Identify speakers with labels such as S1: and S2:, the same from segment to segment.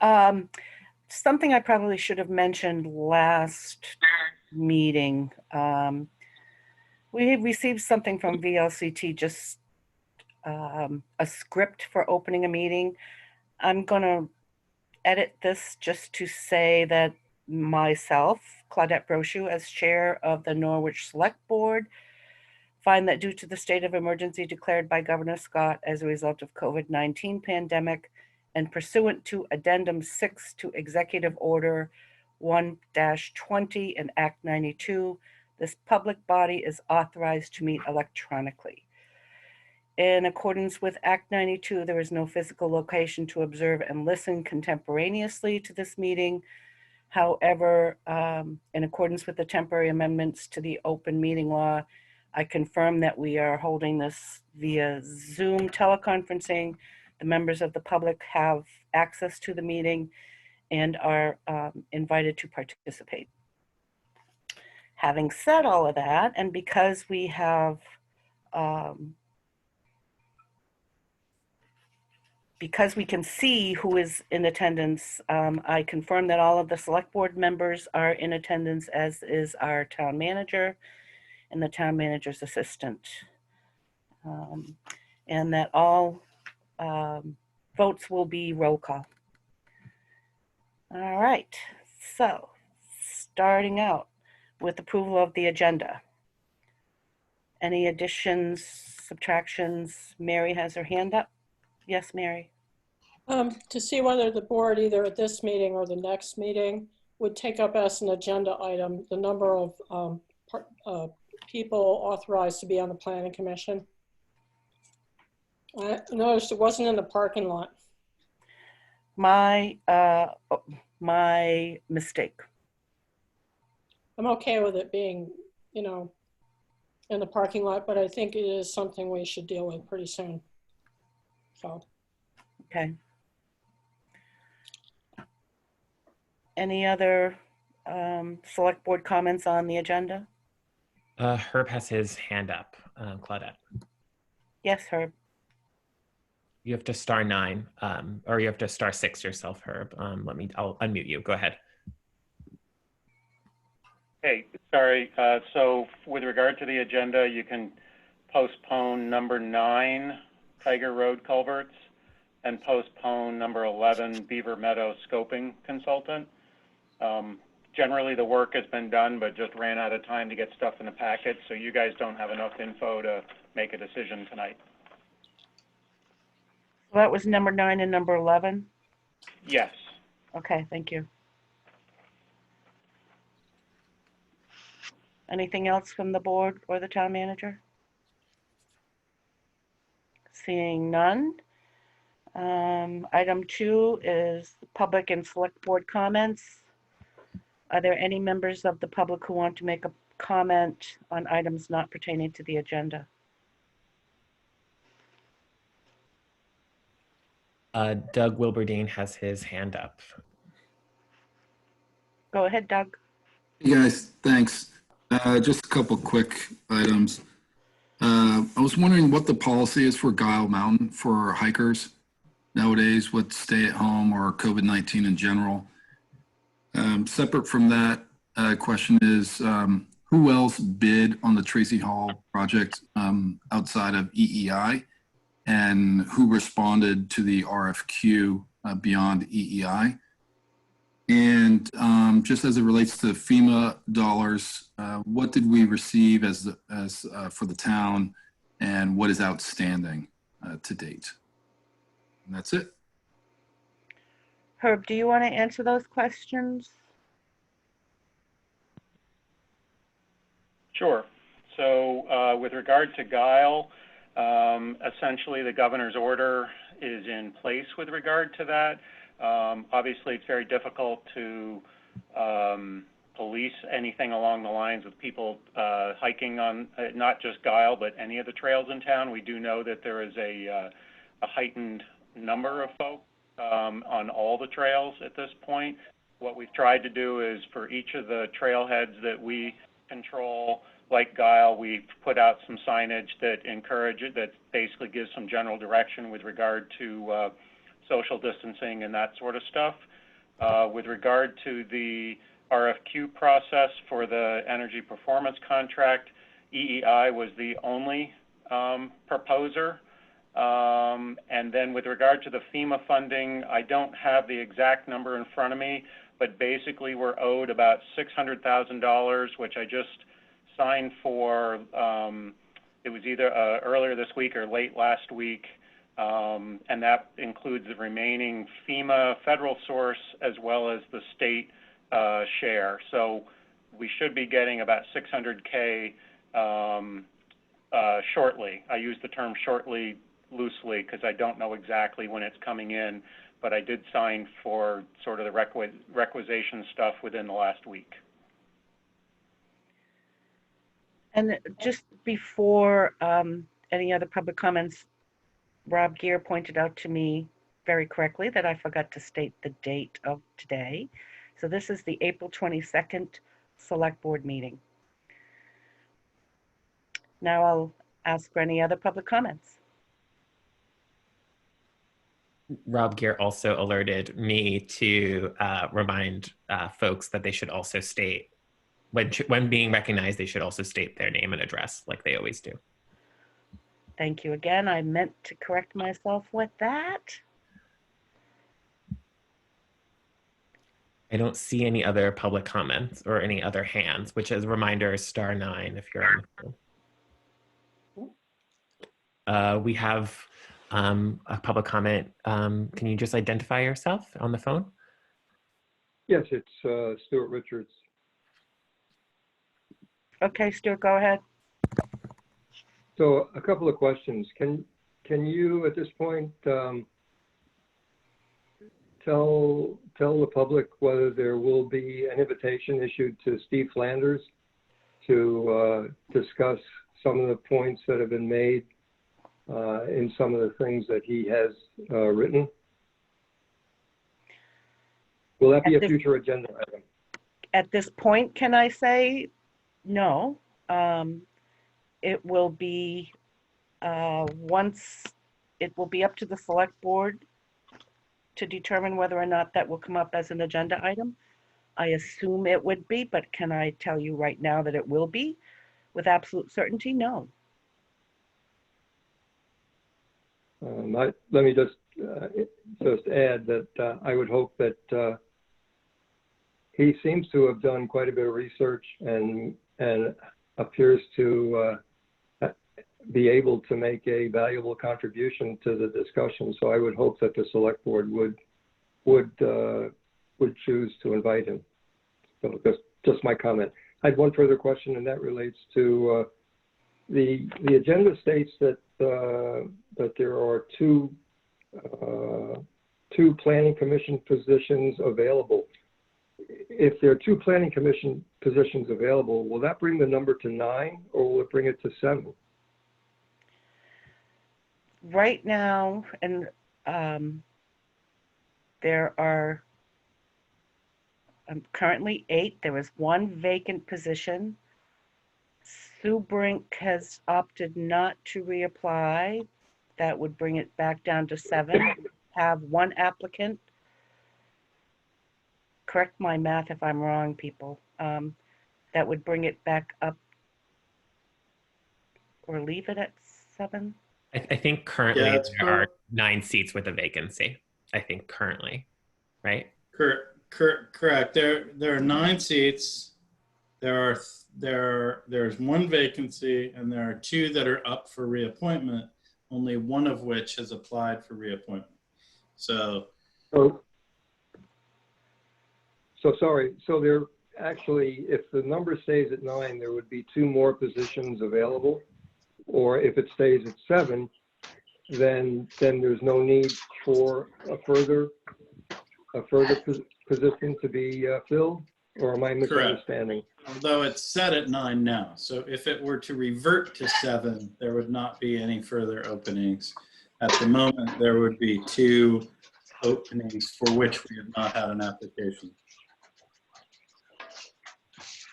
S1: Um, Something I probably should have mentioned last meeting. We received something from VLCT, just a script for opening a meeting. I'm going to edit this just to say that myself, Claudette Brochu, as chair of the Norwich Select Board, find that due to the state of emergency declared by Governor Scott as a result of COVID-19 pandemic and pursuant to Addendum 6 to Executive Order 1-20 and Act 92, this public body is authorized to meet electronically. In accordance with Act 92, there is no physical location to observe and listen contemporaneously to this meeting. However, in accordance with the temporary amendments to the open meeting law, I confirm that we are holding this via Zoom teleconferencing. The members of the public have access to the meeting and are invited to participate. Having said all of that, and because we have because we can see who is in attendance, I confirm that all of the select board members are in attendance, as is our town manager and the town manager's assistant. And that all votes will be roll call. All right, so starting out with approval of the agenda. Any additions, subtractions? Mary has her hand up. Yes, Mary.
S2: To see whether the board, either at this meeting or the next meeting, would take up as an agenda item the number of people authorized to be on the planning commission. I noticed it wasn't in the parking lot.
S1: My mistake.
S2: I'm okay with it being, in the parking lot, but I think it is something we should deal with pretty soon. So.
S1: Okay. Any other select board comments on the agenda?
S3: Herb has his hand up, Claudette.
S1: Yes, Herb.
S3: You have to star 9, or you have to star 6 yourself, Herb. I'll unmute you. Go ahead.
S4: Hey, sorry. So with regard to the agenda, you can postpone number 9, Tiger Road culverts, and postpone number 11, Beaver Meadow scoping consultant. Generally, the work has been done, but just ran out of time to get stuff in the packet, so you guys don't have enough info to make a decision tonight.
S1: So that was number 9 and number 11?
S4: Yes.
S1: Okay, thank you. Anything else from the board or the town manager? Seeing none. Item 2 is public and select board comments. Are there any members of the public who want to make a comment on items not pertaining to the agenda?
S3: Doug Wilberdine has his hand up.
S1: Go ahead, Doug.
S5: Hey guys, thanks. Just a couple quick items. I was wondering what the policy is for Guile Mountain for hikers nowadays with stay at home or COVID-19 in general. Separate from that, question is, who else bid on the Tracy Hall project outside of EEI, and who responded to the RFQ beyond EEI? And just as it relates to FEMA dollars, what did we receive for the town, and what is outstanding to date? And that's it.
S1: Herb, do you want to answer those questions?
S4: Sure. So with regard to Guile, essentially the governor's order is in place with regard to that. Obviously, it's very difficult to police anything along the lines of people hiking on not just Guile, but any of the trails in town. We do know that there is a heightened number of folks on all the trails at this point. What we've tried to do is for each of the trailheads that we control, like Guile, we've put out some signage that basically gives some general direction with regard to social distancing and that sort of stuff. With regard to the RFQ process for the energy performance contract, EEI was the only proposer. And then with regard to the FEMA funding, I don't have the exact number in front of me, but basically we're owed about $600,000, which I just signed for. It was either earlier this week or late last week, and that includes the remaining FEMA federal source as well as the state share. So we should be getting about $600K shortly. I use the term shortly loosely because I don't know exactly when it's coming in, but I did sign for sort of the requisition stuff within the last week.
S1: And just before any other public comments, Rob Gear pointed out to me very correctly that I forgot to state the date of today. So this is the April 22nd Select Board meeting. Now I'll ask for any other public comments.
S3: Rob Gear also alerted me to remind folks that they should also state, when being recognized, they should also state their name and address like they always do.
S1: Thank you again. I meant to correct myself with that.
S3: I don't see any other public comments or any other hands, which as a reminder is *9 if you're on the phone. We have a public comment. Can you just identify yourself on the phone?
S6: Yes, it's Stuart Richards.
S1: Okay, Stuart, go ahead.
S6: So a couple of questions. Can you at this point tell the public whether there will be an invitation issued to Steve Flanders to discuss some of the points that have been made in some of the things that he has written? Will that be a future agenda item?
S1: At this point, can I say no? It will be once it will be up to the select board to determine whether or not that will come up as an agenda item. I assume it would be, but can I tell you right now that it will be with absolute certainty? No.
S6: Let me just add that I would hope that he seems to have done quite a bit of research and appears to be able to make a valuable contribution to the discussion. So I would hope that the select board would choose to invite him. So just my comment. I had one further question, and that relates to the agenda states that there are two planning commission positions available. If there are two planning commission positions available, will that bring the number to 9 or will it bring it to 7?
S1: Right now, and there are currently 8. There is 1 vacant position. Sue Brink has opted not to reapply. That would bring it back down to 7. Have 1 applicant. Correct my math if I'm wrong, people. That would bring it back up or leave it at 7.
S3: I think currently
S7: Yeah,
S3: there are 9 seats with a vacancy. I think currently, right?
S7: Correct. There are 9 seats. There's 1 vacancy, and there are 2 that are up for reappointment. Only 1 of which has applied for reappointment. So
S6: sorry. So there actually, if the number stays at 9, there would be 2 more positions available. Or if it stays at 7, then there's no need for a further position to be filled. Or am I misunderstanding?
S7: Correct. Although it's set at 9 now. So if it were to revert to 7, there would not be any further openings. At the moment, there would be 2 openings for which we have not had an application.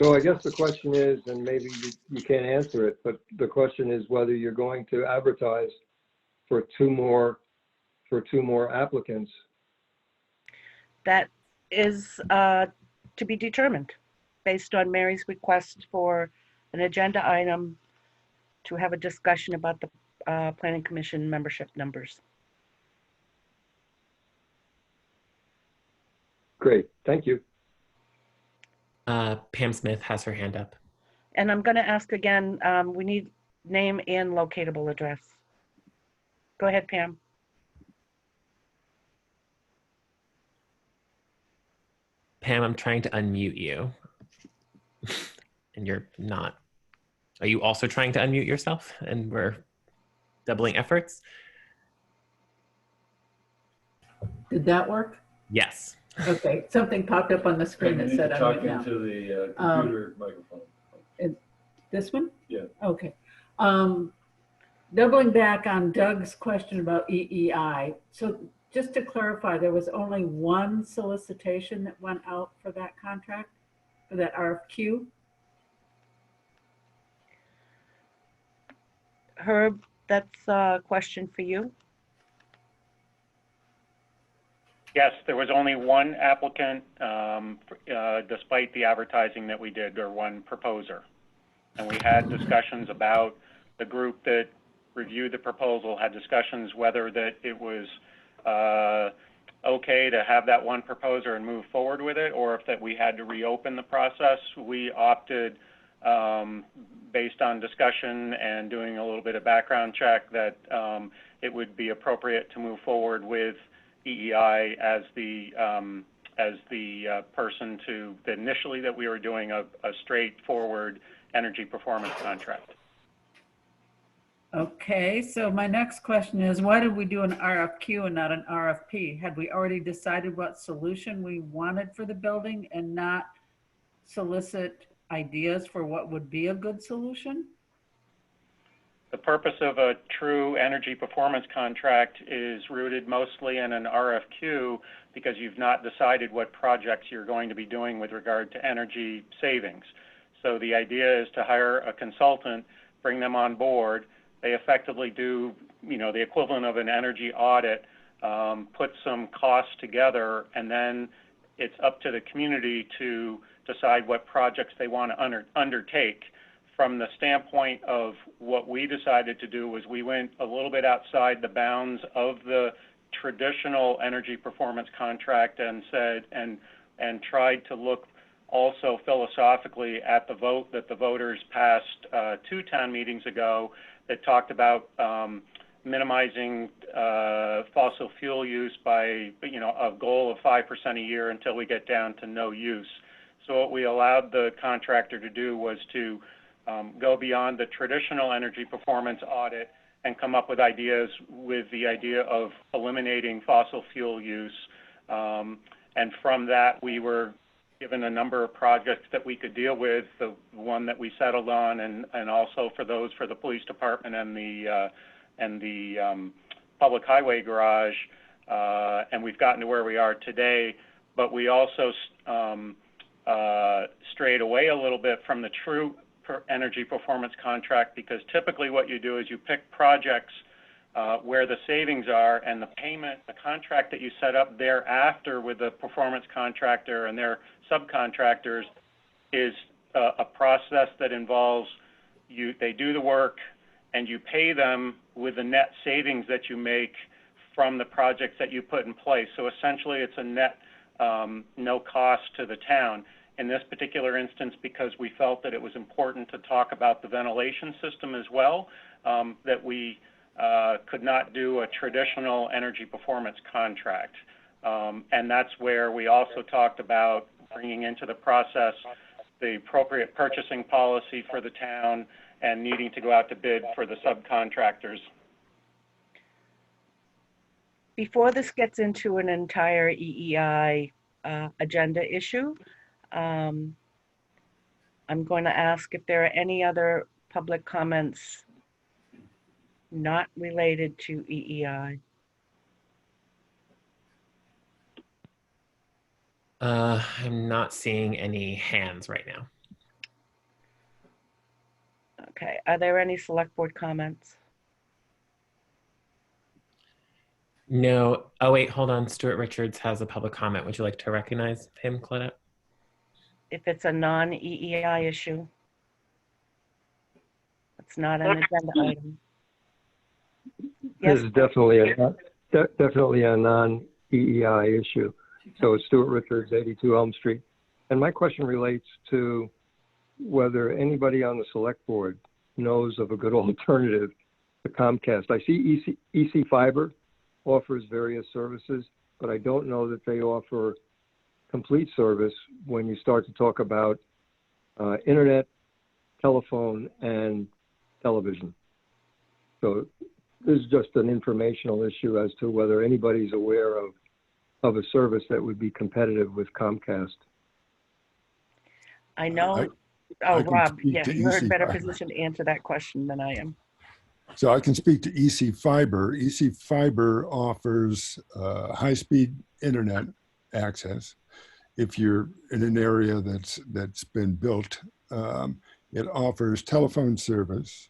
S6: So I guess the question is, and maybe you can't answer it, but the question is whether you're going to advertise for 2 more for 2 more applicants.
S1: That is to be determined based on Mary's request for an agenda item to have a discussion about the Planning Commission membership numbers.
S6: Great, thank you.
S3: Pam Smith has her hand up.
S1: And I'm going to ask again, we need name and locatable address. Go ahead, Pam.
S3: Pam, I'm trying to unmute you. And you're not. Are you also trying to unmute yourself? And we're doubling efforts?
S8: Did that work?
S3: Yes.
S8: Okay, something popped up on the screen that said
S9: talk
S8: unmute now.
S9: into the computer microphone.
S8: This one?
S9: Yeah.
S8: Okay. Doubling back on Doug's question about EEI. So just to clarify, there was only one solicitation that went out for that contract, for that RFQ?
S1: Herb, that's a question for you.
S4: Yes, there was only one applicant, despite the advertising that we did, or one proposer. And we had discussions about the group that reviewed the proposal, had discussions whether that it was okay to have that one proposer and move forward with it, or if that we had to reopen the process. We opted, based on discussion and doing a little bit of background check, that it would be appropriate to move forward with EEI as the person to, initially that we were doing a straightforward energy performance contract.
S8: Okay, so my next question is, why did we do an RFQ and not an RFP? Had we already decided what solution we wanted for the building and not solicit ideas for what would be a good solution?
S4: The purpose of a true energy performance contract is rooted mostly in an RFQ because you've not decided what projects you're going to be doing with regard to energy savings. So the idea is to hire a consultant, bring them on board. They effectively do, the equivalent of an energy audit, put some costs together, and then it's up to the community to decide what projects they want to undertake. From the standpoint of what we decided to do was we went a little bit outside the bounds of the traditional energy performance contract and said, and tried to look also philosophically at the vote that the voters passed 2 town meetings ago that talked about minimizing fossil fuel use by, a goal of 5% a year until we get down to no use. So what we allowed the contractor to do was to go beyond the traditional energy performance audit and come up with ideas with the idea of eliminating fossil fuel use. And from that, we were given a number of projects that we could deal with, the one that we settled on, and also for those for the police department and the public highway garage. And we've gotten to where we are today, but we also strayed away a little bit from the true energy performance contract, because typically what you do is you pick projects where the savings are, and the payment, the contract that you set up thereafter with the performance contractor and their subcontractors is a process that involves they do the work and you pay them with the net savings that you make from the projects that you put in place. So essentially it's a net no cost to the town. In this particular instance, because we felt that it was important to talk about the ventilation system as well, that we could not do a traditional energy performance contract. And that's where we also talked about bringing into the process the appropriate purchasing policy for the town and needing to go out to bid for the subcontractors.
S1: Before this gets into an entire EEI agenda issue, I'm going to ask if there are any other public comments not related to EEI.
S3: I'm not seeing any hands right now.
S1: Okay, are there any select board comments?
S3: No. Oh, wait, hold on. Stuart Richards has a public comment. Would you like to recognize him, Claudette?
S1: If it's a non-EEI issue. It's not an agenda item. Yes,
S6: This is definitely a non-EEI issue. So it's Stuart Richards, 82 Elm Street. And my question relates to whether anybody on the select board knows of a good alternative to Comcast. I see EC Fiber offers various services, but I don't know that they offer complete service when you start to talk about internet, telephone, and television. So this is just an informational issue as to whether anybody's aware of a service that would be competitive with Comcast.
S1: I know.
S10: I can
S1: Rob,
S10: speak
S1: yeah,
S10: to
S1: you're in
S10: EC
S1: better
S10: Fiber.
S1: position to answer that question than I am.
S10: So I can speak to EC Fiber. EC Fiber offers high-speed internet access. If you're in an area that's been built, it offers telephone service,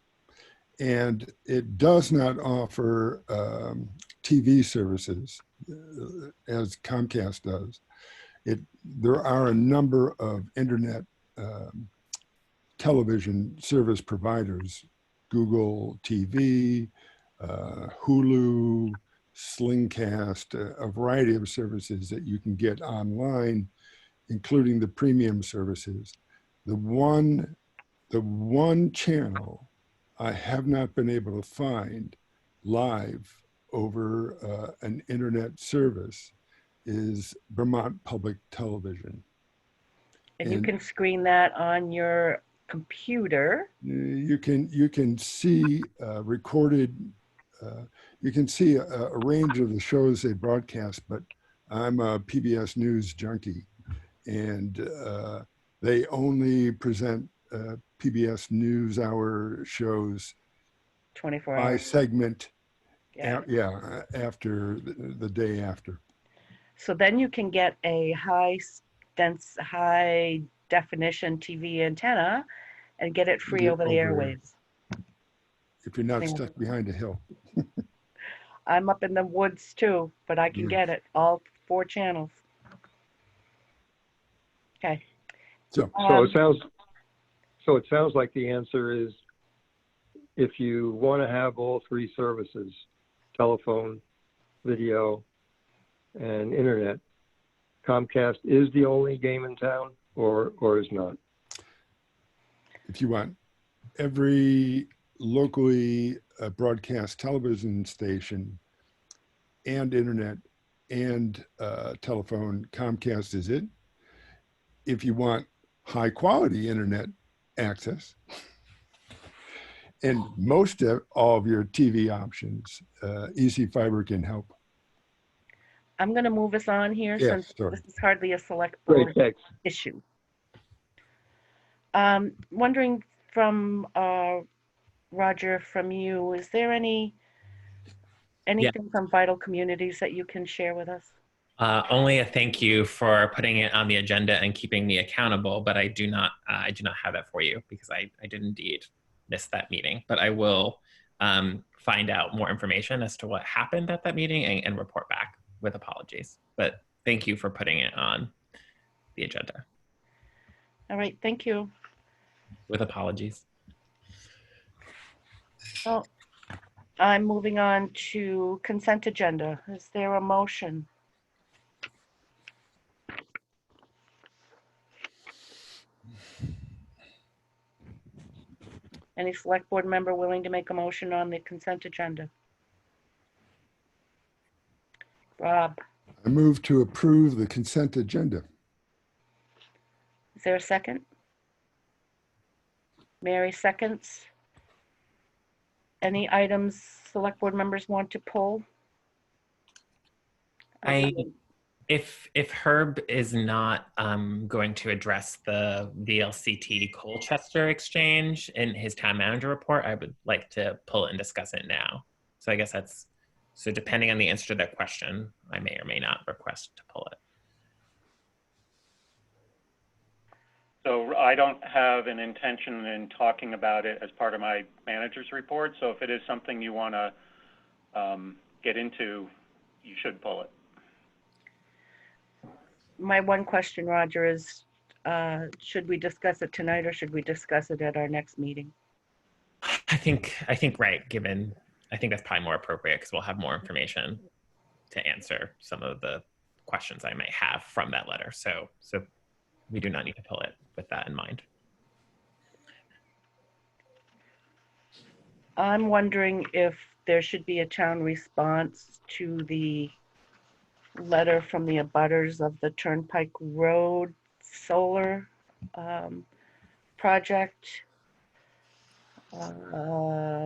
S10: and it does not offer TV services as Comcast does. There are a number of internet television service providers, Google TV, Hulu, Slingcast, a variety of services that you can get online, including the premium services. The one channel I have not been able to find live over an internet service is Vermont Public Television.
S1: And you can screen that on your computer.
S10: You can see recorded. You can see a range of the shows they broadcast, but I'm a PBS News junkie, and they only present PBS NewsHour shows
S1: 24
S10: by
S1: hours.
S10: segment.
S1: Yeah.
S10: After the day after.
S1: So then you can get a high definition TV antenna and get it free over the airwaves.
S10: If you're not stuck behind a hill.
S1: I'm up in the woods too, but I can get it, all 4 channels. Okay.
S6: So it sounds like the answer is, if you want to have all 3 services, telephone, video, and internet, Comcast is the only game in town, or is not?
S10: If you want every locally broadcast television station and internet and telephone, Comcast is it. If you want high quality internet access and most of all of your TV options, EC Fiber can help.
S1: I'm going to move us on here since this is hardly a select board issue. Wondering from Roger, from you, is there anything from Vital Communities that you can share with us?
S3: Only a thank you for putting it on the agenda and keeping me accountable, but I do not have that for you because I did indeed miss that meeting. But I will find out more information as to what happened at that meeting and report back with apologies. But thank you for putting it on the agenda.
S1: All right, thank you.
S3: With apologies.
S1: Well, I'm moving on to consent agenda. Is there a motion? Any select board member willing to make a motion on the consent agenda? Rob,
S10: I move to approve the consent agenda.
S1: is there a second? Mary seconds. Any items select board members want to pull?
S3: If Herb is not going to address the VLCT Colchester exchange in his town manager report, I would like to pull it and discuss it now. So I guess so depending on the answer to that question, I may or may not request to pull it.
S4: So I don't have an intention in talking about it as part of my manager's report. So if it is something you want to get into, you should pull it.
S1: My one question, Roger, is should we discuss it tonight or should we discuss it at our next meeting?
S3: I think right, given, I think that's probably more appropriate because we'll have more information to answer some of the questions I might have from that letter. So we do not need to pull it with that in mind.
S1: I'm wondering if there should be a town response to the letter from the abutters of the Turnpike Road solar project.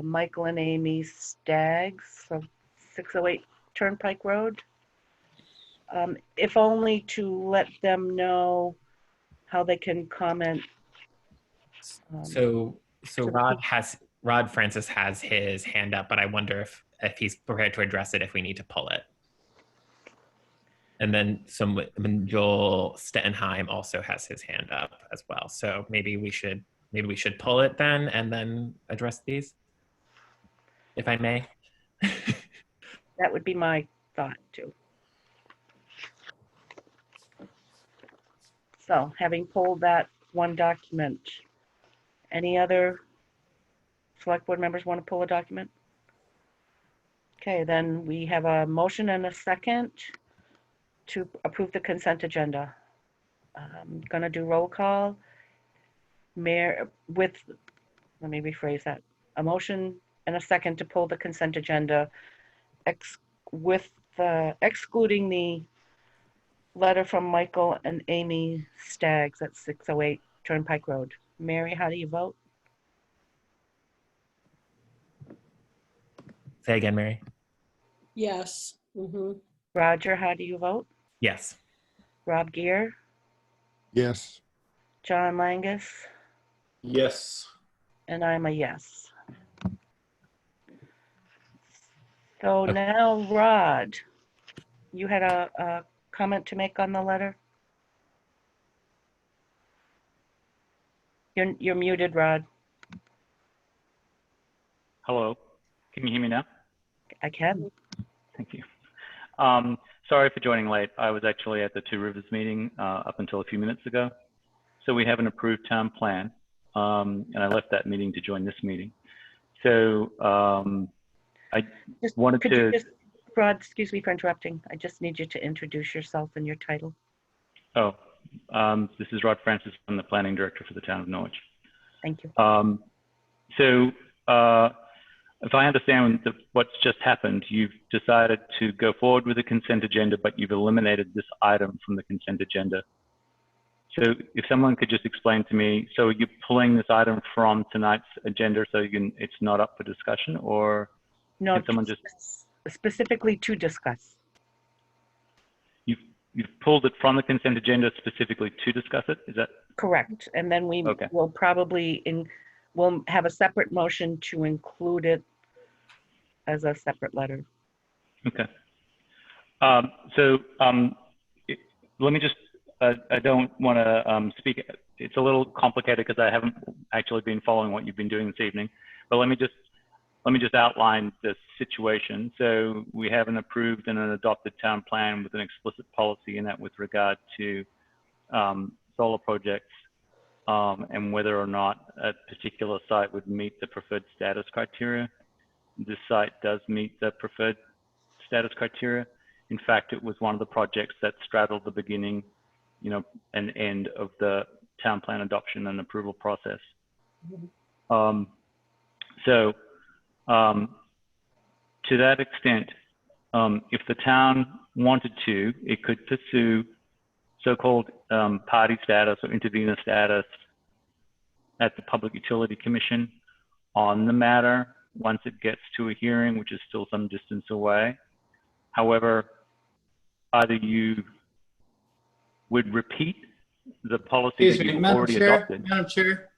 S1: Michael and Amy Staggs of 608 Turnpike Road. If only to let them know how they can comment.
S3: So Rod Francis has his hand up, but I wonder if he's prepared to address it if we need to pull it. And then Joel Stettenheim also has his hand up as well. So maybe we should pull it then and then address these, if I may.
S1: That would be my thought too. So having pulled that one document, any other select board members want to pull a document? Okay, then we have a motion and a second to approve the consent agenda. I'm gonna do roll call. Let me rephrase that. A motion and a second to pull the consent agenda excluding the letter from Michael and Amy Staggs at 608 Turnpike Road. Mary, how do you vote?
S3: Say again, Mary.
S2: Yes. Mm-hmm.
S1: Roger, how do you vote?
S3: Yes.
S1: Rob Gear?
S10: Yes.
S1: John Langus?
S7: Yes.
S1: And I'm a yes. So
S3: Okay.
S1: now, Rod, you had a comment to make on the letter? You're muted, Rod.
S11: Hello, can you hear me now?
S1: I can.
S11: Thank you. Sorry for joining late. I was actually at the Two Rivers meeting up until a few minutes ago. So we have an approved town plan, and I left that meeting to join this meeting. So I wanted to...
S1: Rod, excuse me for interrupting. I just need you to introduce yourself and your title.
S11: Oh, this is Rod Francis. I'm the planning director for the town of Norwich.
S1: Thank you.
S11: So if I understand what's just happened, you've decided to go forward with the consent agenda, but you've eliminated this item from the consent agenda. So if someone could just explain to me, so you're pulling this item from tonight's agenda so it's not up for discussion, or
S1: no,
S11: can someone just...
S1: Specifically to discuss.
S11: You've pulled it from the consent agenda specifically to discuss it, is that?
S1: Correct, and then we
S11: Okay.
S1: will probably, we'll have a separate motion to include it as a separate letter.
S11: Okay. Let me just, I don't want to speak, it's a little complicated because I haven't actually been following what you've been doing this evening, but let me just outline the situation. So we have an approved and an adopted town plan with an explicit policy in that with regard to solar projects and whether or not a particular site would meet the preferred status criteria. This site does meet the preferred status criteria. In fact, it was one of the projects that straddled the beginning, and end of the town plan adoption and approval process. To that extent, if the town wanted to, it could pursue so-called party status or intervener status at the Public Utility Commission on the matter once it gets to a hearing, which is still some distance away. However, either you would repeat the policy that you've already adopted.
S7: Madam Chair,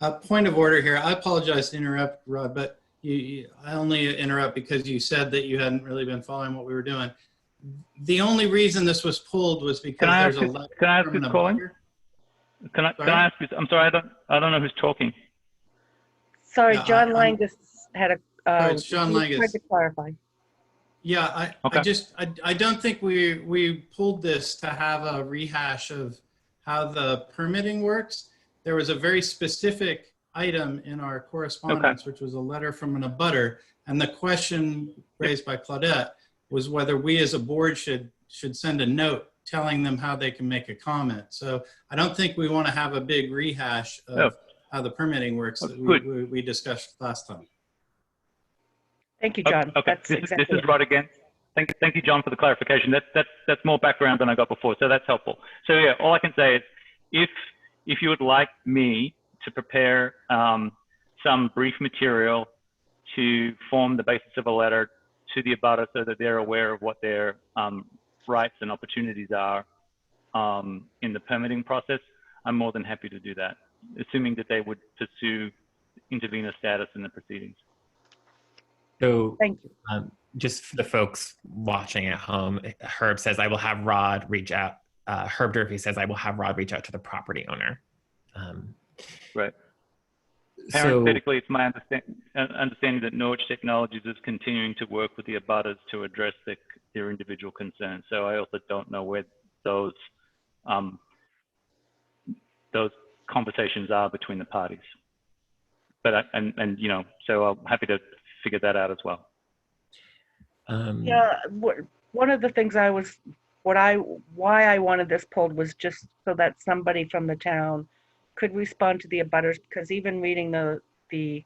S7: a point of order here. I apologize to interrupt, Rod, but I only interrupt because you said that you hadn't really been following what we were doing. The only reason this was pulled was because there's a letter.
S11: Can I ask who's calling? Can I ask you? I'm sorry, I don't know who's talking.
S1: Sorry,
S7: Yeah,
S1: John Langus had a.
S7: Sorry, it's John Langus.
S1: Tried to clarify.
S7: Yeah, I
S11: Okay.
S7: I don't think we pulled this to have a rehash of how the permitting works. There was a very specific item in our correspondence, which was a letter from an abutter, and the question raised by Claudette was whether we as a board should send a note telling them how they can make a comment. So I don't think we want to have a big rehash of how the permitting works that we discussed last time.
S1: Thank you, John.
S11: Okay,
S1: That's
S11: this
S1: exactly
S11: is Rod again. Thank you, John, for the clarification. That's more background than I got before, so that's helpful. So yeah, all I can say is if you would like me to prepare some brief material to form the basis of a letter to the abutter so that they're aware of what their rights and opportunities are in the permitting process, I'm more than happy to do that, assuming that they would pursue intervenor status in the proceedings.
S3: So
S1: Thank you.
S3: just for the folks watching at home, Herb says, I will have Rod reach out. Herb Durfee says, I will have Rod reach out to the property owner.
S11: Right.
S3: So,
S11: Parenthetically, it's my understanding that Norwich Technologies is continuing to work with the abutters to address their individual concerns. So I also don't know where those conversations are between the parties. But you know, so I'm happy to figure that out as well.
S1: Yeah, one of the things why I wanted this pulled was just so that somebody from the town could respond to the abutters, because even reading the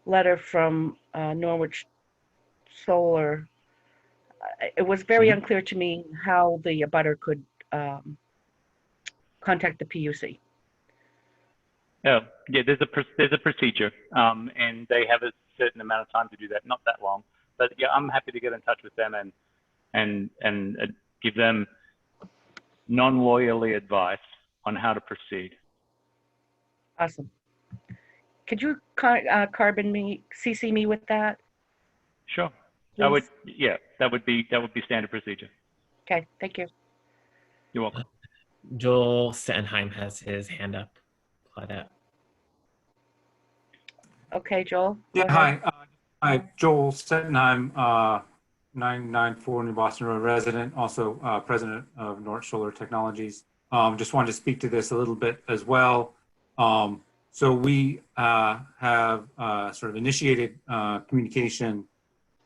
S1: letter from Norwich Solar, it was very unclear to me how the abutter could contact the PUC.
S11: Yeah, there's a procedure, and they have a certain amount of time to do that, not that long. But yeah, I'm happy to get in touch with them and give them non-lawyerly advice on how to proceed.
S1: Awesome. Could you CC me with that?
S11: Sure.
S1: Please?
S11: That would be standard procedure.
S1: Okay, thank you.
S11: You're welcome.
S3: Joel Stenheim has his hand up. Claudette.
S1: Okay, Joel.
S12: Yeah, hi. Hi, Joel Stettenheim, 994 New Boston Road resident, also president of Norwich Solar Technologies. Just wanted to speak to this a little bit as well. So we have sort of initiated communication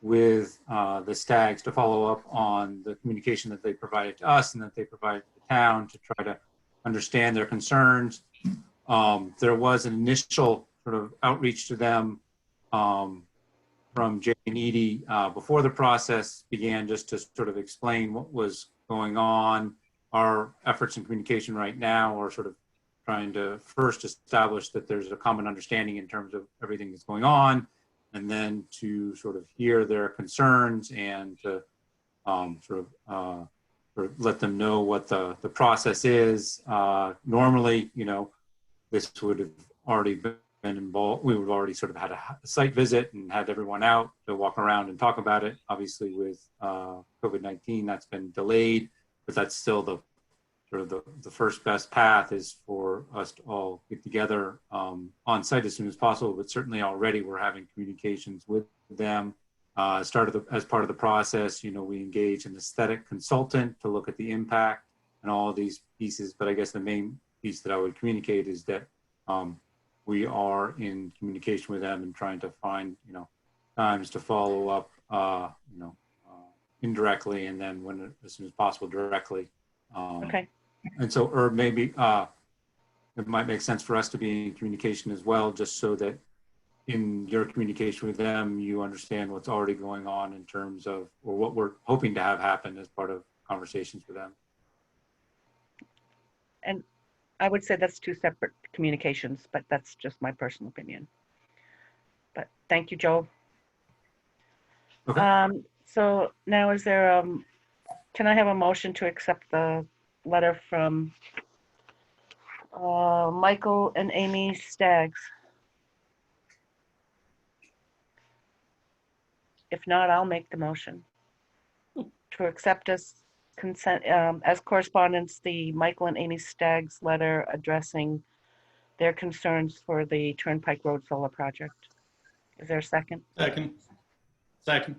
S12: with the Stags to follow up on the communication that they provided to us and that they provided to the town to try to understand their concerns. There was an initial sort of outreach to them from Jay and Edie before the process began, just to sort of explain what was going on. Our efforts in communication right now are sort of trying to first establish that there's a common understanding in terms of everything that's going on, and then to sort of hear their concerns and to sort of let them know what the process is. Normally, you know, this would have already been involved. We would have already sort of had a site visit and had everyone out to walk around and talk about it. Obviously, with COVID-19, that's been delayed, but that's still the sort of the first best path is for us to all get together on site as soon as possible. But certainly already we're having communications with them. As part of the process, you know, we engage an aesthetic consultant to look at the impact and all of these pieces. But I guess the main piece that I would communicate is that we are in communication with them and trying to find, you know, times to follow up, you know, indirectly, and then as soon as possible directly.
S1: Okay.
S12: And so, or maybe it might make sense for us to be in communication as well, just so that in your communication with them, you understand what's already going on in terms of, or what we're hoping to have happen as part of conversations with them.
S1: And I would say that's two separate communications, but that's just my personal opinion. But thank you, Joel.
S12: Okay.
S1: So now is there, can I have a motion to accept the letter from Michael and Amy Staggs? If not, I'll make the motion to accept as consent, as correspondence, the Michael and Amy Staggs letter addressing their concerns for the Turnpike Road solar project. Is there a second?
S7: Second.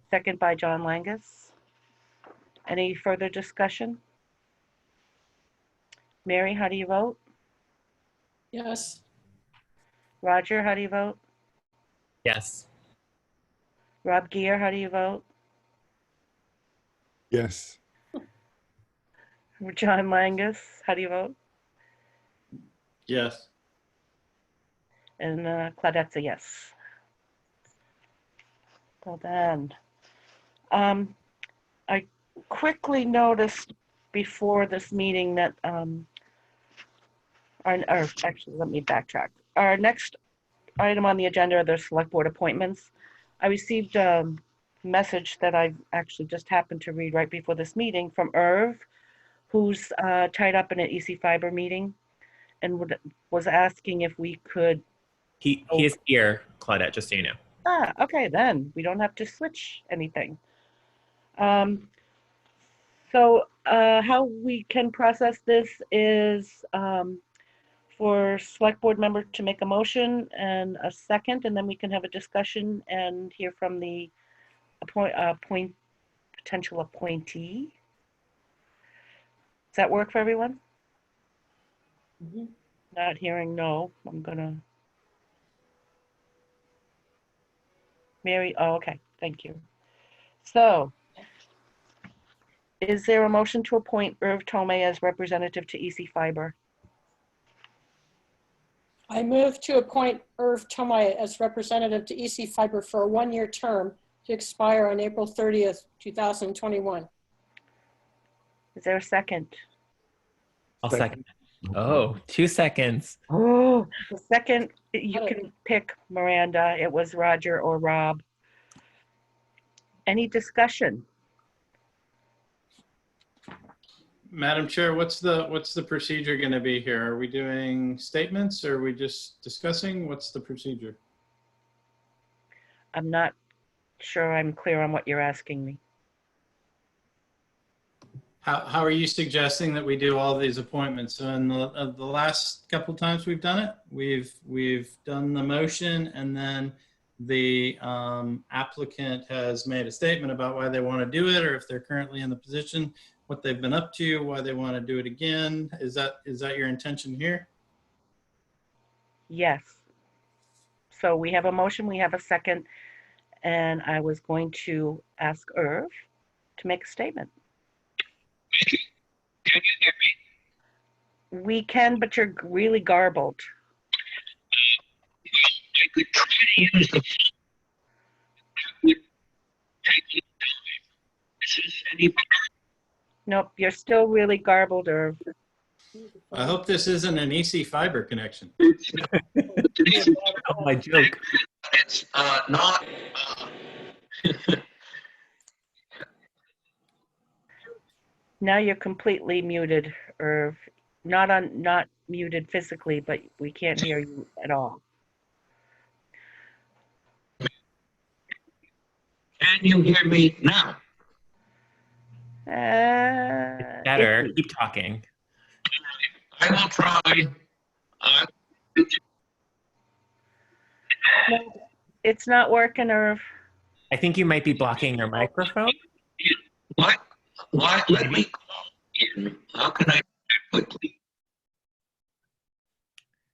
S1: second by John Langus. Any further discussion? Mary, how do you vote?
S2: Yes.
S1: Roger, how do you vote?
S3: Yes.
S1: Rob Gear, how do you vote?
S10: Yes.
S1: John Langus, how do you vote?
S7: Yes.
S1: And Claudette's a yes. So then, I quickly noticed before this meeting that, actually, let me backtrack. Our next item on the agenda are the select board appointments. I received a message that I actually just happened to read right before this meeting from Irv, who's tied up in an EC Fiber meeting, and was asking if we could.
S3: He is here, Claudette, just so you know.
S1: Okay, then we don't have to switch anything. So how we can process this is for select board member to make a motion and a second, and then we can have a discussion and hear from the potential appointee. Does that work for everyone?
S2: Mm-hmm.
S1: Not hearing no, I'm gonna. Mary, oh, okay, thank you. So, is there a motion to appoint Irv Tomei as representative to EC Fiber?
S2: I move to appoint Irv Tomei as representative to EC Fiber for a one-year term to expire on April 30th, 2021.
S1: Is there a second?
S3: I'll second. Oh, 2 seconds.
S1: Oh, the second, you can pick Miranda. It was Roger or Rob. Any discussion?
S7: Madam Chair, what's the procedure going to be here? Are we doing statements or are we just discussing? What's the procedure?
S1: I'm not sure I'm clear on what you're asking me.
S7: How are you suggesting that we do all these appointments? So in the last couple of times we've done it, we've done the motion and then the applicant has made a statement about why they want to do it, or if they're currently in the position, what they've been up to, why they want to do it again. Is that your intention here?
S1: Yes. So we have a motion, we have a second, and I was going to ask Irv to make a statement.
S13: Can you hear me?
S1: We can, but you're really garbled.
S13: I could try to use the phone. That would take a little time. Is this any better?
S1: Nope, you're still really garbled, Irv.
S7: I hope this isn't an EC Fiber connection.
S3: Oh, my joke.
S13: It's not.
S1: Now you're completely muted, Irv. Not muted physically, but we can't hear you at all.
S13: Can you hear me now?
S3: Better. Keep talking.
S13: I will try.
S1: No, it's not working, Irv.
S3: I think you might be blocking your microphone.
S13: What? Why? Let me call in. How can I do that quickly?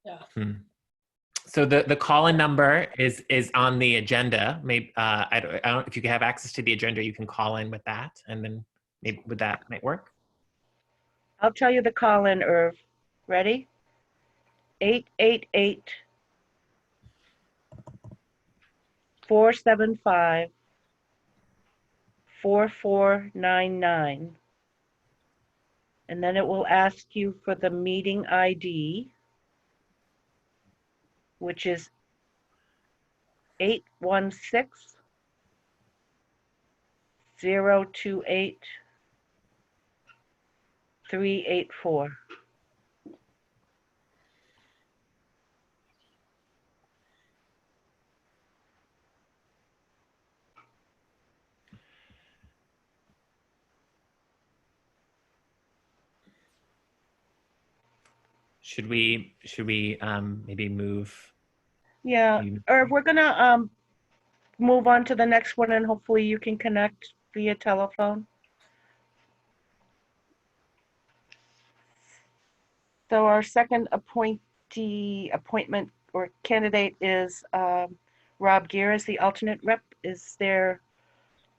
S2: Yeah.
S3: So the call-in number is on the agenda. Maybe I don't if you have access to the agenda, you can call in with that, and then maybe that might work.
S1: I'll tell you the call-in, Irv. Ready? 888 475 4499. And then it will ask you for the meeting ID, which is 816 028 384.
S3: Should we maybe move?
S1: Yeah, Irv, we're gonna move on to the next one and hopefully you can connect via telephone. So our second appointment or candidate is Rob Gear as the alternate rep. Is there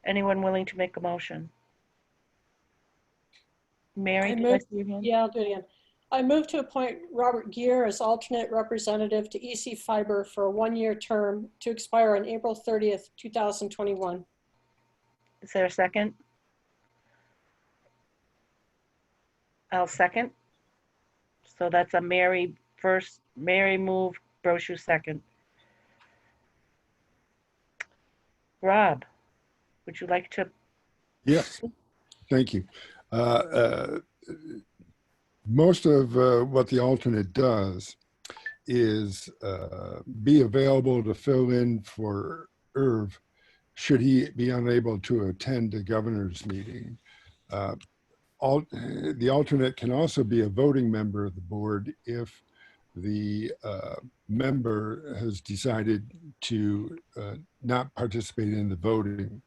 S1: anyone willing to make a motion? Mary,
S2: I
S1: did I
S2: move-
S1: see your hand?
S2: Yeah, I'll do it again. I move to appoint Robert Gear as alternate representative to EC Fiber for a one-year term to expire on April 30th, 2021.
S1: Is there a second? I'll second. So that's a Mary first, Mary moved, Brochu second. Rob, would you like to?
S10: Yes, thank you. Most of what the alternate does is be available to fill in for Irv should he be unable to attend the governor's meeting. The alternate can also be a voting member of the board if the member has decided to not participate in the voting.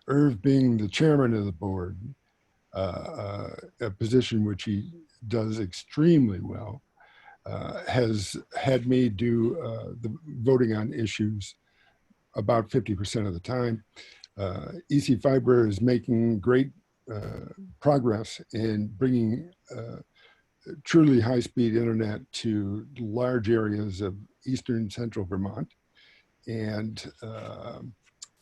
S10: Irv being the chairman of the board, a position which he does extremely well, has had me do the voting on issues about 50% of the time. EC Fiber is making great progress in bringing truly high-speed internet to large areas of eastern central Vermont, and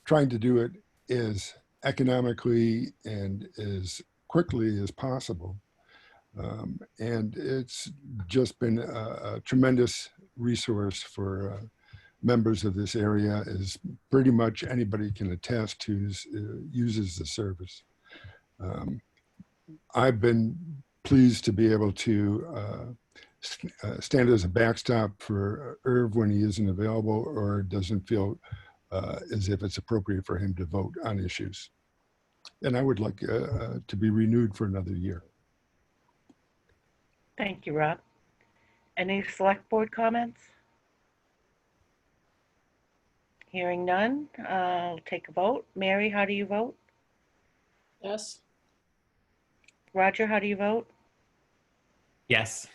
S10: trying to do it as economically and as quickly as possible. And it's just been a tremendous resource for members of this area, as pretty much anybody can attest who uses the service. I've been pleased to be able to stand as a backstop for Irv when he isn't available or doesn't feel as if it's appropriate for him to vote on issues. And I would like to be renewed for another year.
S1: Thank you, Rob. Any select board comments? Hearing none, I'll take a vote. Mary, how do you vote?
S2: Yes.
S1: Roger, how do you vote?
S3: Yes.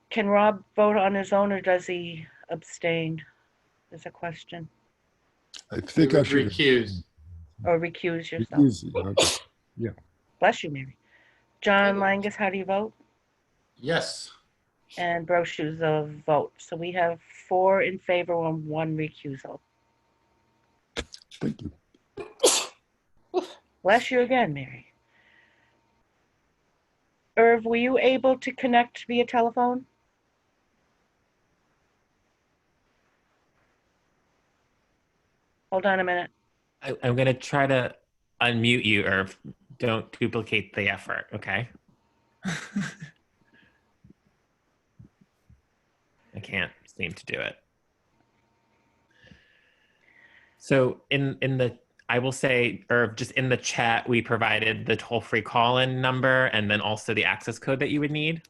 S1: Can Rob vote on his own or does he abstain? Is a question.
S10: I think I should
S7: recuse.
S1: Or recuse yourself.
S10: recuse. Okay. Yeah.
S1: Bless you, Mary. John Langus, how do you vote?
S7: Yes.
S1: And Brochu's a vote. So we have 4 in favor and 1 recusal.
S10: Thank you.
S1: Bless you again, Mary. Irv, were you able to connect via telephone? Hold on a minute.
S3: I'm going to try to unmute you, Irv. Don't duplicate the effort, okay? I can't seem to do it. So I will say, Irv, just in the chat, we provided the toll-free call-in number and then also the access code that you would need.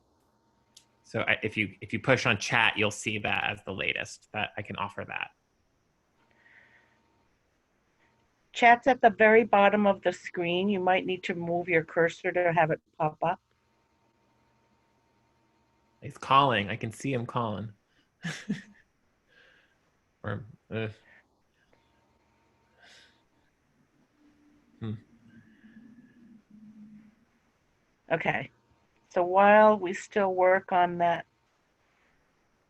S3: So if you push on chat, you'll see that as the latest. That I can offer that.
S1: Chat's at the very bottom of the screen. You might need to move your cursor to have it pop up.
S3: He's calling. I can see him calling. Or,
S1: Okay. So while we still work on that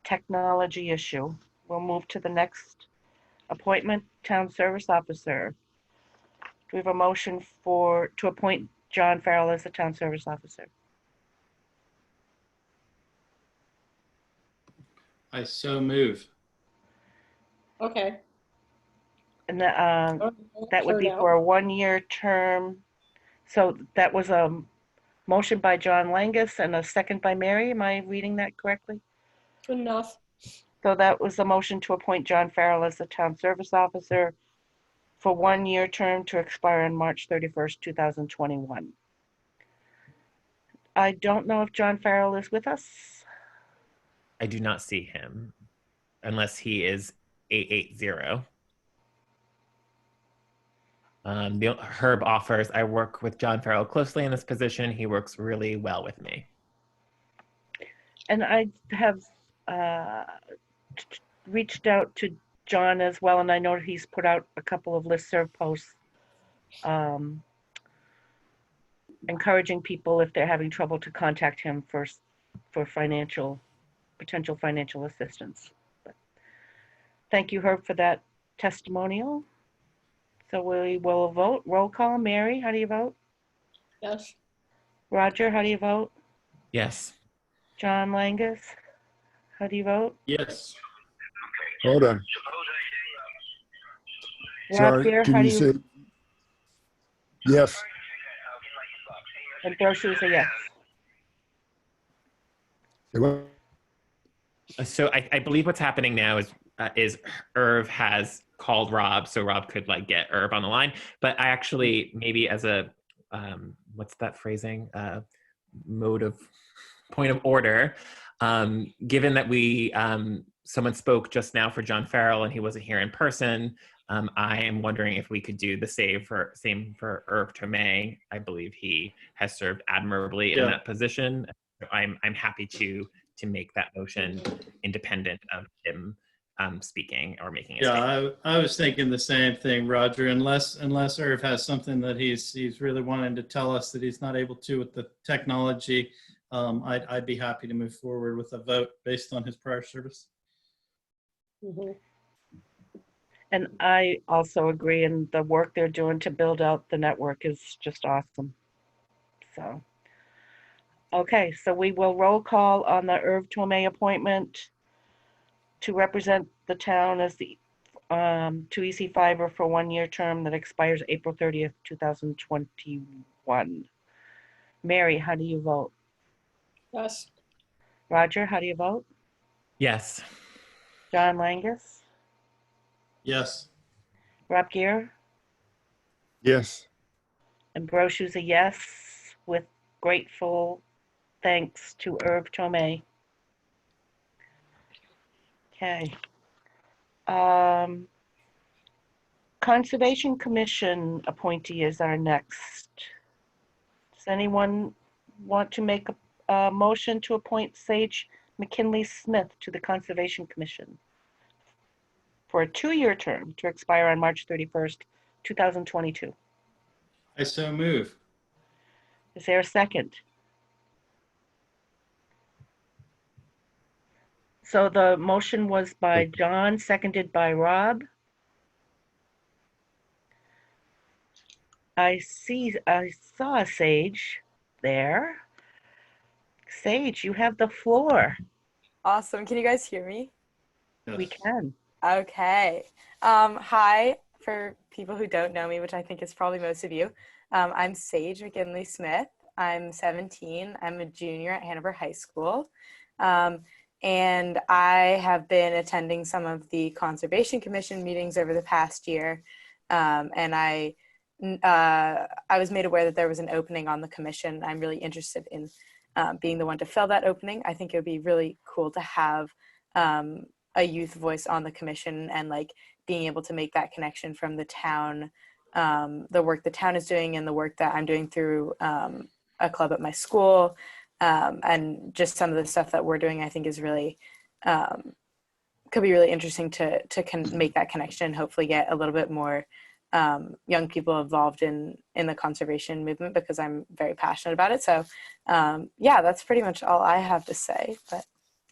S1: technology issue, we'll move to the next appointment, Town Service Officer. Do we have a motion to appoint John Farrell as the Town Service Officer?
S7: I so move.
S2: Okay.
S1: And that would be for a 1-year term. So that was a motion by John Langus and a second by Mary. Am I reading that correctly?
S2: Good enough.
S1: So that was a motion to appoint John Farrell as the Town Service Officer for 1-year term to expire on March 31st, 2021. I don't know if John Farrell is with us.
S3: I do not see him unless he is 880. Herb offers, I work with John Farrell closely in this position. He works really well with me.
S1: And I have reached out to John as well, and I know he's put out a couple of listserv posts encouraging people, if they're having trouble, to contact him for potential financial assistance. But thank you, Herb, for that testimonial. So we will vote. Roll call. Mary, how do you vote?
S2: Yes.
S1: Roger, how do you vote?
S3: Yes.
S1: John Langus, how do you vote?
S7: Yes.
S10: Hold on.
S1: Rob
S10: Sorry,
S1: Gear,
S10: can
S1: how do
S10: you say? Yes.
S1: And Brochu's a yes.
S10: Say what?
S3: So I believe what's happening now is Irv has called Rob, so Rob could like get Irv on the line. But I actually, maybe as a what's that phrasing? Point of order. Given that we someone spoke just now for John Farrell and he wasn't here in person, I am wondering if we could do the same for Irv Tomei. I believe he has served admirably in that position. I'm happy to make that motion independent of him speaking or making a statement.
S7: I was thinking the same thing, Roger. Unless Irv has something that he's really wanting to tell us that he's not able to with the technology, I'd be happy to move forward with a vote based on his prior service.
S2: Mm-hmm.
S1: And I also agree, and the work they're doing to build out the network is just awesome. So, okay, so we will roll call on the Irv Tomei appointment to represent the town as the to EC Fiber for 1-year term that expires April 30th, 2021. Mary, how do you vote?
S2: Yes.
S1: Roger, how do you vote?
S3: Yes.
S1: John Langus?
S7: Yes.
S1: Rob Gear?
S10: Yes.
S1: And Brochu's a yes, with grateful thanks to Irv Tomei. Okay. Conservation Commission appointee is our next. Does anyone want to make a motion to appoint Sage McKinley Smith to the Conservation Commission for a 2-year term to expire on March 31st, 2022?
S7: I so move.
S1: Is there a second? So the motion was by John, seconded by Rob. I saw Sage there. Sage, you have the floor.
S14: Awesome. Can you guys hear me?
S7: Yes.
S1: We can.
S14: Okay. Hi, for people who don't know me, which I think is probably most of you. I'm Sage McKinley Smith. I'm 17. I'm a junior at Hanover High School. And I have been attending some of the Conservation Commission meetings over the past year. And I was made aware that there was an opening on the commission. I'm really interested in being the one to fill that opening. I think it would be really cool to have a youth voice on the commission and like being able to make that connection from the town, the work the town is doing and the work that I'm doing through a club at my school, and just some of the stuff that we're doing, I think is really, could be really interesting to make that connection and hopefully get a little bit more young people involved in the conservation movement, because I'm very passionate about it. So yeah, that's pretty much all I have to say, but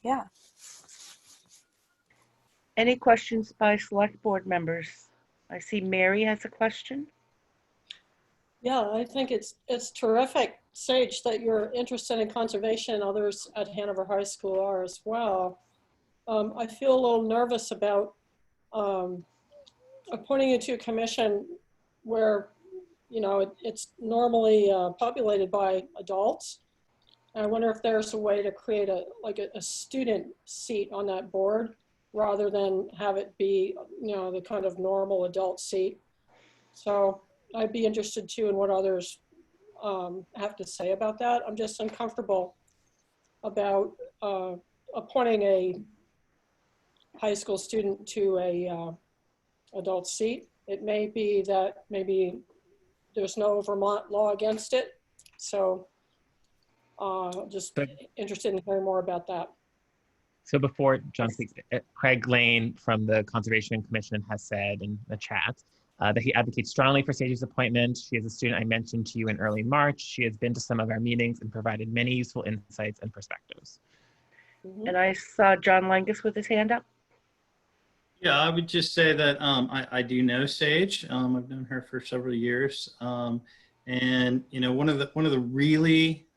S14: yeah.
S1: Any questions by select board members? I see Mary has a question.
S2: Yeah, I think it's terrific, Sage, that you're interested in conservation. Others at Hanover High School are as well. I feel a little nervous about appointing you to a commission where, you know, it's normally populated by adults. And I wonder if there's a way to create a student seat on that board rather than have it be, you know, the kind of normal adult seat. So I'd be interested too in what others have to say about that. I'm just uncomfortable about appointing high school student to a adult seat. It may be that maybe there's no Vermont law against it. So just interested in hearing more about that.
S3: So before John speaks, Craig Lane from the Conservation Commission has said in the chat that he advocates strongly for Sage's appointment. She is a student I mentioned to you in early March. She has been to some of our meetings and provided many useful insights and perspectives.
S1: And I saw John Langus with his hand up.
S7: Yeah, I would just say that I do know Sage. I've known her for several years, and you know, one of the really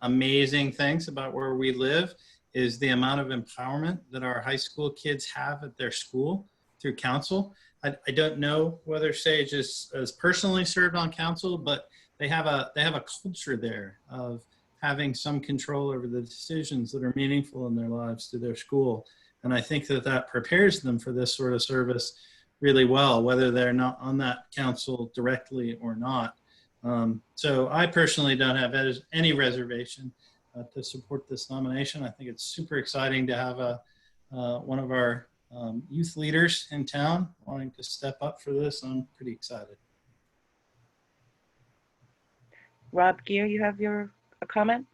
S7: amazing things about where we live is the amount of empowerment that our high school kids have at their school through council. I don't know whether Sage is personally served on council, but they have a culture there of having some control over the decisions that are meaningful in their lives to their school. And I think that prepares them for this sort of service really well, whether they're not on that council directly or not. So I personally don't have any reservation to support this nomination. I think it's super exciting to have one of our youth leaders in town wanting to step up for this. I'm pretty excited.
S1: Rob Gear, you have a comment?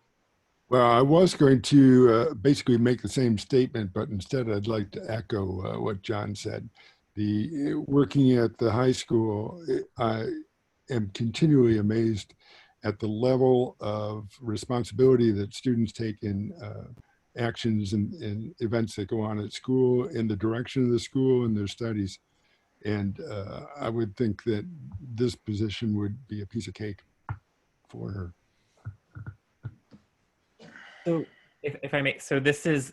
S10: Well, I was going to basically make the same statement, but instead I'd like to echo what John said. Working at the high school, I am continually amazed at the level of responsibility that students take in actions and events that go on at school, in the direction of the school and their studies. And I would think that this position would be a piece of cake for her.
S3: So if I may, so this is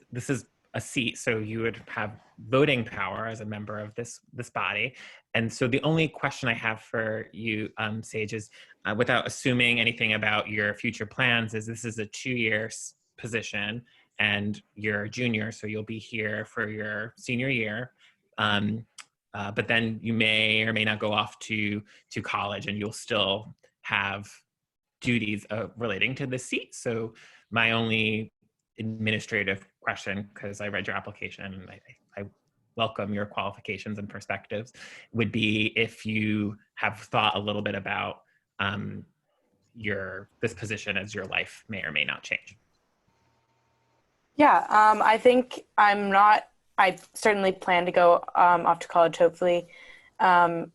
S3: a seat, so you would have voting power as a member of this body. And so the only question I have for you, Sage, is without assuming anything about your future plans, is this is a 2-year position and you're a junior, so you'll be here for your senior year. But then you may or may not go off to college, and you'll still have duties relating to the seat. So my only administrative question, because I read your application and I welcome your qualifications and perspectives, would be if you have thought a little bit about this position as your life may or may not change.
S14: Yeah, I think I certainly plan to go off to college, hopefully, the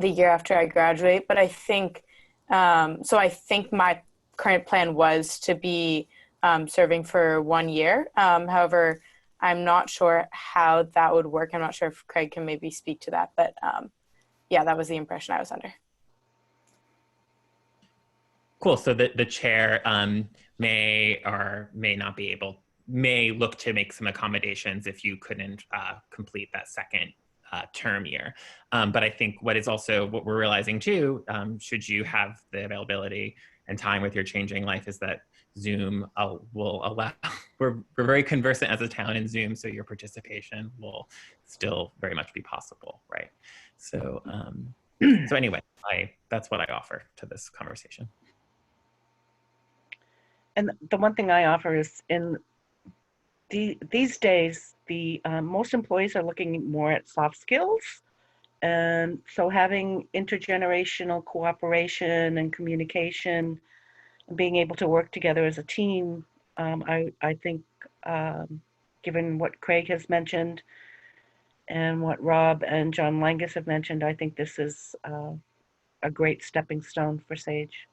S14: year after I graduate. But I think, I think my current plan was to be serving for 1 year. However, I'm not sure how that would work. I'm not sure if Craig can maybe speak to that, but yeah, that was the impression I was under.
S3: Cool. So the chair may or may not be may look to make some accommodations if you couldn't complete that second term year. But I think what we're realizing too, should you have the availability and time with your changing life, is that Zoom will allow, we're very conversant as a town in Zoom, so your participation will still very much be possible, right? So, so anyway, that's what I offer to this conversation.
S1: And the one thing I offer is these days, most employees are looking more at soft skills. And so having intergenerational cooperation and communication, and being able to work together as a team, I think, given what Craig has mentioned and what Rob and John Langus have mentioned, I think this is a great stepping stone for Sage.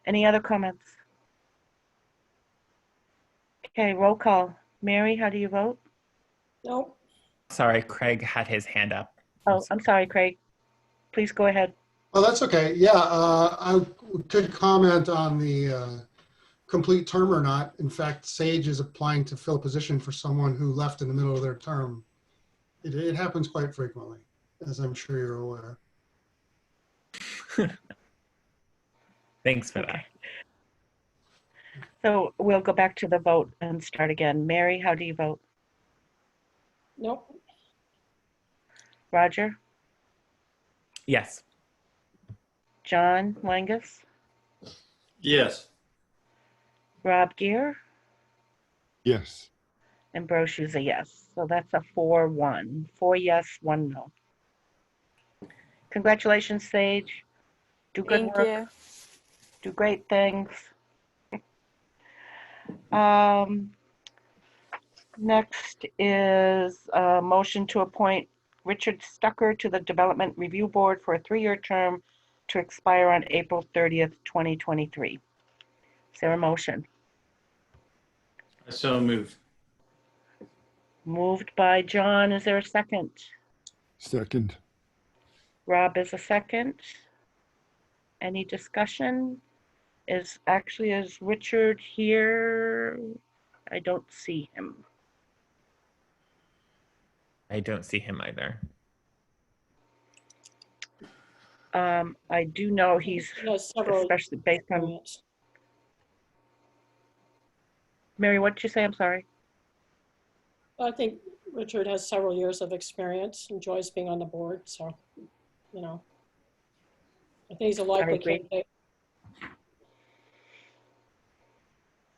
S1: Any other comments? Okay, roll call. Mary, how do you vote?
S2: Nope.
S3: Sorry, Craig had his hand up.
S1: Oh, I'm sorry, Craig. Please go ahead.
S15: Oh, that's okay. Yeah, I could comment on the complete term or not. In fact, Sage is applying to fill a position for someone who left in the middle of their term. It happens quite frequently, as I'm sure you're aware.
S3: Thanks for that.
S1: So we'll go back to the vote and start again. Mary, how do you vote?
S2: Nope.
S1: Roger?
S3: Yes.
S1: John Langus?
S7: Yes.
S1: Rob Gear?
S10: Yes.
S1: And Brochu's a yes. So that's a 4-1. 4 yes, 1 no. Congratulations, Sage. Do good
S14: Thank
S1: work.
S14: you.
S1: Do great things. Next is a motion to appoint Richard Stucker to the Development Review Board for a 3-year term to expire on April 30th, 2023. Is there a motion?
S7: I so move.
S1: Moved by John. Is there a second?
S10: Second.
S1: Rob is a second. Any discussion? Is Richard here? I don't see him.
S3: I don't see him either.
S1: I do know he's,
S2: He has several
S1: especially based on,
S2: experience.
S1: Mary, what did you say? I'm sorry.
S2: I think Richard has several years of experience, enjoys being on the board, so, you know. I think he's a likely
S1: agree.
S2: candidate.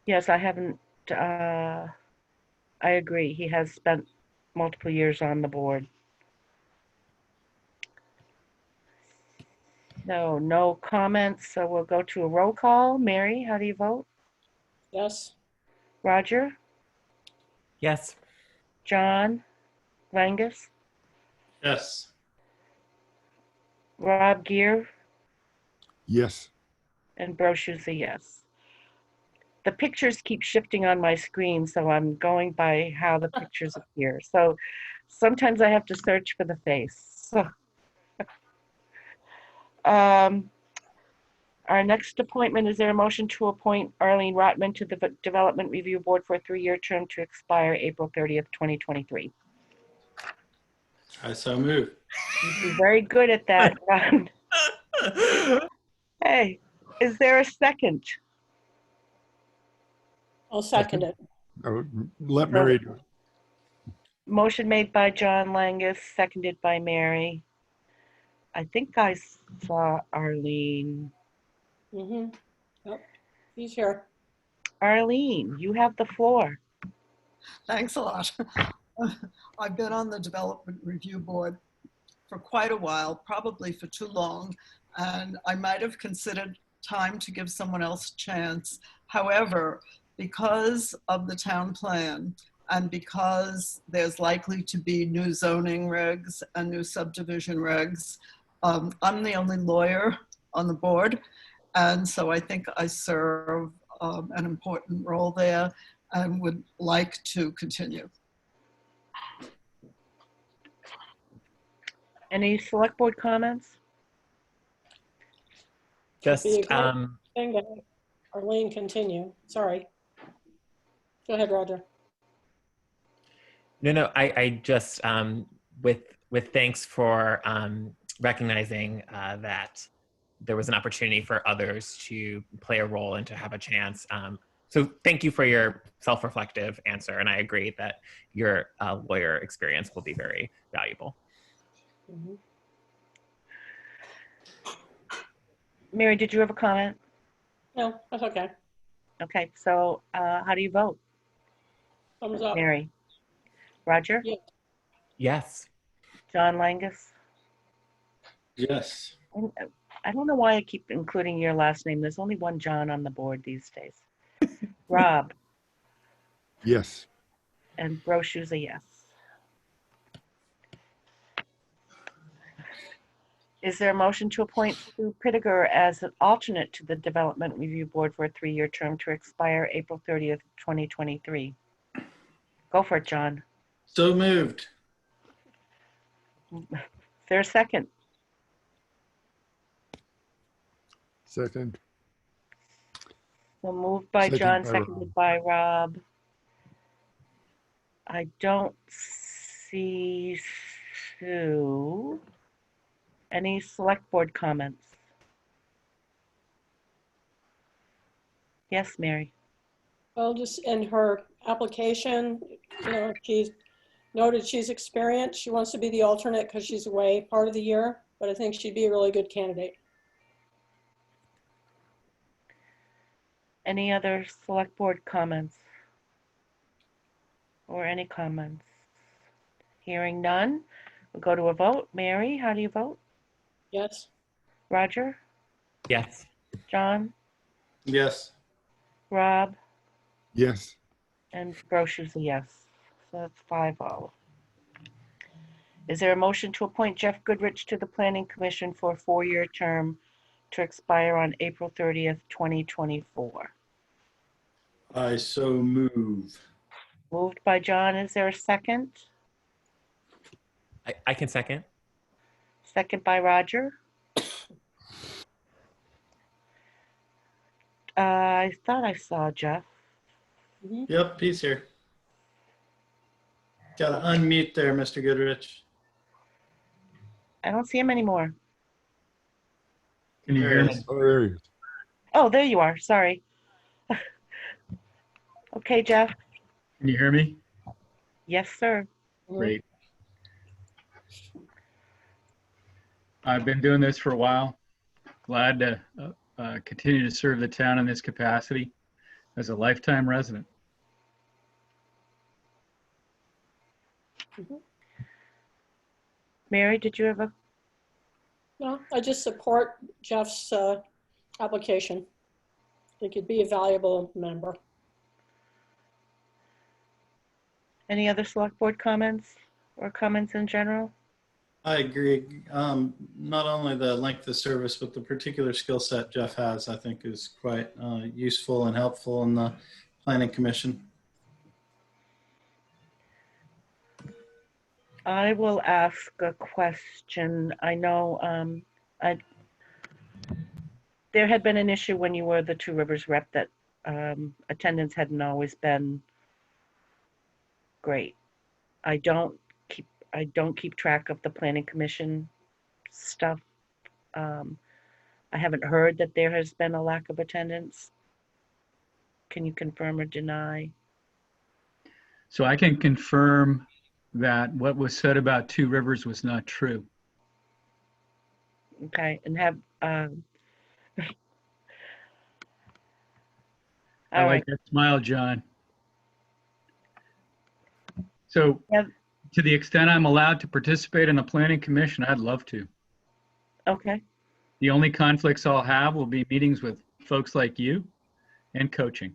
S1: Yes, I haven't, I agree. He has spent multiple years on the board. No comments, so we'll go to a roll call. Mary, how do you vote?
S2: Yes,
S1: Roger?
S3: Yes.
S1: John? Langus?
S7: Yes.
S1: Rob Gear?
S10: Yes.
S1: And Brochu's a yes. The pictures keep shifting on my screen, so I'm going by how the pictures appear. So sometimes I have to search for the face. So, our next appointment, is there a motion to appoint Arlene Rotman to the Development Review Board for a 3-year term to expire April 30th, 2023?
S7: I so move.
S1: You're very good at that, Ron. Hey, is there a second?
S2: I'll second it.
S10: Let Mary do it.
S1: Motion made by John Langus, seconded by Mary. I think I saw Arlene.
S2: Mm-hmm. Yep, he's here.
S1: Arlene, you have the floor.
S16: Thanks a lot. I've been on the Development Review Board for quite a while, probably for too long, and I might have considered time to give someone else a chance. However, because of the town plan and because there's likely to be new zoning regs and new subdivision regs, I'm the only lawyer on the board, and so I think I serve an important role there and would like to continue.
S1: Any select board comments?
S3: Just,
S2: Thing to have Arlene continue. Sorry. Go ahead, Roger.
S3: No, I just, with thanks for recognizing that there was an opportunity for others to play a role and to have a chance. So thank you for your self-reflective answer. And I agree that your lawyer experience will be very valuable.
S2: Mm-hmm.
S1: Mary, did you have a comment?
S2: No, that's okay.
S1: Okay, so how do you vote?
S2: Thumbs up.
S1: Mary? Roger?
S2: Yes.
S3: Yes.
S1: John Langus?
S7: Yes.
S1: And, I don't know why I keep including your last name. There's only one John on the board these days. Rob?
S10: Yes.
S1: And Brochu's a yes. Is there a motion to appoint Sue Pittiger as an alternate to the Development Review Board for a 3-year term to expire April 30th, 2023? Go for it, John.
S7: So moved.
S1: Is there a second?
S10: Second.
S1: So moved by John, seconded by Rob. I don't see Sue. Any select board comments? Yes, Mary.
S2: Well, just in her application, you know, she's noted she's experienced. She wants to be the alternate because she's away part of the year, but I think she'd be a really good candidate.
S1: Any other select board comments? or any comments? Hearing none, we'll go to a vote. Mary, how do you vote?
S2: Yes.
S1: Roger?
S3: Yes.
S1: John?
S7: Yes.
S1: Rob?
S10: Yes.
S1: And Brochu's a yes. So that's 5-0. Is there a motion to appoint Jeff Goodrich to the Planning Commission for a 4-year term to expire on April 30th, 2024?
S7: I so move.
S1: Moved by John. Is there a second?
S3: I can second.
S1: Second by Roger. I thought I saw Jeff.
S7: Yep, he's here. Got to unmute there, Mr. Goodrich.
S1: I don't see him anymore.
S7: Can you hear me?
S10: Oh, there he is.
S1: Oh, there you are. Sorry. Okay, Jeff.
S17: Can you hear me?
S1: Yes, sir.
S17: Great. I've been doing this for a while. Glad to continue to serve the town in this capacity as a lifetime resident.
S1: Mary, did you have a?
S2: No, I just support Jeff's application. I think he'd be a valuable member.
S1: Any other select board comments or comments in general?
S7: I agree. Not only the length of service, but the particular skill set Jeff has, I think, is quite useful and helpful in the Planning Commission.
S1: I will ask a question. I know there had been an issue when you were the Two Rivers rep that attendance hadn't always been great. I don't keep track of the Planning Commission stuff. I haven't heard that there has been a lack of attendance. Can you confirm or deny?
S17: So I can confirm that what was said about Two Rivers was not true.
S1: Okay, and have
S17: I
S1: all
S17: like
S1: right.
S17: that smile, John. So to the extent I'm allowed to participate in the Planning Commission, I'd love to.
S1: Okay.
S17: The only conflicts I'll have will be meetings with folks like you and coaching.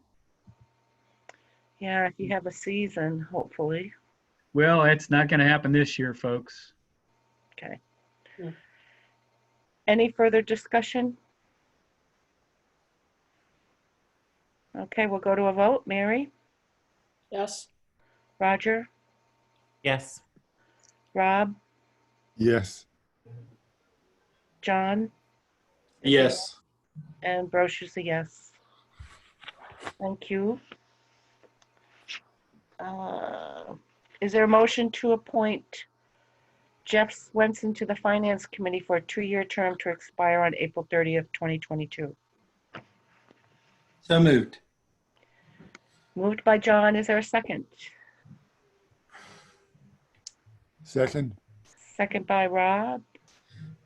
S1: Yeah, if you have a season, hopefully.
S17: Well, it's not going to happen this year, folks.
S1: Okay. Any further discussion? Okay, we'll go to a vote. Mary?
S2: Yes.
S1: Roger?
S3: Yes.
S1: Rob?
S10: Yes.
S1: John?
S7: Yes.
S1: And Brochu's a yes. Thank you. Is there a motion to appoint Jeff Swenson to the Finance Committee for a 2-year term to expire on April 30th, 2022?
S7: So moved.
S1: Moved by John. Is there a second?
S10: Second.
S1: Second by Rob.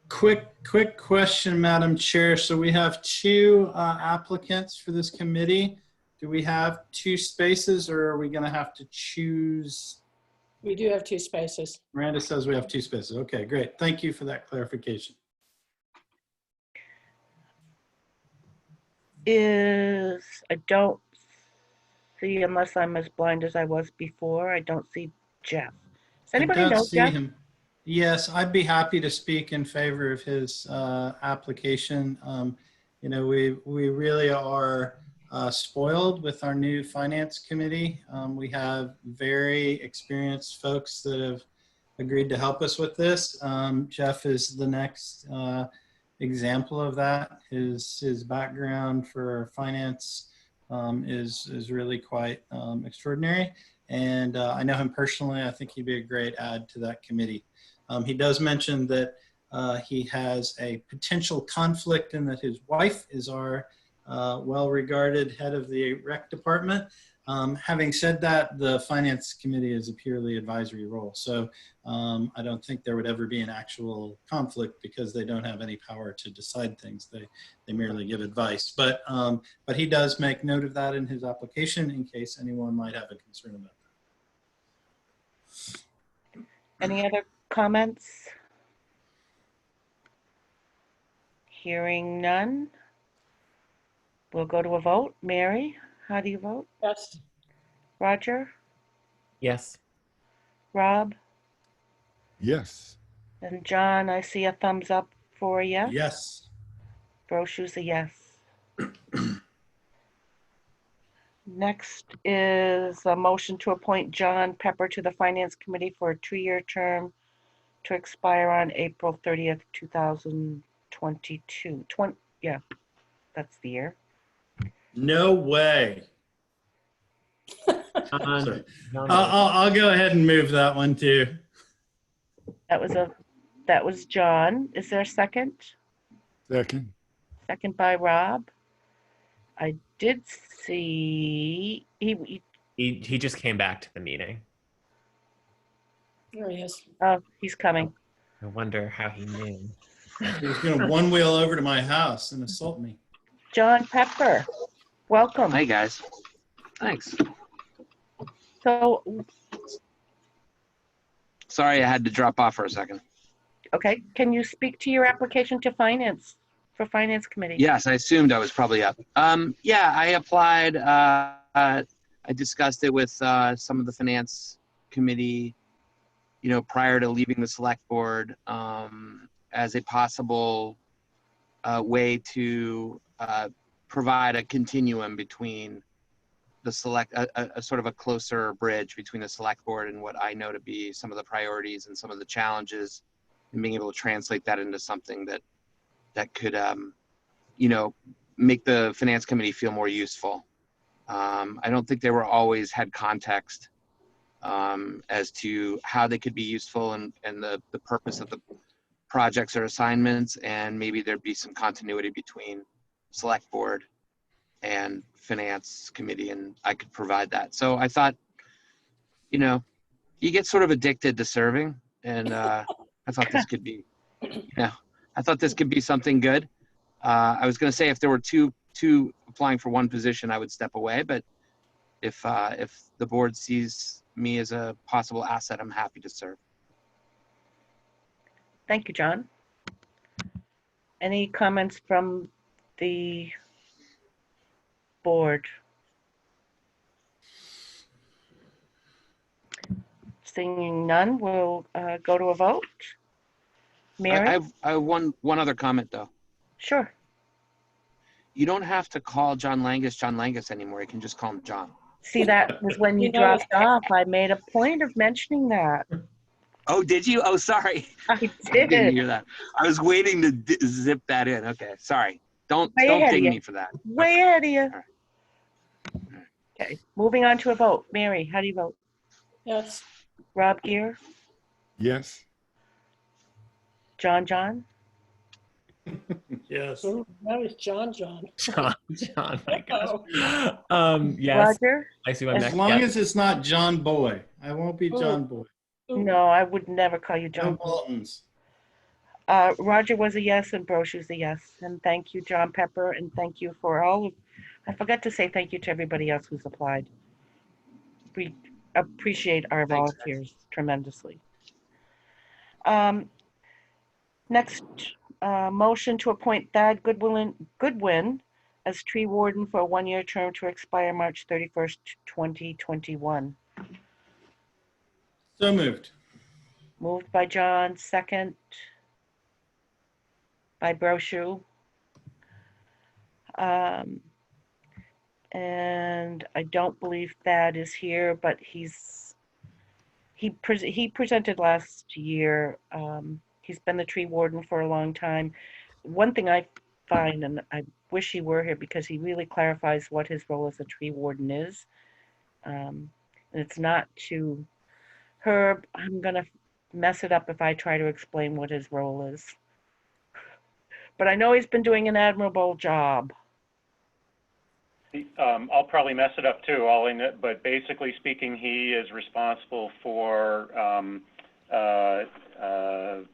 S7: Quick question, Madam Chair. So we have 2 applicants for this committee. Do we have 2 spaces, or are we going to have to choose?
S2: We do have 2 spaces.
S7: Miranda says we have 2 spaces. Okay, great. Thank you for that clarification.
S1: I don't see, unless I'm as blind as I was before, I don't see Jeff. Does anybody know Jeff?
S7: Him. Yes, I'd be happy to speak in favor of his application. You know, we really are spoiled with our new finance committee. We have very experienced folks that have agreed to help us with this. Jeff is the next example of that. His background for finance is really quite extraordinary. And I know him personally. I think he'd be a great add to that committee. He does mention that he has a potential conflict in that his wife is our well-regarded head of the rec department. Having said that, the finance committee is a purely advisory role. So I don't think there would ever be an actual conflict because they don't have any power to decide things. They merely give advice. But he does make note of that in his application in case anyone might have a concern about that.
S1: Any other comments? Hearing none. We'll go to a vote. Mary, how do you vote?
S2: Yes.
S1: Roger?
S3: Yes.
S1: Rob?
S10: Yes.
S1: And John, I see a thumbs up for a yes.
S7: Yes.
S1: Brochu's a yes. Next is a motion to appoint John Pepper to the Finance Committee for a 2-year term to expire on April 30th, 2022. Yeah, that's the year.
S7: No way.
S3: John,
S7: I'll go ahead and move that one too.
S1: That was John. Is there a second?
S10: Second.
S1: Second by Rob. I did see
S3: he just came back to the meeting.
S2: There he is.
S1: Oh, he's coming.
S3: I wonder how he knew.
S7: He's going to one wheel over to my house and assault me.
S1: John Pepper, welcome.
S18: Hi, guys. Thanks.
S1: So,
S18: Sorry, I had to drop off for a second.
S1: okay, can you speak to your application to Finance Committee?
S18: Yes, I assumed I was probably up. Yeah, I applied. I discussed it with some of the Finance Committee, prior to leaving the Select Board, as a possible way to provide a continuum between the a sort of a closer bridge between the Select Board and what I know to be some of the priorities and some of the challenges, and being able to translate that into something that could, make the Finance Committee feel more useful. I don't think they were always had context as to how they could be useful and the purpose of the projects or assignments, and maybe there'd be some continuity between Select Board and Finance Committee, and I could provide that. So I thought, you get sort of addicted to serving, and I thought this could be, I thought this could be something good. I was going to say if there were two applying for one position, I would step away, but if the board sees me as a possible asset, I'm happy to serve.
S1: Thank you, John. Any comments from the board? Seeing none, we'll go to a vote. Mary?
S18: I have one other comment, though.
S1: Sure.
S18: You don't have to call John Langus anymore. You can just call him John.
S1: See, that was when you dropped off. I made a point of mentioning that.
S18: Oh, did you? Oh, sorry.
S1: I did.
S18: I didn't hear that. I was waiting to zip that in. Okay, sorry. Don't ding me for that.
S1: Way ahead of you. Okay, moving on to a vote. Mary, how do you vote?
S2: Yes.
S1: Rob Gear?
S10: Yes.
S1: John?
S7: Yes.
S2: Ooh, that was John.
S3: John, my gosh. Yes.
S1: Roger?
S3: I see my
S7: As long as it's not John Boy. I won't be John Boy.
S1: No, I would never call you John.
S7: No Boltons.
S1: Roger was a yes and Brochu's a yes. And thank you, John Pepper, and thank you for all of, I forgot to say thank you to everybody else who's applied. We appreciate our volunteers tremendously. Next, motion to appoint Thad Goodwin as tree warden for a 1-year term to expire March 31st, 2021.
S7: So moved.
S1: Moved by John, second by Brochu. And I don't believe Thad is here, but he presented last year. He's been the tree warden for a long time. One thing I find, and I wish he were here because he really clarifies what his role as a tree warden is. And it's not to Herb, I'm gonna mess it up if I try to explain what his role is. But I know he's been doing an admirable job.
S4: I'll probably mess it up too, but basically speaking, he is responsible for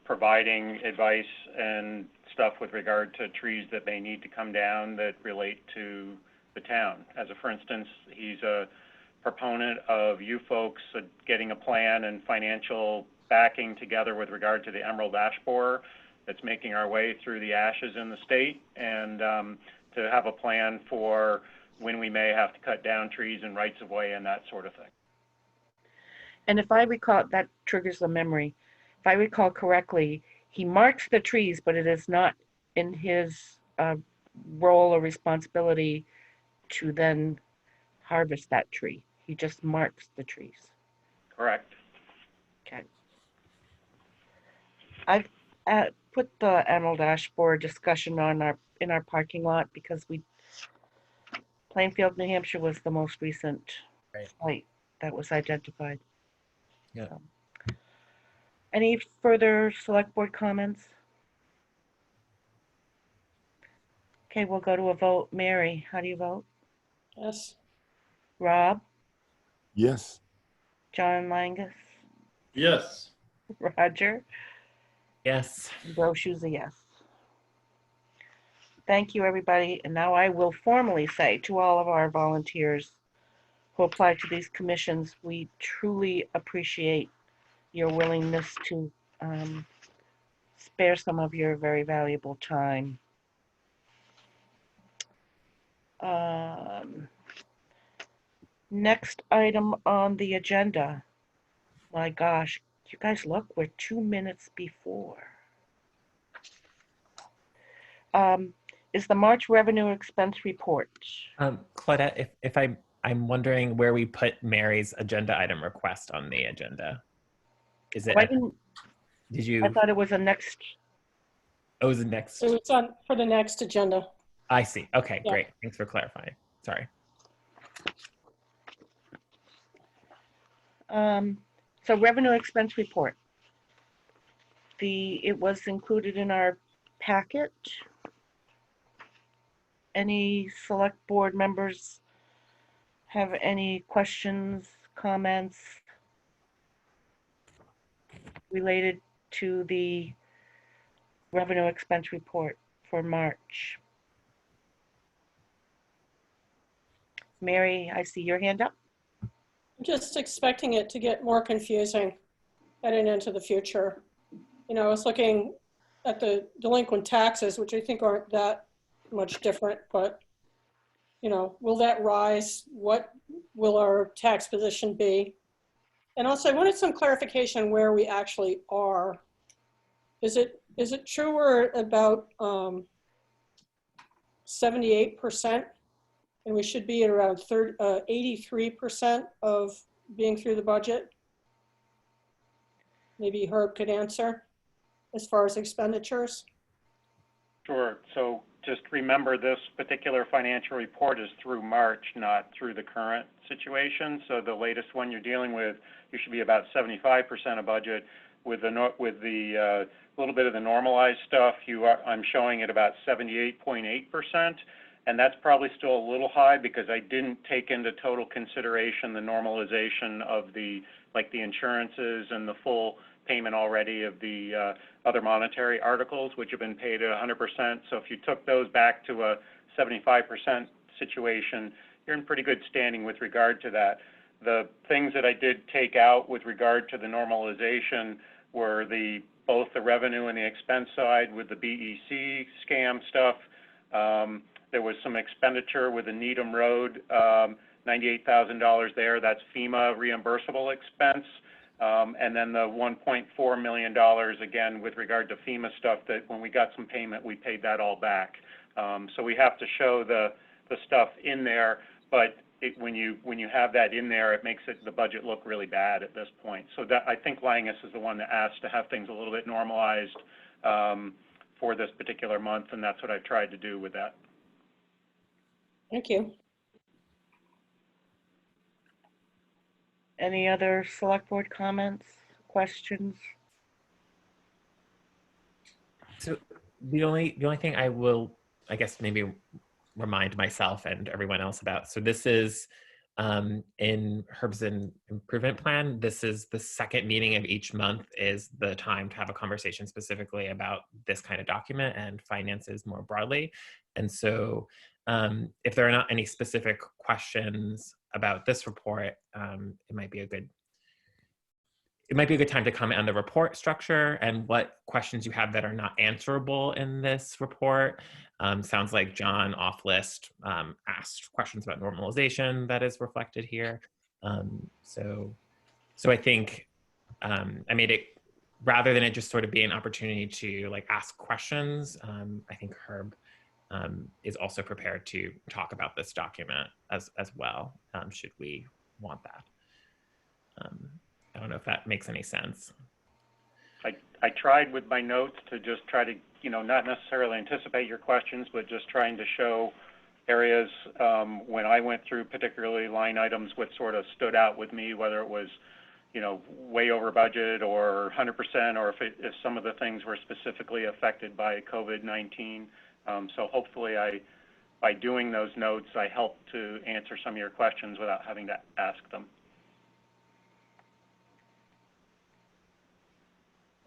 S4: providing advice and stuff with regard to trees that may need to come down that relate to the town. As a, for instance, he's a proponent of you folks getting a plan and financial backing together with regard to the emerald ash borer that's making our way through the ashes in the state, and to have a plan for when we may have to cut down trees and rights of way and that sort of thing.
S1: And if I recall, that triggers the memory. If I recall correctly, he marks the trees, but it is not in his role or responsibility to then harvest that tree. He just marks the trees.
S4: Correct.
S1: Okay. I've put the emerald ash borer discussion on in our parking lot because Plainfield, New Hampshire was the most recent site that was identified.
S3: Yeah.
S1: So, any further select board comments? Okay, we'll go to a vote. Mary, how do you vote?
S2: Yes.
S1: Rob?
S10: Yes.
S1: John Langus?
S7: Yes.
S1: Roger?
S3: Yes.
S1: Brochu's a yes. Thank you, everybody. And now I will formally say to all of our volunteers who apply to these commissions, we truly appreciate your willingness to spare some of your very valuable time. Next item on the agenda. My gosh, you guys look, we're 2 minutes before. Is the March revenue expense report.
S3: Claudette, if I'm wondering where we put Mary's agenda item request on the agenda. Is it? Did you?
S1: I thought it was a next.
S3: Oh, it was the next.
S2: So it's on for the next agenda.
S3: I see. Okay,
S2: Yeah.
S3: great. Thanks for clarifying. Sorry.
S1: So revenue expense report. It was included in our packet. Any select board members have any questions, comments related to the revenue expense report for March? Mary, I see your hand up.
S2: I'm just expecting it to get more confusing heading into the future. You know, I was looking at the delinquent taxes, which I think aren't that much different, but, you know, will that rise? What will our tax position be? And also I wanted some clarification where we actually are. Is it true we're about 78%? And we should be at around 83% of being through the budget? Maybe Herb could answer as far as expenditures.
S4: Sure. So just remember, this particular financial report is through March, not through the current situation. So the latest one you're dealing with, you should be about 75% of budget. With the little bit of the normalized stuff, I'm showing it about 78.8%. And that's probably still a little high because I didn't take into total consideration the normalization of the insurances and the full payment already of the other monetary articles, which have been paid at 100%. So if you took those back to a 75% situation, you're in pretty good standing with regard to that. The things that I did take out with regard to the normalization were both the revenue and the expense side with the BEC scam stuff. There was some expenditure with the Needham Road, $98,000 there. That's FEMA reimbursable expense. And then the $1.4 million, again, with regard to FEMA stuff, that when we got some payment, we paid that all back. So we have to show the stuff in there, but when you have that in there, it makes the budget look really bad at this point. So that, I think Langus is the one that asked to have things a little bit normalized for this particular month, and that's what I've tried to do with that.
S2: Thank you.
S1: Any other select board comments, questions?
S3: So the only thing I will, I guess, maybe remind myself and everyone else about. So this is in Herb's improvement plan. This is the second meeting of each month is the time to have a conversation specifically about this kind of document and finances more broadly. And so if there are not any specific questions about this report, it might be a good, it might be a good time to comment on the report structure and what questions you have that are not answerable in this report. Sounds like John off list asked questions about normalization that is reflected here. So I think I made it, rather than it just sort of be an opportunity to like ask questions, I think Herb is also prepared to talk about this document as well, should we want that. I don't know if that makes any sense.
S4: I tried with my notes to just try to, not necessarily anticipate your questions, but just trying to show areas when I went through particularly line items, what sort of stood out with me, whether it was, way over budget or 100%, or if some of the things were specifically affected by COVID-19. So hopefully by doing those notes, I helped to answer some of your questions without having to ask them.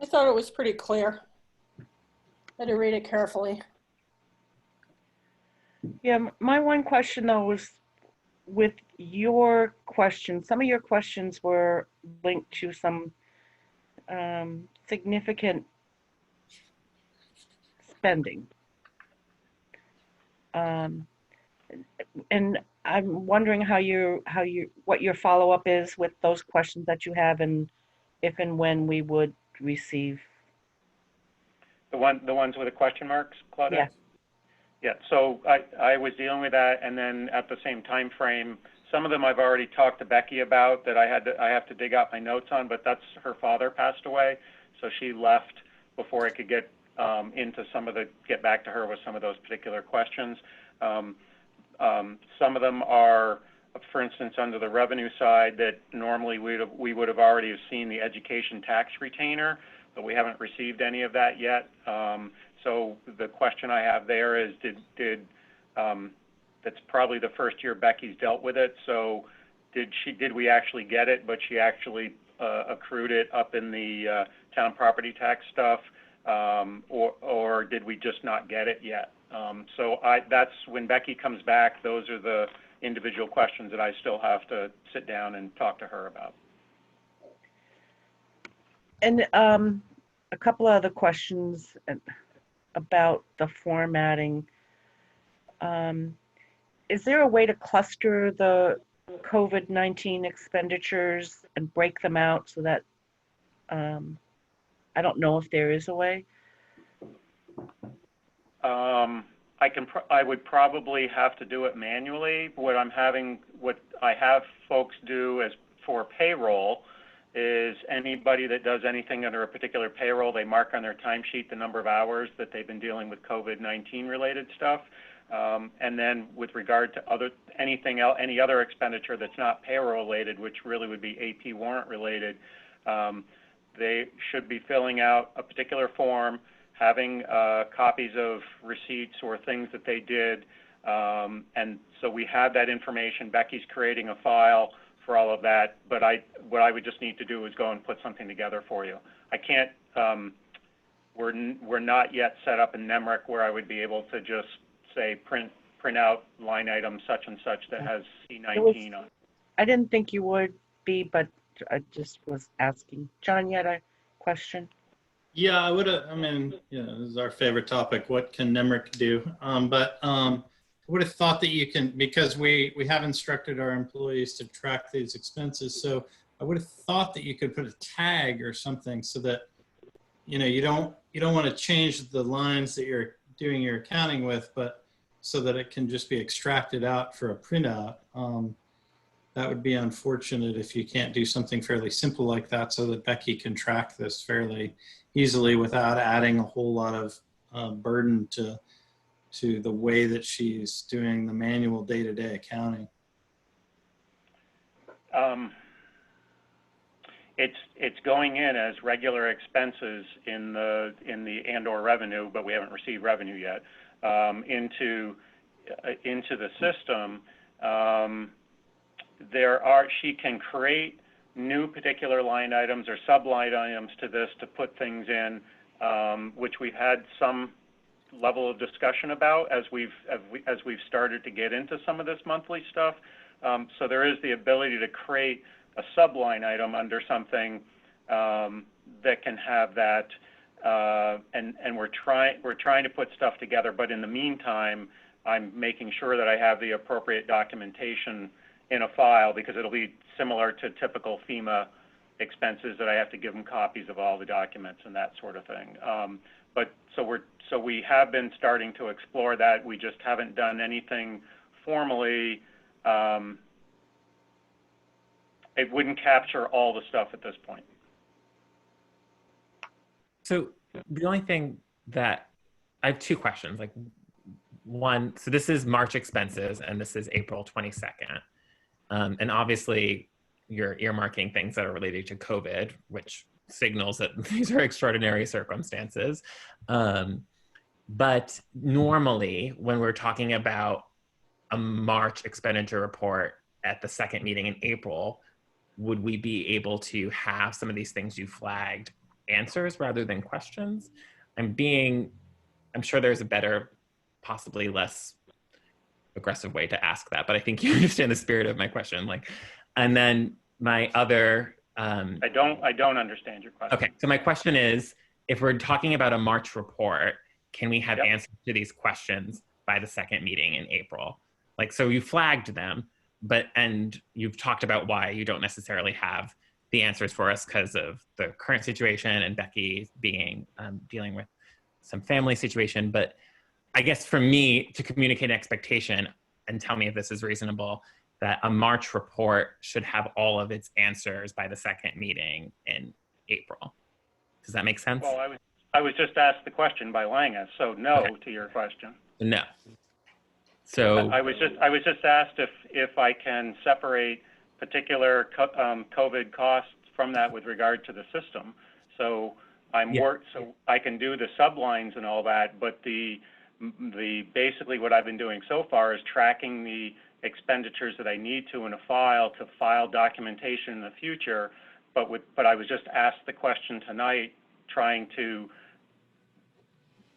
S2: I thought it was pretty clear. I had to read it carefully.
S1: Yeah, my one question though was with your questions. Some of your questions were linked to some significant spending. And I'm wondering what your follow-up is with those questions that you have, and if and when we would receive.
S4: The ones with the question marks, Claudette?
S1: Yeah.
S4: Yeah, so I was dealing with that, and then at the same time frame, some of them I've already talked to Becky about that I have to dig out my notes on, but that's her father passed away, so she left before I could get get back to her with some of those particular questions. Some of them are, for instance, under the revenue side that normally we would have already seen the education tax retainer, but we haven't received any of that yet. So the question I have there is, that's probably the first year Becky's dealt with it. So did we actually get it, but she actually accrued it up in the town property tax stuff, or did we just not get it yet? So that's when Becky comes back, those are the individual questions that I still have to sit down and talk to her about.
S1: And a couple of other questions about the formatting. Is there a way to cluster the COVID-19 expenditures and break them out so that, I don't know if there is a way?
S4: I would probably have to do it manually. What I have folks do is for payroll is anybody that does anything under a particular payroll, they mark on their timesheet the number of hours that they've been dealing with COVID-19 related stuff. And then with regard to any other expenditure that's not payroll related, which really would be AP warrant related, they should be filling out a particular form, having copies of receipts or things that they did. And so we have that information. Becky's creating a file for all of that, but what I would just need to do is go and put something together for you. I can't, we're not yet set up in NEMRIC where I would be able to just say print out line item such and such that has C19 on it.
S1: I didn't think you would be, but I just was asking. John, you had a question?
S7: Yeah, I would have, this is our favorite topic. What can NEMRIC do? I would have thought that you can, because we have instructed our employees to track these expenses. So I would have thought that you could put a tag or something so that, you don't want to change the lines that you're doing your accounting with, but so that it can just be extracted out for a printout. That would be unfortunate if you can't do something fairly simple like that so that Becky can track this fairly easily without adding a whole lot of burden to the way that she's doing the manual day-to-day accounting.
S4: It's going in as regular expenses in the and/or revenue, but we haven't received revenue yet, into the system. She can create new particular line items or sub-line items to this to put things in, which we've had some level of discussion about as we've started to get into some of this monthly stuff. So there is the ability to create a sub-line item under something that can have that, and we're trying to put stuff together, but in the meantime, I'm making sure that I have the appropriate documentation in a file, because it'll be similar to typical FEMA expenses that I have to give them copies of all the documents and that sort of thing. But so we have been starting to explore that. We just haven't done anything formally. It wouldn't capture all the stuff at this point.
S3: So the only thing that I have two questions. Like one, so this is March expenses and this is April 22nd. And obviously you're earmarking things that are related to COVID, which signals that these are extraordinary circumstances. But normally when we're talking about a March expenditure report at the second meeting in April, would we be able to have some of these things you flagged answers rather than questions? I'm sure there's a better, possibly less aggressive way to ask that, but I think you understand the spirit of my question. Like, and then my other,
S4: I don't understand your question.
S3: Okay, so my question is, if we're talking about a March report, can we have answers to these questions by the second meeting in April? Like, so you flagged them, and you've talked about why you don't necessarily have the answers for us because of the current situation and Becky being dealing with some family situation. But I guess for me to communicate an expectation, and tell me if this is reasonable, that a March report should have all of its answers by the second meeting in April. Does that make sense?
S4: Well, I was just asked the question by Lange, so no to your question.
S3: No. So
S4: I was just asked if I can separate particular COVID costs from that with regard to the system. So so I can do the sublines and all that, but the basically what I've been doing so far is tracking the expenditures that I need to in a file to file documentation in the future. But I was just asked the question tonight, trying to.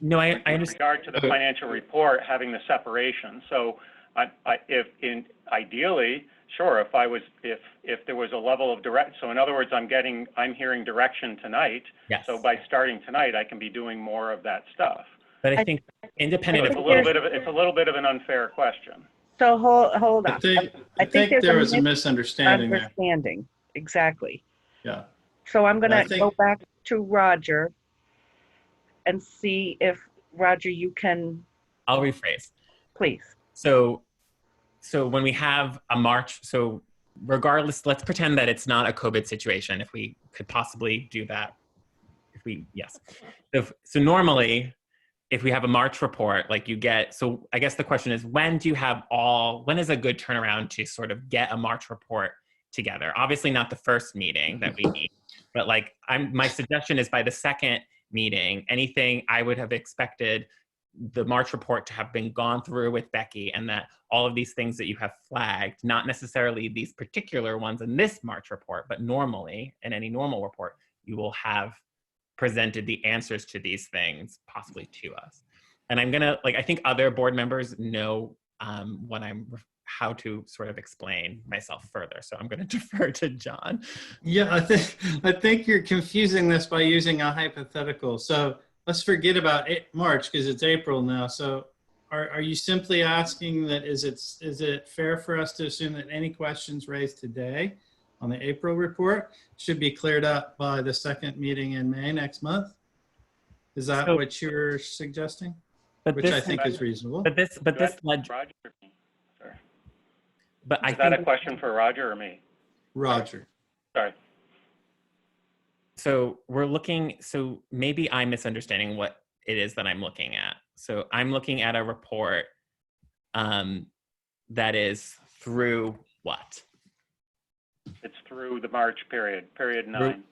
S3: No, I understand.
S4: With regard to the financial report, having the separation. So, ideally, sure, if there was a level of direct. So, in other words, I'm hearing direction tonight.
S3: Yes.
S4: So by starting tonight, I can be doing more of that stuff.
S3: But I think independent
S4: of it's a little bit of an unfair question.
S1: So hold on.
S7: I think there was a misunderstanding there.
S1: Exactly.
S7: Yeah.
S1: So I'm going to go back to Roger and see if, Roger, you can.
S3: I'll rephrase.
S1: Please.
S3: So when we have a March, so regardless, let's pretend that it's not a COVID situation, if we could possibly do that. Yes. So normally, if we have a March report, like you get, so I guess the question is, when is a good turnaround to sort of get a March report together? Obviously not the first meeting that we need, but like my suggestion is by the second meeting, anything I would have expected the March report to have been gone through with Becky, and that all of these things that you have flagged, not necessarily these particular ones in this March report, but normally in any normal report, you will have presented the answers to these things possibly to us. And I'm gonna, I think other board members know how to sort of explain myself further. So I'm gonna defer to John.
S7: Yeah, I think you're confusing this by using a hypothetical. So let's forget about March because it's April now. So are you simply asking that is it fair for us to assume that any questions raised today on the April report should be cleared up by the second meeting in May next month? Is that what you're suggesting? Which I think is reasonable.
S3: But this led.
S4: Roger. Sorry.
S3: But
S4: is that a question for Roger or me?
S7: Roger.
S4: Sorry.
S3: So so maybe I'm misunderstanding what it is that I'm looking at. So I'm looking at a report that is through what?
S4: It's through the March period 9.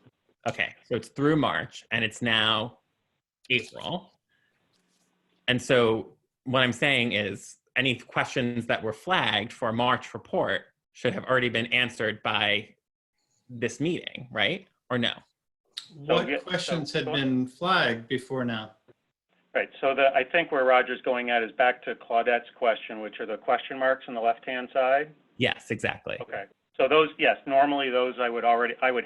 S3: Okay, so it's through March and it's now April. And so what I'm saying is any questions that were flagged for a March report should have already been answered by this meeting, right? Or no?
S7: What questions had been flagged before now?
S4: Right, so I think where Roger's going at is back to Claudette's question, which are the question marks on the left-hand side.
S3: Yes, exactly.
S4: Okay, So those, yes, normally those I would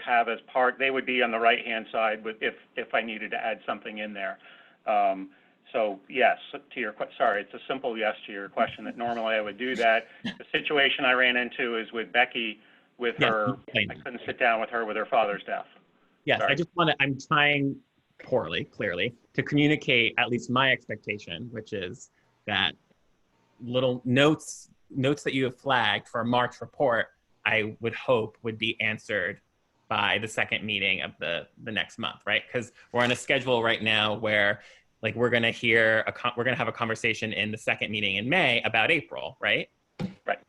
S4: have as part, they would be on the right-hand side with, if I needed to add something in there. So yes, to your, sorry, it's a simple yes to your question that normally I would do that. The situation I ran into is with Becky, with her, I couldn't sit down with her with her father's death.
S3: Yes,
S4: Sorry.
S3: I just want to, I'm trying poorly, clearly, to communicate at least my expectation, which is that little notes that you have flagged for a March report, I would hope would be answered by the second meeting of the next month, right? Because we're on a schedule right now where like we're going to have a conversation in the second meeting in May about April, right?
S4: Right.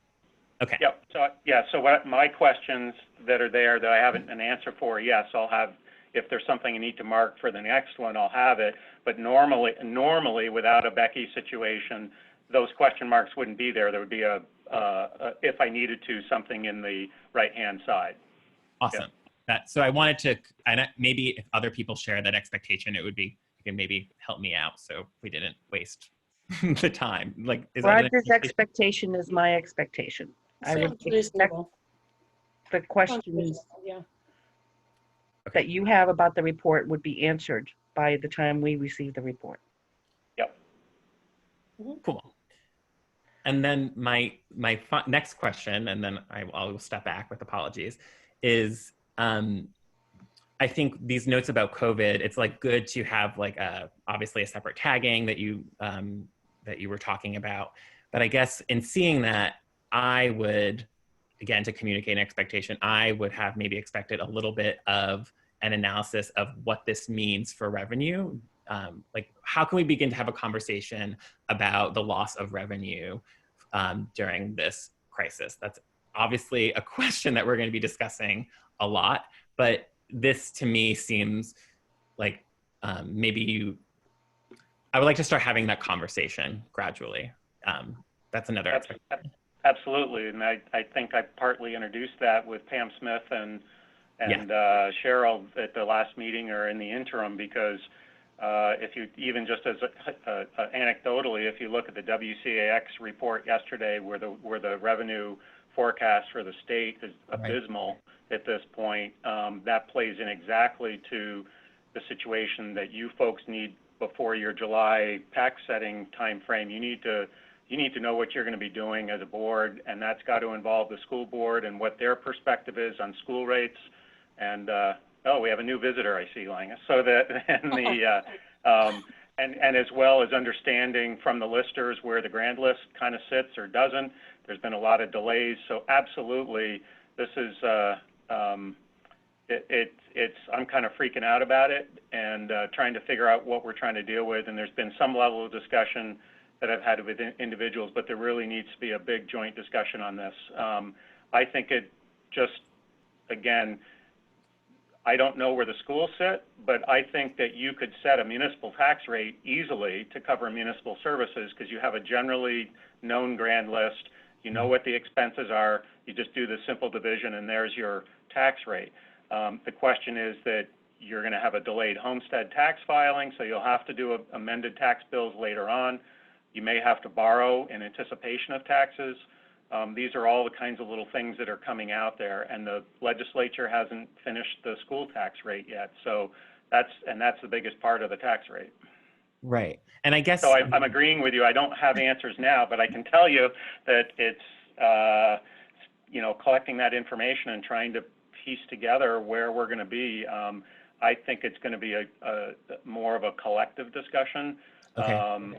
S3: Okay.
S4: Yep. So yeah. So what my questions that are there that I haven't an answer for, yes, I'll have. If there's something I need to mark for the next one, I'll have it. But normally, without a Becky situation, those question marks wouldn't be there. There would be a if I needed to, something in the right-hand side.
S3: Awesome. Yeah. So I wanted to, and maybe if other people share that expectation, it would be, you can maybe help me out so we didn't waste the time. Like, is that an
S1: Roger's expectation is my expectation. I would
S2: Sounds
S1: expect
S2: reasonable.
S1: the questions
S2: Yeah.
S1: that you have about the report would be answered by the time we receive the report.
S4: Yep.
S3: Cool. And then my next question, and then I'll step back with apologies, is I think these notes about COVID, it's like good to have like obviously a separate tagging that you were talking about. But I guess in seeing that, I would, again, to communicate an expectation, I would have maybe expected a little bit of an analysis of what this means for revenue. Like, how can we begin to have a conversation about the loss of revenue during this crisis? That's obviously a question that we're going to be discussing a lot, but this to me seems like I would like to start having that conversation gradually. That's another aspect.
S4: Absolutely, and I think I partly introduced that with Pam Smith and Cheryl at the last meeting or in the interim, because if you, even just as anecdotally, if you look at the WCAX report yesterday, where the revenue forecast for the state is abysmal at this point, that plays in exactly to the situation that you folks need before your July tax setting time frame. You need to know what you're going to be doing as a board, and that's got to involve the school board and what their perspective is on school rates. And oh, we have a new visitor, I see, Langus. So that and as well as understanding from the listers where the grand list kind of sits or doesn't. There's been a lot of delays, so absolutely, this is I'm kind of freaking out about it and trying to figure out what we're trying to deal with. And there's been some level of discussion that I've had with individuals, but there really needs to be a big joint discussion on this. I think it just, again, I don't know where the schools sit, but I think that you could set a municipal tax rate easily to cover municipal services because you have a generally known grand list. You know what the expenses are. You just do the simple division and there's your tax rate. The question is that you're going to have a delayed homestead tax filing, so you'll have to do amended tax bills later on. You may have to borrow in anticipation of taxes. These are all the kinds of little things that are coming out there, and the legislature hasn't finished the school tax rate yet. So that's the biggest part of the tax rate.
S3: Right. And I guess
S4: so. I'm agreeing with you. I don't have answers now, but I can tell you that it's collecting that information and trying to piece together where we're going to be. I think it's going to be a more of a collective discussion.
S3: Okay.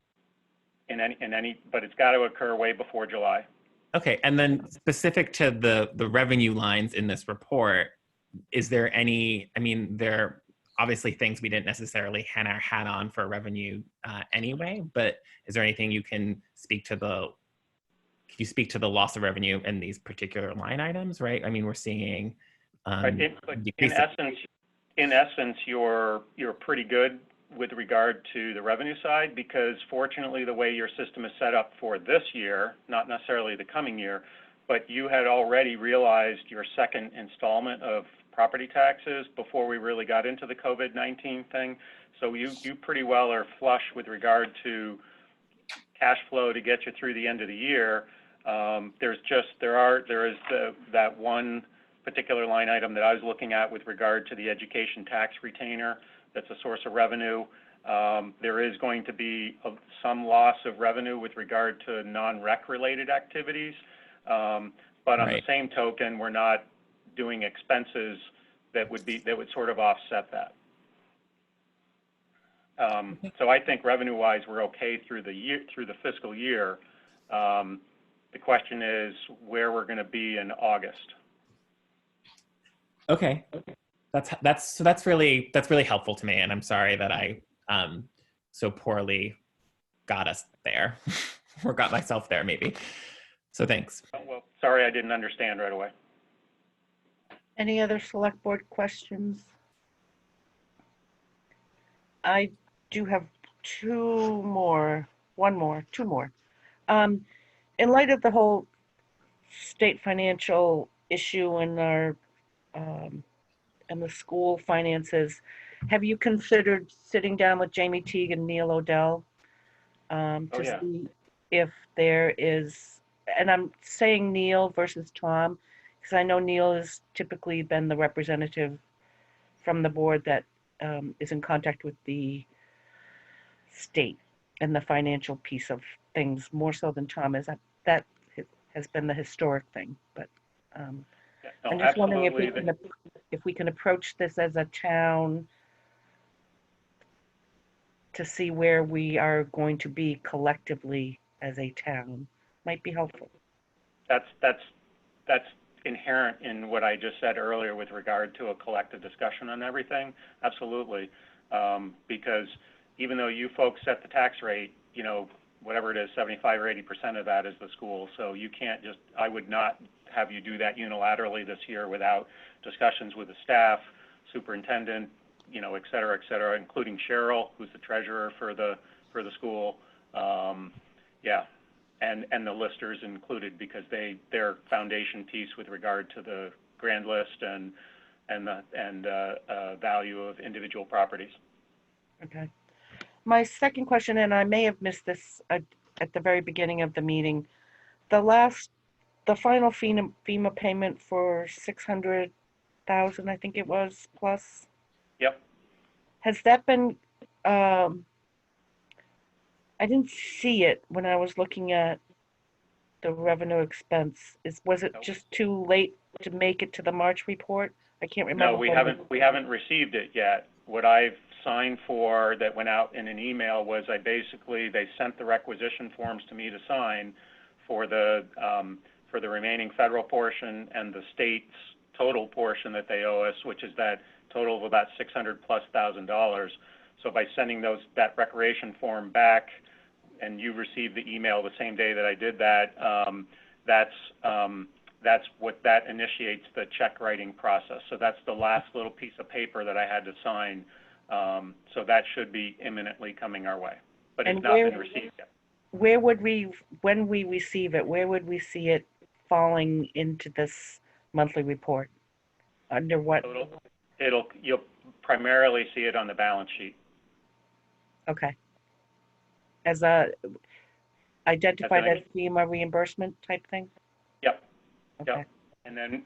S4: But it's got to occur way before July.
S3: Okay, and then specific to the revenue lines in this report, is there any, I mean, there are obviously things we didn't necessarily hang our hat on for revenue anyway, but is there anything you can speak to can you speak to the loss of revenue in these particular line items, right? I mean, we're seeing
S4: in essence, you're pretty good with regard to the revenue side, because fortunately the way your system is set up for this year, not necessarily the coming year, but you had already realized your second installment of property taxes before we really got into the COVID-19 thing. So you pretty well are flush with regard to cash flow to get you through the end of the year. There is that one particular line item that I was looking at with regard to the education tax retainer. That's a source of revenue. There is going to be some loss of revenue with regard to non-rec related activities. But on the same token, we're not doing expenses that would sort of offset that. So I think revenue-wise, we're okay through the fiscal year. The question is where we're going to be in August.
S3: Okay, that's really helpful to me, and I'm sorry that I so poorly got us there or got myself there maybe. So thanks.
S4: Well, sorry I didn't understand right away.
S1: Any other select board questions? I do have two more. In light of the whole state financial issue and our and the school finances, have you considered sitting down with Jamie Teague and Neil Odell to see if there is, and I'm saying Neil versus Tom, because I know Neil has typically been the representative from the board that is in contact with the state and the financial piece of things more so than Tom is. That has been the historic thing, but I'm just wondering if we can approach this as a town to see where we are going to be collectively as a town. Might be helpful.
S4: That's inherent in what I just said earlier with regard to a collective discussion on everything. Absolutely, because even though you folks set the tax rate, you know, whatever it is, 75 or 80% of that is the school. So you can't just, I would not have you do that unilaterally this year without discussions with the staff, superintendent, you know, et cetera, including Cheryl, who's the treasurer for the school. And the listers included, because their foundation piece with regard to the grand list and value of individual properties.
S1: Okay. My second question, and I may have missed this at the very beginning of the meeting, the final FEMA payment for 600,000, I think it was, plus.
S4: Yep.
S1: Has that been? I didn't see it when I was looking at the revenue expense. Was it just too late to make it to the March report? I can't remember.
S4: No, we haven't received it yet. What I've signed for that went out in an email was they sent the requisition forms to me to sign for the remaining federal portion and the state's total portion that they owe us, which is that total of about $600,000+. So by sending that recreation form back, and you received the email the same day that I did that, that's what that initiates the check writing process. So that's the last little piece of paper that I had to sign. So that should be imminently coming our way, but it's not been received yet.
S1: Where would when we receive it, where would we see it falling into this monthly report? Under what?
S4: You'll primarily see it on the balance sheet.
S1: Okay. As identified as FEMA reimbursement type thing?
S4: Yep.
S1: Okay.
S4: Yep.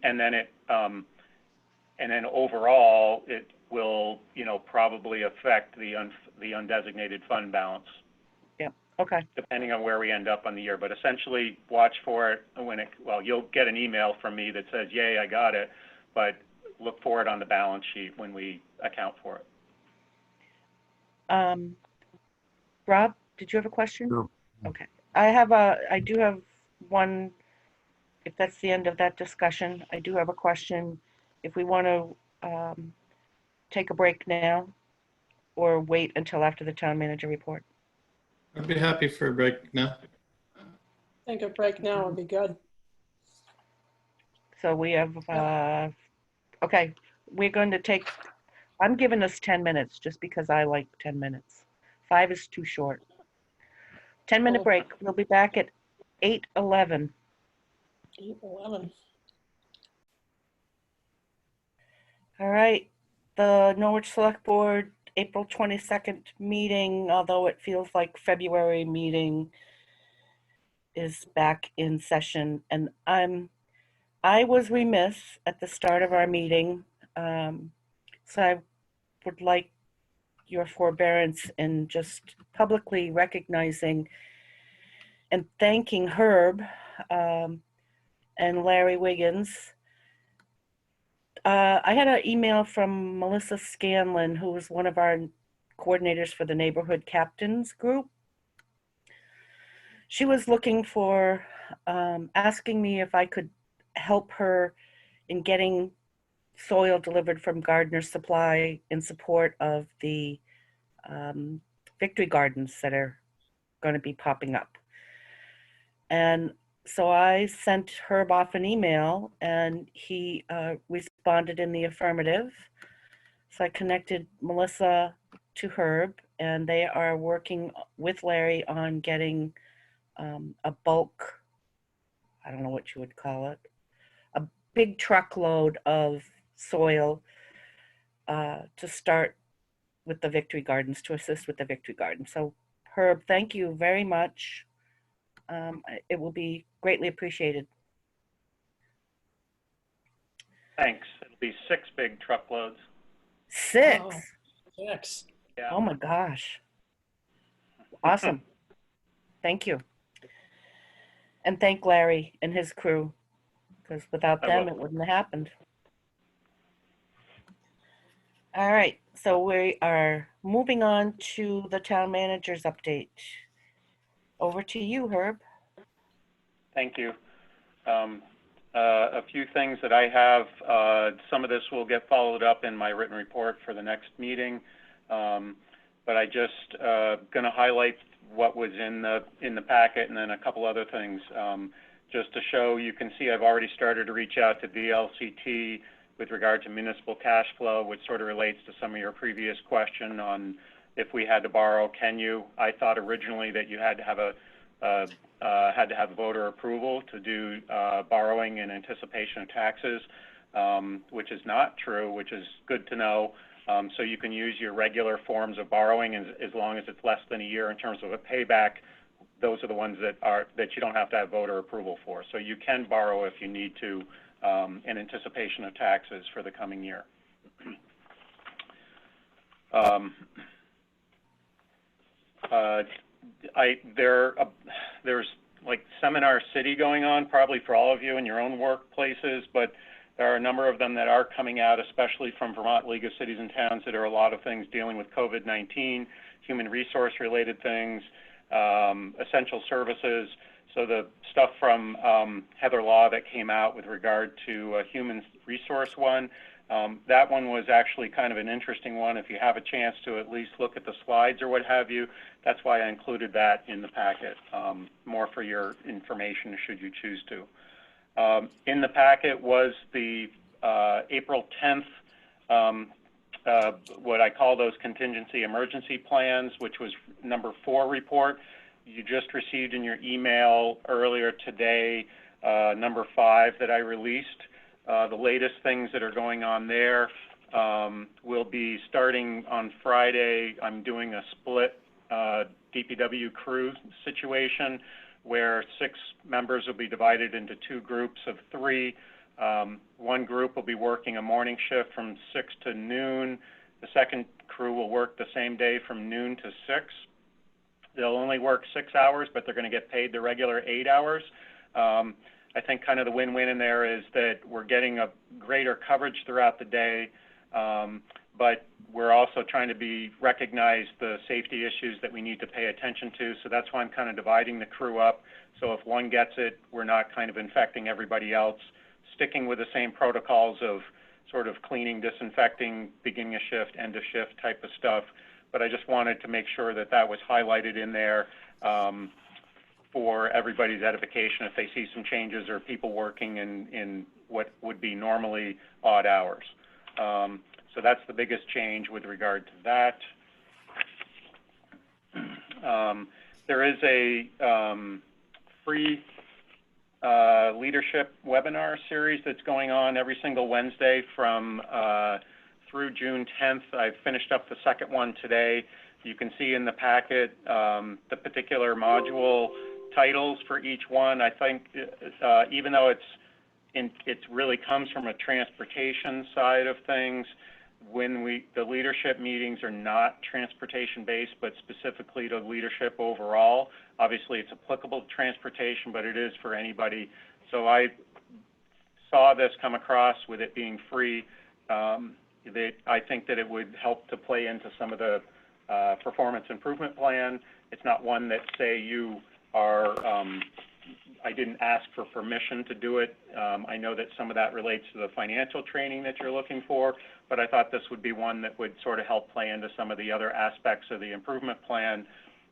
S4: And then overall, it will, probably affect the undesignated fund balance.
S1: Yeah. Okay.
S4: Depending on where we end up on the year, but essentially watch for it you'll get an email from me that says, "Yay, I got it," but look for it on the balance sheet when we account for it.
S1: Rob, did you have a question?
S10: No.
S1: Okay. I do have one, if that's the end of that discussion. I do have a question. If we want to take a break now or wait until after the town manager report.
S7: I'd be happy for a break now.
S2: I think a break now would be good.
S1: So we have, okay, we're going to take, I'm giving us 10 minutes just because I like 10 minutes. 5 is too short. 10-minute break. We'll be back at 8:11.
S2: 8:11.
S1: All right. The Norwich Select Board April 22nd meeting, although it feels like February meeting, is back in session, and I was remiss at the start of our meeting, so I would like your forbearance in just publicly recognizing and thanking Herb and Larry Wiggins. I had an email from Melissa Scanlon, who was one of our coordinators for the neighborhood captains group. She was looking for, asking me if I could help her in getting soil delivered from Gardener Supply in support of the victory gardens that are going to be popping up. And so I sent Herb off an email, and he responded in the affirmative. So I connected Melissa to Herb, and they are working with Larry on getting a bulk, I don't know what you would call it, a big truckload of soil to start with the victory gardens, to assist with the victory gardens. So Herb, thank you very much. It will be greatly appreciated.
S4: Thanks. It'll be 6 big truckloads.
S1: 6?
S2: Wow. 6.
S4: Yeah.
S1: Oh my gosh. Awesome. Thank you. And thank Larry and his crew, because without them, it wouldn't have happened. All right, so we are moving on to the town manager's update. Over to you, Herb.
S4: Thank you. A few things that I have, some of this will get followed up in my written report for the next meeting, but I just going to highlight what was in the packet, and then a couple other things. Just to show, you can see I've already started to reach out to VLCT with regard to municipal cash flow, which sort of relates to some of your previous question on if we had to borrow, can you? I thought originally that you had to have voter approval to do borrowing in anticipation of taxes, which is not true, which is good to know. So you can use your regular forms of borrowing as long as it's less than a year in terms of a payback. Those are the ones that you don't have to have voter approval for. So you can borrow if you need to in anticipation of taxes for the coming year. There's like Seminar City going on, probably for all of you in your own workplaces, but there are a number of them that are coming out, especially from Vermont League of Cities and Towns, that are a lot of things dealing with COVID-19, human resource related things, essential services. So the stuff from Heather Law that came out with regard to a human resource one, that one was actually kind of an interesting one. If you have a chance to at least look at the slides or what have you, that's why I included that in the packet, more for your information should you choose to. In the packet was the April 10th, what I call those contingency emergency plans, which was number 4 report. You just received in your email earlier today, number 5 that I released. The latest things that are going on there will be starting on Friday. I'm doing a split DPW crew situation where 6 members will be divided into 2 groups of 3. One group will be working a morning shift from 6 to noon. The second crew will work the same day from noon to 6. They'll only work 6 hours, but they're going to get paid the regular 8 hours. I think kind of the win-win in there is that we're getting a greater coverage throughout the day, but we're also trying to recognize the safety issues that we need to pay attention to. So that's why I'm kind of dividing the crew up. So if one gets it, we're not kind of infecting everybody else, sticking with the same protocols of sort of cleaning, disinfecting, beginning a shift, end of shift type of stuff. But I just wanted to make sure that that was highlighted in there for everybody's edification if they see some changes or people working in what would be normally odd hours. So that's the biggest change with regard to that. There is a free leadership webinar series that's going on every single Wednesday from through June 10th. I've finished up the second one today. You can see in the packet the particular module titles for each one. I think even though it really comes from a transportation side of things, when the leadership meetings are not transportation based, but specifically to leadership overall, obviously it's applicable to transportation, but it is for anybody. So I saw this come across with it being free. I think that it would help to play into some of the performance improvement plan. It's not one that, say, you are, I didn't ask for permission to do it. I know that some of that relates to the financial training that you're looking for, but I thought this would be one that would sort of help play into some of the other aspects of the improvement plan.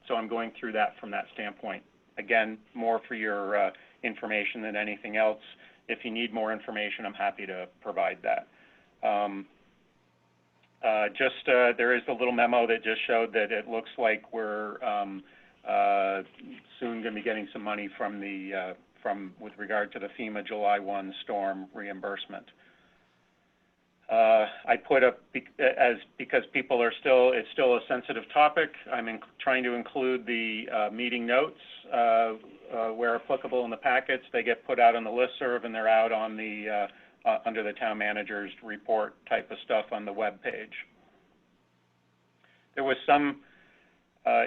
S4: So I'm going through that from that standpoint. Again, more for your information than anything else. If you need more information, I'm happy to provide that. There is a little memo that just showed that it looks like we're soon going to be getting some money from with regard to the FEMA July 1 storm reimbursement. I put up because people are it's still a sensitive topic. I'm trying to include the meeting notes where applicable in the packets. They get put out on the listserv and they're out on the under the town manager's report type of stuff on the web page. There was some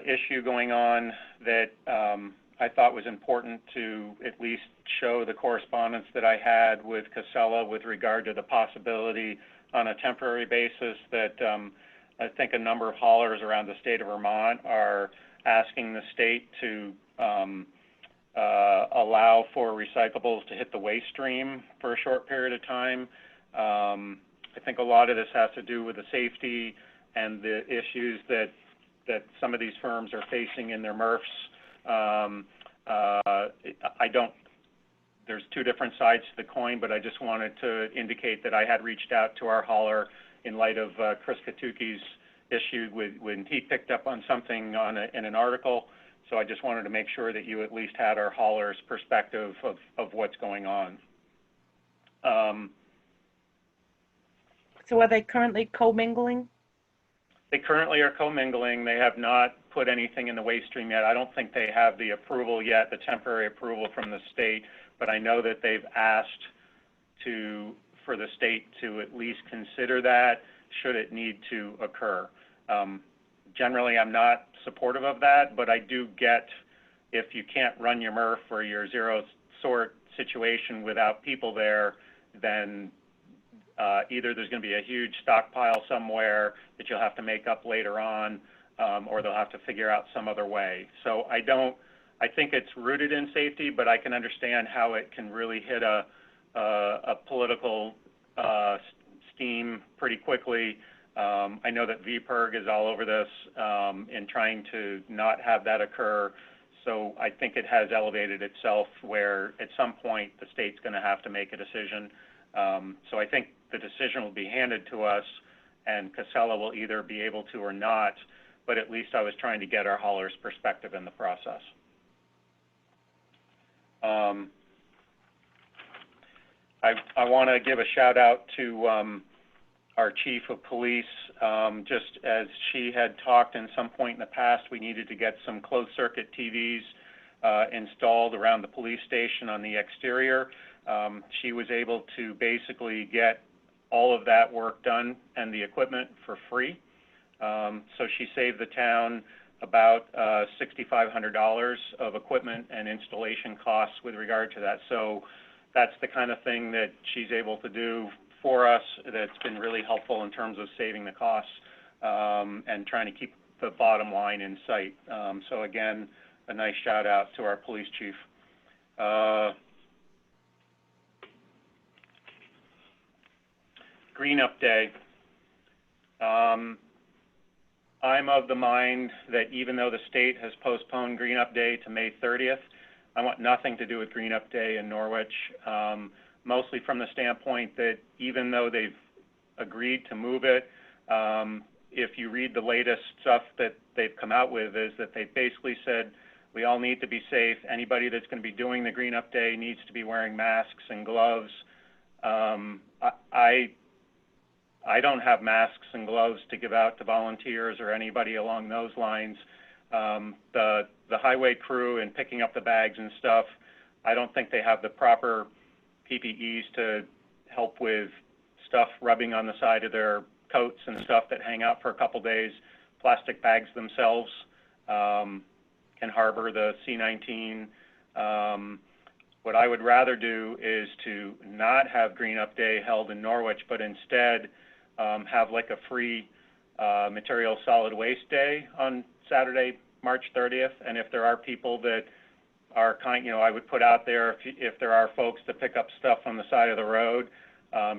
S4: issue going on that I thought was important to at least show the correspondence that I had with Casella with regard to the possibility on a temporary basis that I think a number of haulers around the state of Vermont are asking the state to allow for recyclables to hit the waste stream for a short period of time. I think a lot of this has to do with the safety and the issues that some of these firms are facing in their MRFs. There's two different sides to the coin, but I just wanted to indicate that I had reached out to our hauler in light of Chris Katuki's issue when he picked up on something in an article. So I just wanted to make sure that you at least had our hauler's perspective of what's going on.
S1: So are they currently commingling?
S4: They currently are commingling. They have not put anything in the waste stream yet. I don't think they have the approval yet, the temporary approval from the state, but I know that they've asked for the state to at least consider that should it need to occur. Generally, I'm not supportive of that, but I do get if you can't run your MRF or your zero sort situation without people there, then either there's going to be a huge stockpile somewhere that you'll have to make up later on, or they'll have to figure out some other way. So I think it's rooted in safety, but I can understand how it can really hit a political steam pretty quickly. I know that VPIRG is all over this in trying to not have that occur. So I think it has elevated itself where at some point the state's going to have to make a decision. So I think the decision will be handed to us and Casella will either be able to or not, but at least I was trying to get our hauler's perspective in the process. I want to give a shout out to our chief of police. Just as she had talked in some point in the past, we needed to get some closed circuit TVs installed around the police station on the exterior. She was able to basically get all of that work done and the equipment for free. So she saved the town about $6,500 of equipment and installation costs with regard to that. So that's the kind of thing that she's able to do for us that's been really helpful in terms of saving the costs and trying to keep the bottom line in sight. So again, a nice shout out to our police chief. Green Up Day. I'm of the mind that even though the state has postponed Green Up Day to May 30th, I want nothing to do with Green Up Day in Norwich, mostly from the standpoint that even though they've agreed to move it, if you read the latest stuff that they've come out with is that they basically said we all need to be safe. Anybody that's going to be doing the Green Up Day needs to be wearing masks and gloves. I don't have masks and gloves to give out to volunteers or anybody along those lines. The highway crew in picking up the bags and stuff, I don't think they have the proper PPEs to help with stuff rubbing on the side of their coats and stuff that hang out for a couple days. Plastic bags themselves can harbor the C19. What I would rather do is to not have Green Up Day held in Norwich, but instead have like a free material solid waste day on Saturday, March 30th. And if there are people that are I would put out there, if there are folks that pick up stuff on the side of the road,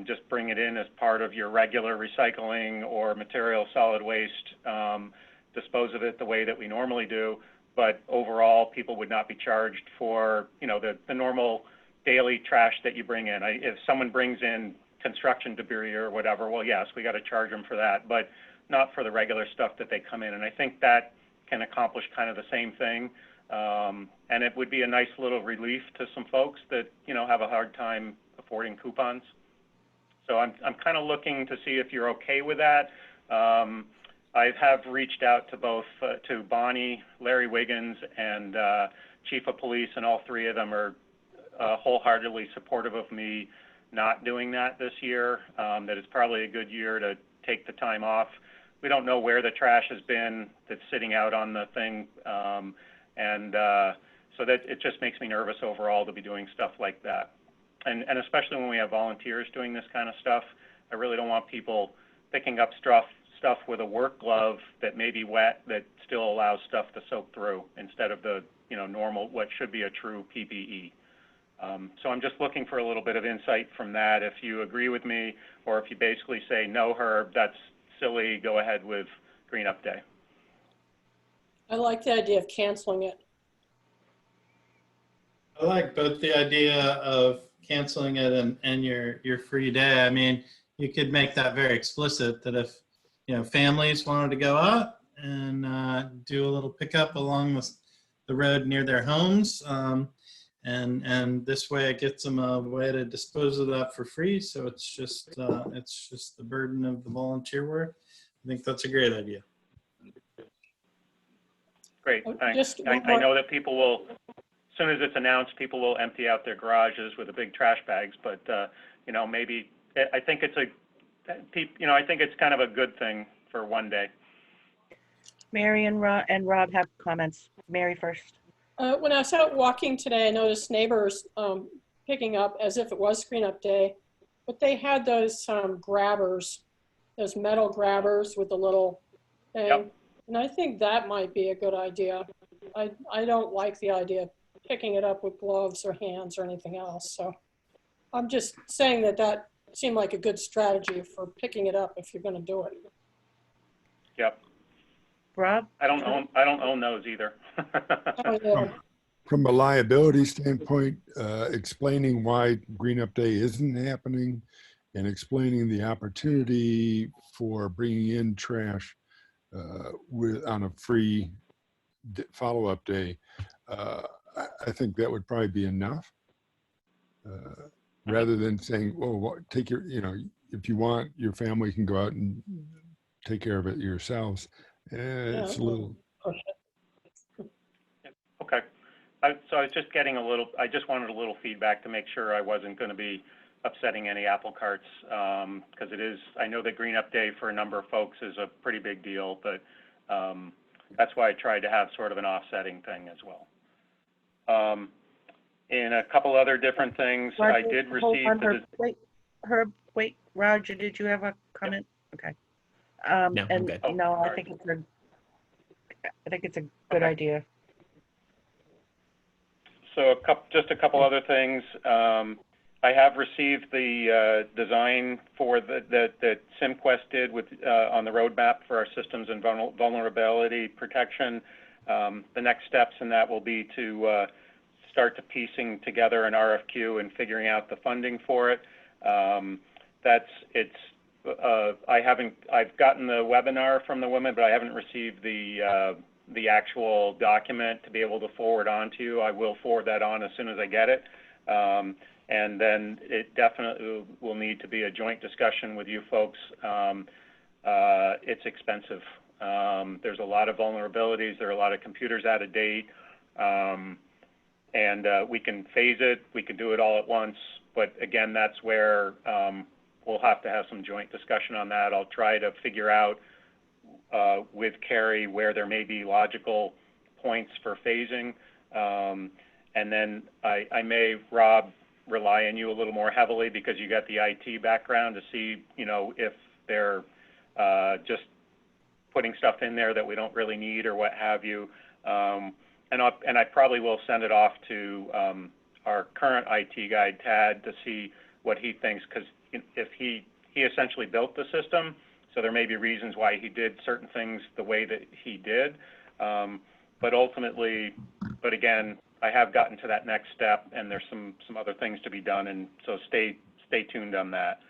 S4: just bring it in as part of your regular recycling or material solid waste, dispose of it the way that we normally do. But overall, people would not be charged for, the normal daily trash that you bring in. If someone brings in construction debris or whatever, well, yes, we got to charge them for that, but not for the regular stuff that they come in. And I think that can accomplish kind of the same thing. And it would be a nice little relief to some folks that, have a hard time affording coupons. So I'm kind of looking to see if you're okay with that. I have reached out to both, to Bonnie, Larry Wiggins, and Chief of Police, and all three of them are wholeheartedly supportive of me not doing that this year, that it's probably a good year to take the time off. We don't know where the trash has been that's sitting out on the thing, so that it just makes me nervous overall to be doing stuff like that. And especially when we have volunteers doing this kind of stuff, I really don't want people picking up stuff with a work glove that may be wet that still allows stuff to soak through instead of the normal, what should be a true PPE. So I'm just looking for a little bit of insight from that. If you agree with me, or if you basically say, no, Herb, that's silly, go ahead with Green Up Day.
S2: I like the idea of canceling it.
S7: I like both the idea of canceling it and your free day. I mean, you could make that very explicit that if families wanted to go out and do a little pickup along the road near their homes, and this way it gets them a way to dispose of that for free. So it's just the burden of the volunteer work. I think that's a great idea.
S4: Great, thanks. I know that people will, as soon as it's announced, people will empty out their garages with the big trash bags. But maybe I think it's I think it's kind of a good thing for one day.
S1: Mary and Rob have comments. Mary first.
S2: When I was out walking today, I noticed neighbors picking up as if it was Green Up Day, but they had those grabbers, those metal grabbers with the little thing. Yep. And I think that might be a good idea. I don't like the idea of picking it up with gloves or hands or anything else. So I'm just saying that seemed like a good strategy for picking it up if you're going to do it.
S4: Yep.
S1: Rob?
S4: I don't own those either.
S10: From a liability standpoint, explaining why Green Up Day isn't happening and explaining the opportunity for bringing in trash on a free follow-up day, I think that would probably be enough. Rather than saying, well, take your, if you want, your family can go out and take care of it yourselves. It's a little.
S4: Okay. So I was just getting I just wanted a little feedback to make sure I wasn't going to be upsetting any apple carts, because I know that Green Up Day for a number of folks is a pretty big deal, but that's why I tried to have sort of an offsetting thing as well. In a couple other different things,
S1: Roger,
S4: I did receive.
S1: Wait, Roger, did you have a comment? Okay.
S3: No, I'm good.
S1: No, I think it's a good idea.
S4: So just a couple other things. I have received the design for that SimQuest did on the roadmap for our systems and vulnerability protection. The next steps in that will be to start to piecing together an RFQ and figuring out the funding for it. I've gotten the webinar from the women, but I haven't received the actual document to be able to forward on to you. I will forward that on as soon as I get it. And then it definitely will need to be a joint discussion with you folks. It's expensive. There's a lot of vulnerabilities. There are a lot of computers out of date. And we can phase it, we can do it all at once, but again, that's where we'll have to have some joint discussion on that. I'll try to figure out with Carrie where there may be logical points for phasing. And then I may, Rob, rely on you a little more heavily because you got the IT background to see, you know, if they're just putting stuff in there that we don't really need or what have you. And I probably will send it off to our current IT guy, Tad, to see what he thinks, because if he essentially built the system, so there may be reasons why he did certain things the way that he did. But ultimately, but again, I have gotten to that next step, and there's some other things to be done, and so stay tuned on that.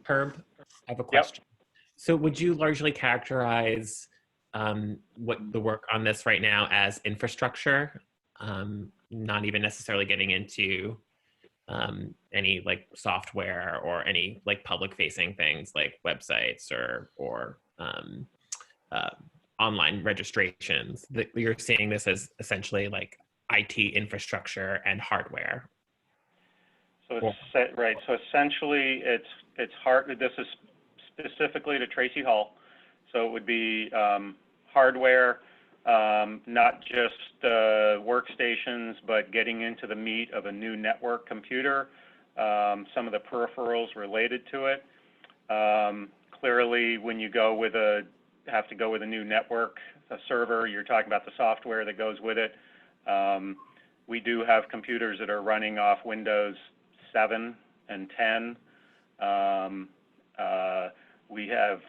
S3: Herb, I have a question. Yep. So would you largely characterize what the work on this right now as infrastructure, not even necessarily getting into any like software or any like public facing things like websites or online registrations? That you're seeing this as essentially like IT infrastructure and hardware?
S4: So it's right. So essentially, it's hard. This is specifically to Tracy Hall, so it would be hardware, not just workstations, but getting into the meat of a new network computer, some of the peripherals related to it. Clearly, when you have to go with a new network, a server, you're talking about the software that goes with it. We do have computers that are running off Windows 7 and 10. We have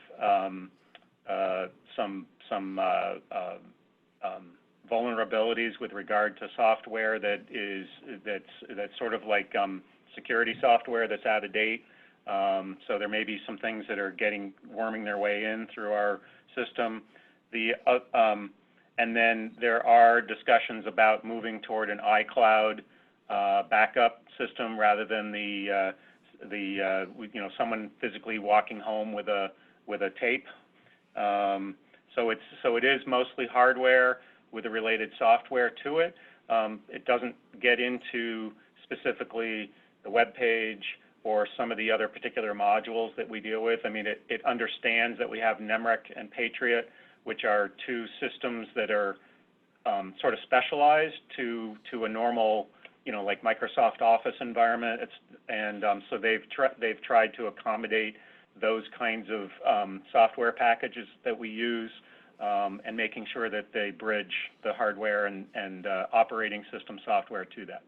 S4: some vulnerabilities with regard to software that's sort of like security software that's out of date. So there may be some things that are worming their way in through our system. And then there are discussions about moving toward an iCloud backup system rather than someone physically walking home with a tape. So it is mostly hardware with a related software to it. It doesn't get into specifically the web page or some of the other particular modules that we deal with. I mean, it understands that we have NEMRIC and Patriot, which are two systems that are sort of specialized to a normal, like Microsoft Office environment. So they've tried to accommodate those kinds of software packages that we use, and making sure that they bridge the hardware and operating system software to that.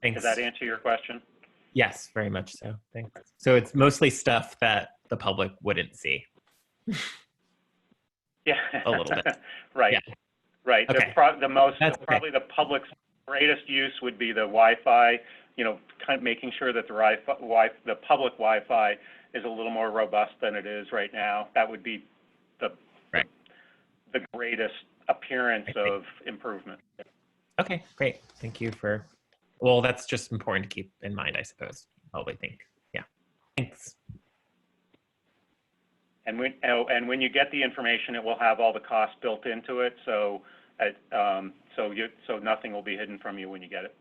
S3: Thanks.
S4: Does that answer your question?
S3: Yes, very much so. Thanks. So it's mostly stuff that the public wouldn't see.
S4: Yeah.
S3: A little bit.
S4: Right. Yeah. Right.
S3: Okay.
S4: Probably the public's greatest use would be the Wi-Fi, kind of making sure that the public Wi-Fi is a little more robust than it is right now. That would be the greatest appearance of improvement.
S3: Okay, great. Thank you well, that's just important to keep in mind, I suppose. Probably think. Yeah. Thanks.
S4: And when you get the information, it will have all the costs built into it, so nothing will be hidden from you when you get it.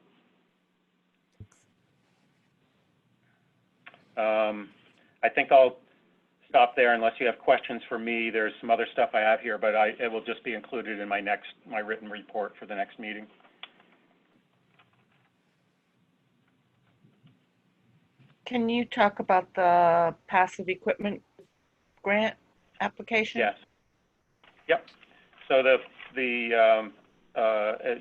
S4: I think I'll stop there unless you have questions for me. There's some other stuff I have here, but it will just be included in my written report for the next meeting.
S1: Can you talk about the passive equipment grant application?
S4: Yes. Yep. So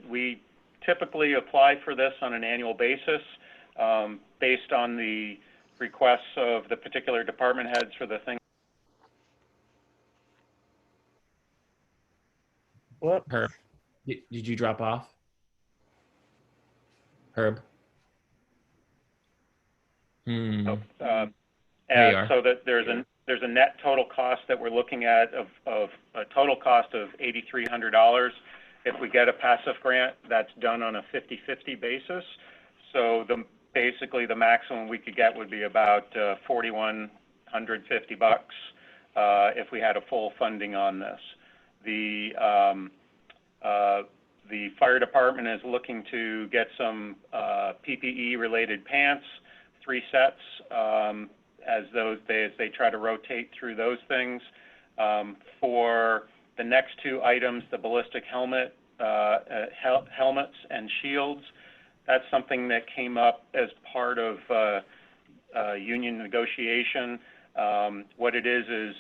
S4: we typically apply for this on an annual basis, based on the requests of the particular department heads for the thing.
S1: Whoops.
S3: Herb, did you drop off? Herb?
S4: So
S3: that
S4: there's a net total cost that we're looking at of a total cost of $8,300. If we get a passive grant, that's done on a 50-50 basis. So basically the maximum we could get would be about $4,150 if we had a full funding on this. The fire department is looking to get some PPE-related pants, 3 sets, as they try to rotate through those things. For the next 2 items, the ballistic helmets and shields, that's something that came up as part of union negotiation. What it is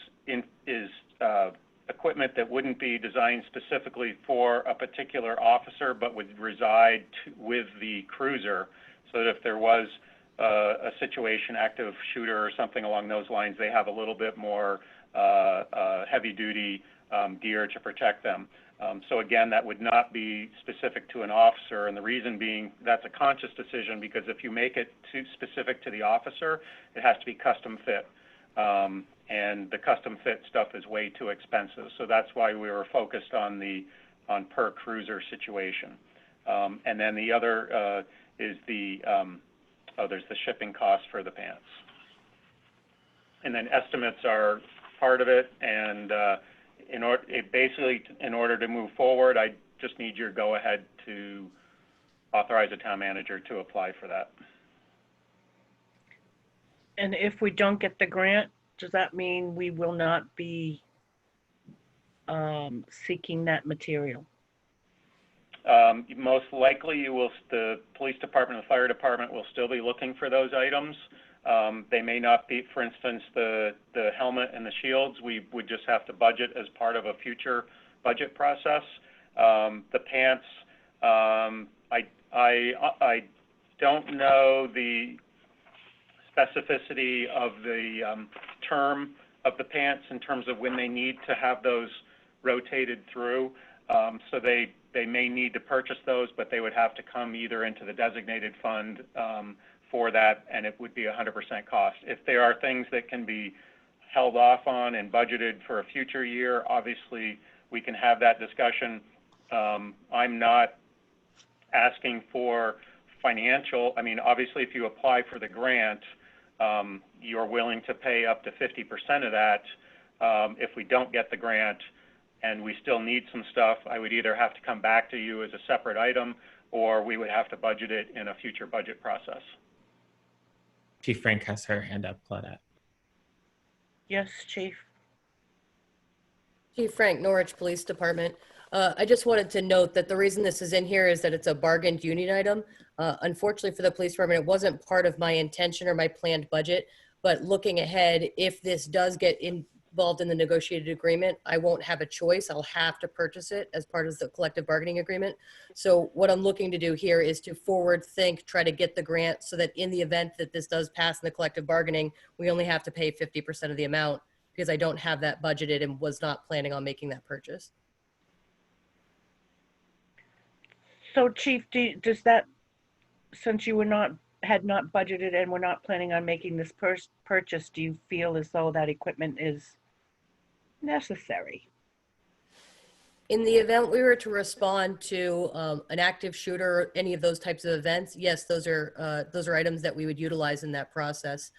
S4: equipment that wouldn't be designed specifically for a particular officer, but would reside with the cruiser, so that if there was a situation, active shooter or something along those lines, they have a little bit more heavy-duty gear to protect them. So again, that would not be specific to an officer, and the reason being that's a conscious decision, because if you make it too specific to the officer, it has to be custom fit. And the custom fit stuff is way too expensive. So that's why we were focused on per cruiser situation. And then the other is there's the shipping cost for the pants. And then estimates are part of it. And in order to move forward, I just need your go ahead to authorize a town manager to apply for that.
S1: And if we don't get the grant, does that mean we will not be seeking that material?
S4: Most likely the police department and the fire department will still be looking for those items. They may not be, for instance, the helmet and the shields, we would just have to budget as part of a future budget process. The pants, I don't know the specificity of the term of the pants in terms of when they need to have those rotated through. So they may need to purchase those, but they would have to come either into the designated fund for that, and it would be 100% cost. If there are things that can be held off on and budgeted for a future year, obviously we can have that discussion. I'm not asking for financial, I mean, obviously if you apply for the grant, you're willing to pay up to 50% of that. If we don't get the grant and we still need some stuff, I would either have to come back to you as a separate item, or we would have to budget it in a future budget process.
S3: Chief Frank has her hand up, Claudette.
S1: Yes, Chief.
S19: Chief Frank, Norwich Police Department. I just wanted to note that the reason this is in here is that it's a bargained union item. Unfortunately for the police department, it wasn't part of my intention or my planned budget, but looking ahead, if this does get involved in the negotiated agreement, I won't have a choice. I'll have to purchase it as part of the collective bargaining agreement. So what I'm looking to do here is to forward think, try to get the grant so that in the event that this does pass in the collective bargaining, we only have to pay 50% of the amount, because I don't have that budgeted and was not planning on making that purchase.
S1: So Chief, does that, since you had not budgeted and were not planning on making this purchase, do you feel as though that equipment is necessary?
S19: In the event we were to respond to an active shooter or any of those types of events, yes, those are items that we would utilize in that process.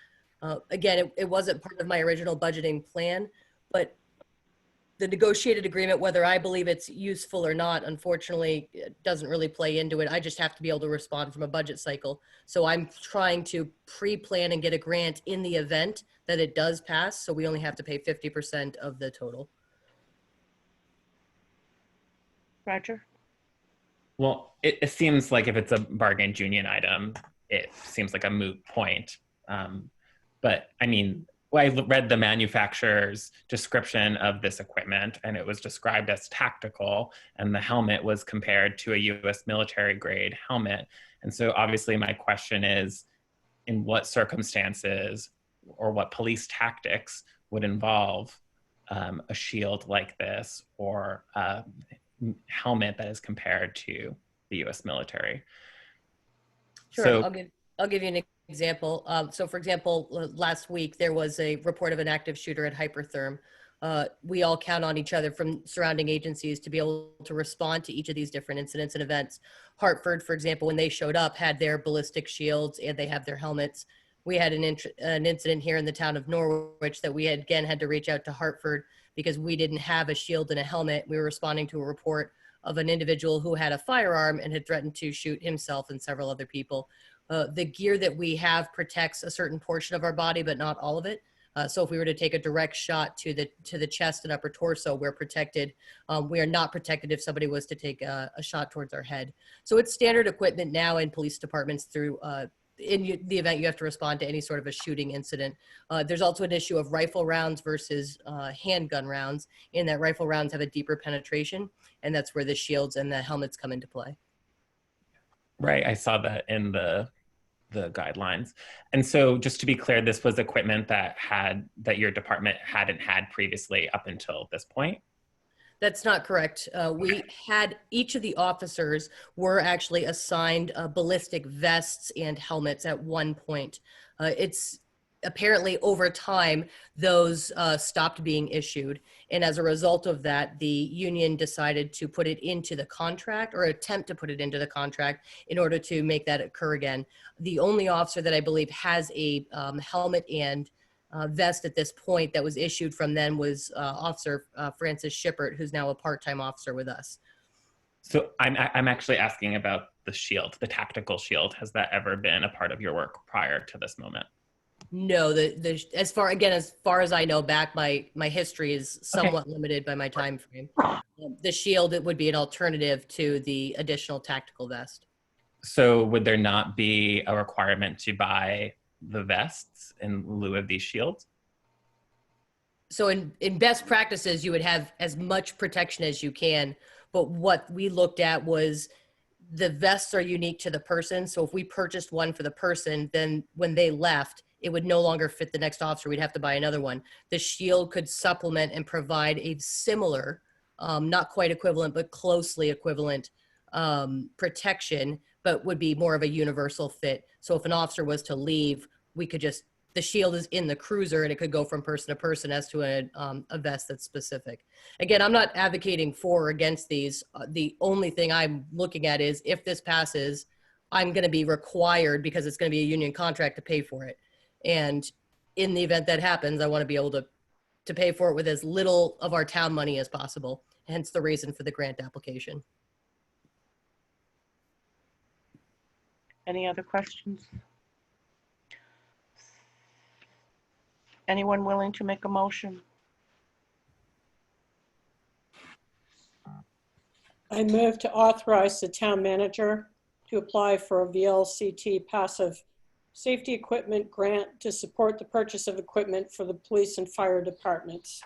S19: Again, it wasn't part of my original budgeting plan, but the negotiated agreement, whether I believe it's useful or not, unfortunately, it doesn't really play into it. I just have to be able to respond from a budget cycle. So I'm trying to pre-plan and get a grant in the event that it does pass. So we only have to pay 50% of the total.
S1: Roger?
S3: Well, it seems like if it's a bargained union item, it seems like a moot point. But I mean, I read the manufacturer's description of this equipment, and it was described as tactical, and the helmet was compared to a U.S. military grade helmet. And so obviously my question is, in what circumstances or what police tactics would involve a shield like this or a helmet that is compared to the U.S. military?
S19: Sure, so, I'll give you an example. So for example, last week there was a report of an active shooter at Hypertherm. We all count on each other from surrounding agencies to be able to respond to each of these different incidents and events. Hartford, for example, when they showed up, had their ballistic shields and they have their helmets. We had an incident here in the town of Norwich that we had to reach out to Hartford because we didn't have a shield and a helmet. We were responding to a report of an individual who had a firearm and had threatened to shoot himself and several other people. The gear that we have protects a certain portion of our body, but not all of it. So if we were to take a direct shot to the chest and upper torso, we're protected. We are not protected if somebody was to take a shot towards our head. So it's standard equipment now in police departments through in the event you have to respond to any sort of a shooting incident. There's also an issue of rifle rounds versus handgun rounds, in that rifle rounds have a deeper penetration, and that's where the shields and the helmets come into play.
S3: Right, I saw that in the guidelines. And so just to be clear, this was equipment that your department hadn't had previously up until this point?
S19: That's not correct. We had, each of the officers were actually assigned ballistic vests and helmets at one point. It's apparently over time, those stopped being issued. And as a result of that, the union decided to put it into the contract, or attempt to put it into the contract, in order to make that occur again. The only officer that I believe has a helmet and vest at this point that was issued from then was Officer Francis Shippert, who's now a part-time officer with us.
S3: So I'm actually asking about the shield, the tactical shield. Has that ever been a part of your work prior to this moment?
S19: No, as far as I know back, my history is somewhat limited by my time frame. The shield, it would be an alternative to the additional tactical vest.
S3: So would there not be a requirement to buy the vests in lieu of these shields?
S19: So in best practices, you would have as much protection as you can. But what we looked at was the vests are unique to the person. So if we purchased one for the person, then when they left, it would no longer fit the next officer. We'd have to buy another one. The shield could supplement and provide a similar, not quite equivalent, but closely equivalent protection, but would be more of a universal fit. So if an officer was to leave, we could just, the shield is in the cruiser and it could go from person to person as to a vest that's specific. Again, I'm not advocating for or against these. The only thing I'm looking at is if this passes, I'm going to be required, because it's going to be a union contract, to pay for it. And in the event that happens, I want to be able to pay for it with as little of our town money as possible. Hence the reason for the grant application.
S1: Any other questions? Anyone willing to make a motion?
S2: I move to authorize the town manager to apply for a VLCT passive safety equipment grant to support the purchase of equipment for the police and fire departments.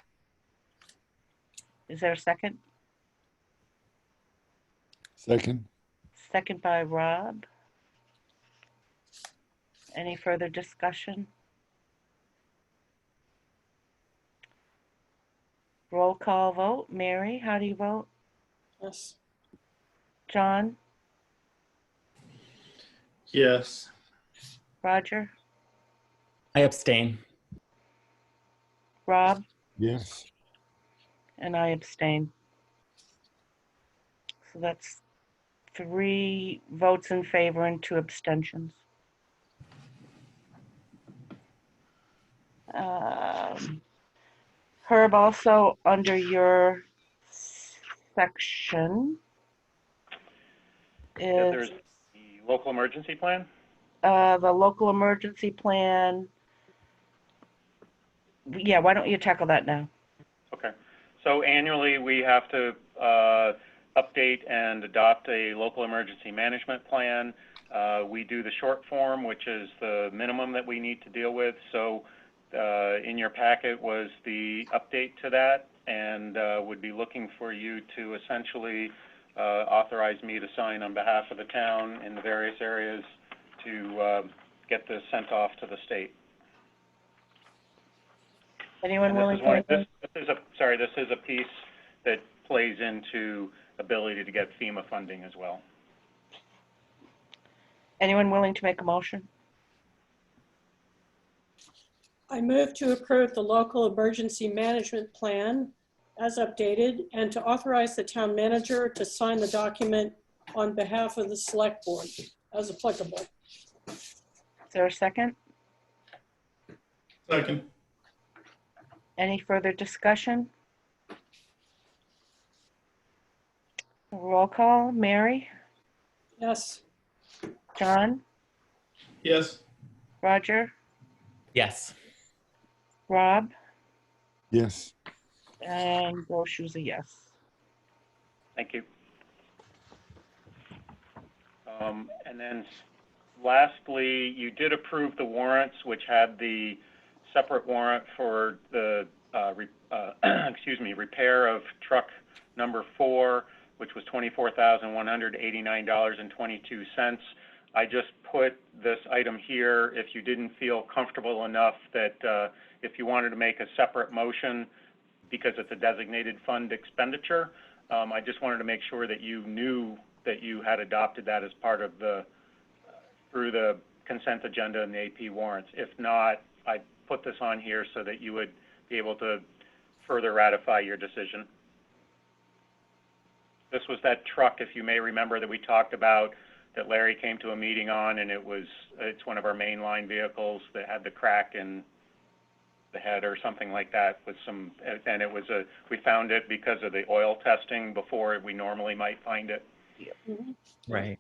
S1: Is there a second?
S10: Second.
S1: Second by Rob. Any further discussion? Roll call vote. Mary, how do you vote?
S2: Yes.
S1: John?
S7: Yes.
S1: Roger?
S3: I abstain.
S1: Rob?
S10: Yes.
S1: And I abstain. So that's 3 votes in favor and 2 abstentions. Herb, also under your section is
S4: There's the local emergency plan.
S1: the local emergency plan. Yeah, why don't you tackle that now?
S4: Okay. So annually, we have to update and adopt a local emergency management plan. We do the short form, which is the minimum that we need to deal with. So in your packet was the update to that, and would be looking for you to essentially authorize me to sign on behalf of the town in the various areas to get this sent off to the state.
S1: Anyone willing to?
S4: This is a piece that plays into ability to get FEMA funding as well.
S1: Anyone willing to make a motion?
S2: I move to approve the local emergency management plan as updated, and to authorize the town manager to sign the document on behalf of the select board as applicable.
S1: Is there a second?
S7: Second.
S1: Any further discussion? Roll call, Mary,
S2: Yes.
S1: John,
S7: Yes.
S1: Roger,
S3: Yes.
S1: Rob,
S10: Yes.
S1: and Brochu's a yes.
S4: Thank you. And then lastly, you did approve the warrants, which had the separate warrant for the, repair of truck number 4, which was $24,189.22. I just put this item here if you didn't feel comfortable enough that if you wanted to make a separate motion because it's a designated fund expenditure, I just wanted to make sure that you knew that you had adopted that as part of the, through the consent agenda and the AP warrants. If not, I put this on here so that you would be able to further ratify your decision. This was that truck, if you may remember, that we talked about, that Larry came to a meeting on, and it's one of our mainline vehicles that had the crack in the head or something like that with some, and it was we found it because of the oil testing before we normally might find it.
S3: Right.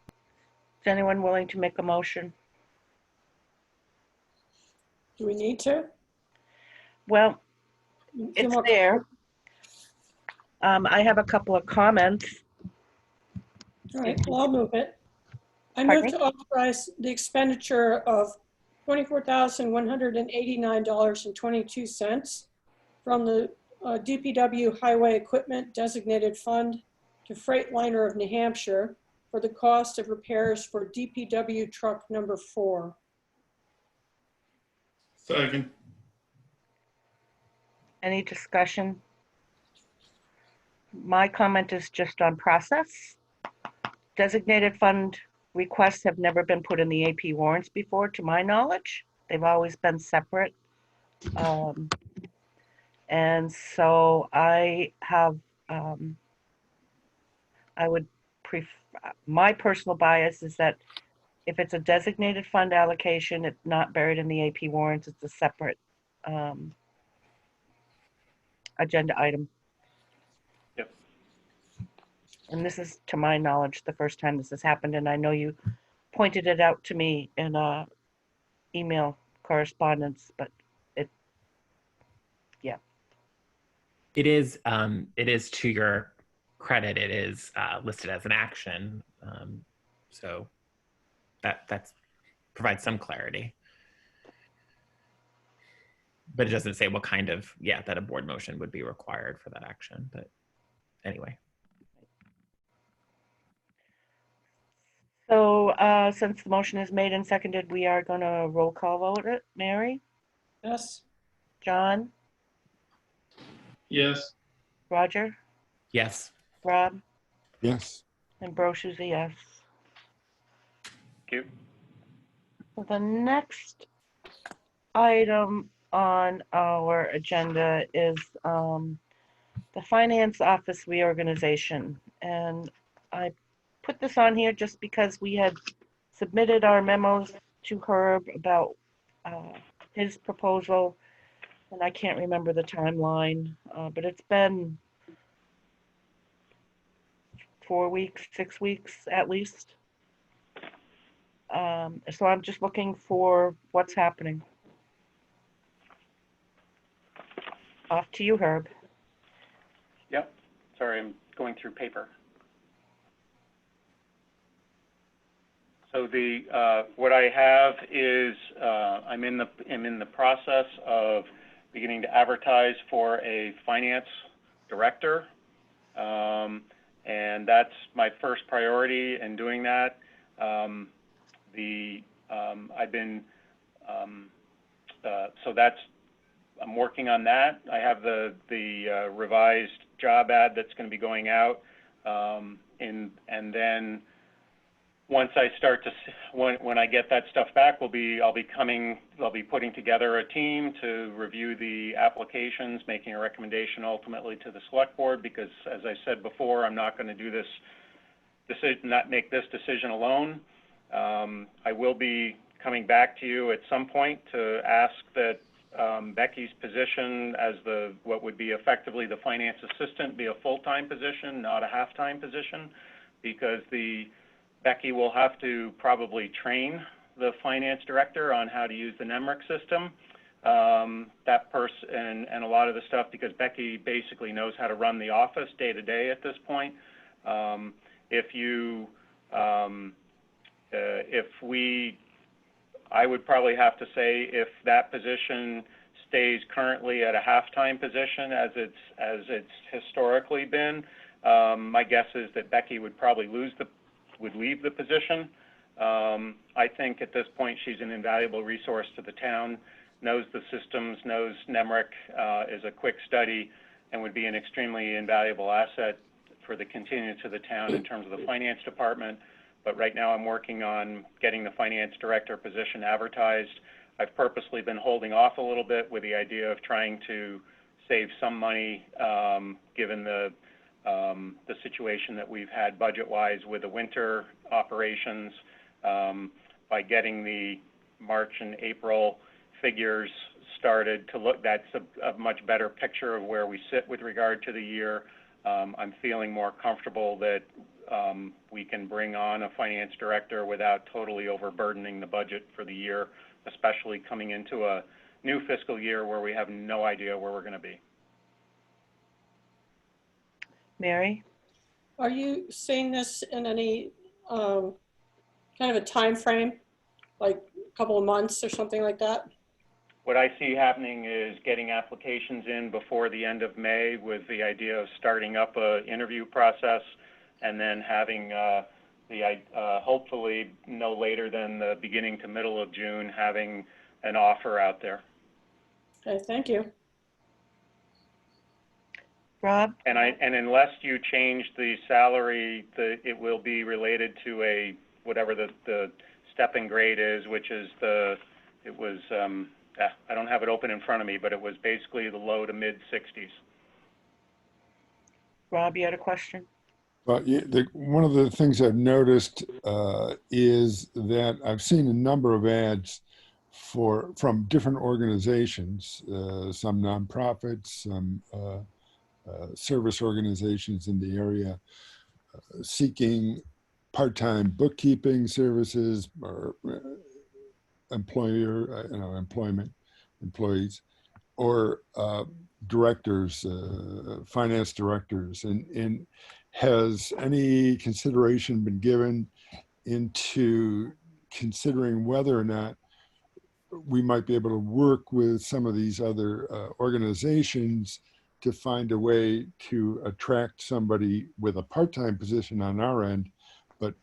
S1: Is anyone willing to make a motion?
S2: Do we need to?
S1: Well,
S2: Few
S1: it's
S2: more-
S1: there. I have a couple of comments.
S2: All right, well, I'll move it. I
S1: Pardon
S2: move
S1: me?
S2: to authorize the expenditure of $24,189.22 from the DPW Highway Equipment Designated Fund to Freightliner of New Hampshire for the cost of repairs for DPW truck number 4.
S7: Second.
S1: Any discussion? My comment is just on process. Designated fund requests have never been put in the AP warrants before, to my knowledge. They've always been separate. And so I have, I would prefer, my personal bias is that if it's a designated fund allocation, it's not buried in the AP warrants, it's a separate agenda item.
S4: Yep.
S1: And this is, to my knowledge, the first time this has happened, and I know you pointed it out to me in a email correspondence, but yeah.
S3: It is to your credit, it is listed as an action. So that's provides some clarity. But it doesn't say what kind of, that a board motion would be required for that action, but anyway.
S1: So since the motion is made and seconded, we are gonna roll call vote it. Mary,
S2: Yes.
S1: John,
S7: Yes.
S1: Roger,
S3: Yes.
S1: Rob,
S10: Yes.
S1: and Brochu's a yes.
S4: Thank you.
S1: So the next item on our agenda is the finance office reorganization. And I put this on here just because we had submitted our memos to Herb about his proposal, and I can't remember the timeline, but it's been 4 weeks, 6 weeks at least. So I'm just looking for what's happening. Off to you, Herb.
S4: Yep. Sorry, I'm going through paper. So the what I have is I'm in the process of beginning to advertise for a finance director, and that's my first priority in doing that. I've been so that's I'm working on that. I have the revised job ad that's going to be going out, and then once I start to when I get that stuff back, I'll be putting together a team to review the applications, making a recommendation ultimately to the select board, because as I said before, I'm not going to do this not make this decision alone. I will be coming back to you at some point to ask that Becky's position as what would be effectively the finance assistant be a full-time position, not a half-time position, because Becky will have to probably train the finance director on how to use the NEMRIC system. That person and a lot of the stuff, because Becky basically knows how to run the office day to day at this point. I would probably have to say if that position stays currently at a half-time position as it's historically been, my guess is that Becky would probably leave the position. I think at this point she's an invaluable resource to the town, knows the systems, knows NEMRIC, is a quick study, and would be an extremely invaluable asset for the continuance of the town in terms of the finance department. But right now I'm working on getting the finance director position advertised. I've purposely been holding off a little bit with the idea of trying to save some money, given the situation that we've had budget-wise with the winter operations, by getting the March and April figures started to look. That's a much better picture of where we sit with regard to the year. I'm feeling more comfortable that we can bring on a finance director without totally overburdening the budget for the year, especially coming into a new fiscal year where we have no idea where we're going to be.
S1: Mary?
S2: Are you seeing this in any kind of a time frame, like a couple of months or something like that?
S4: What I see happening is getting applications in before the end of May with the idea of starting up an interview process, and then having hopefully no later than the beginning to middle of June, having an offer out there.
S2: Okay, thank you.
S1: Rob?
S4: And unless you change the salary, it will be related to whatever the stepping grade is, which is I don't have it open in front of me, but it was basically the low to mid 60s.
S1: Rob, you had a question?
S10: Well, one of the things I've noticed is that I've seen a number of ads from different organizations, some nonprofits, some service organizations in the area, seeking part-time bookkeeping services or employment employees, or directors, finance directors, and has any consideration been given into considering whether or not we might be able to work with some of these other organizations to find a way to attract somebody with a part-time position on our end, but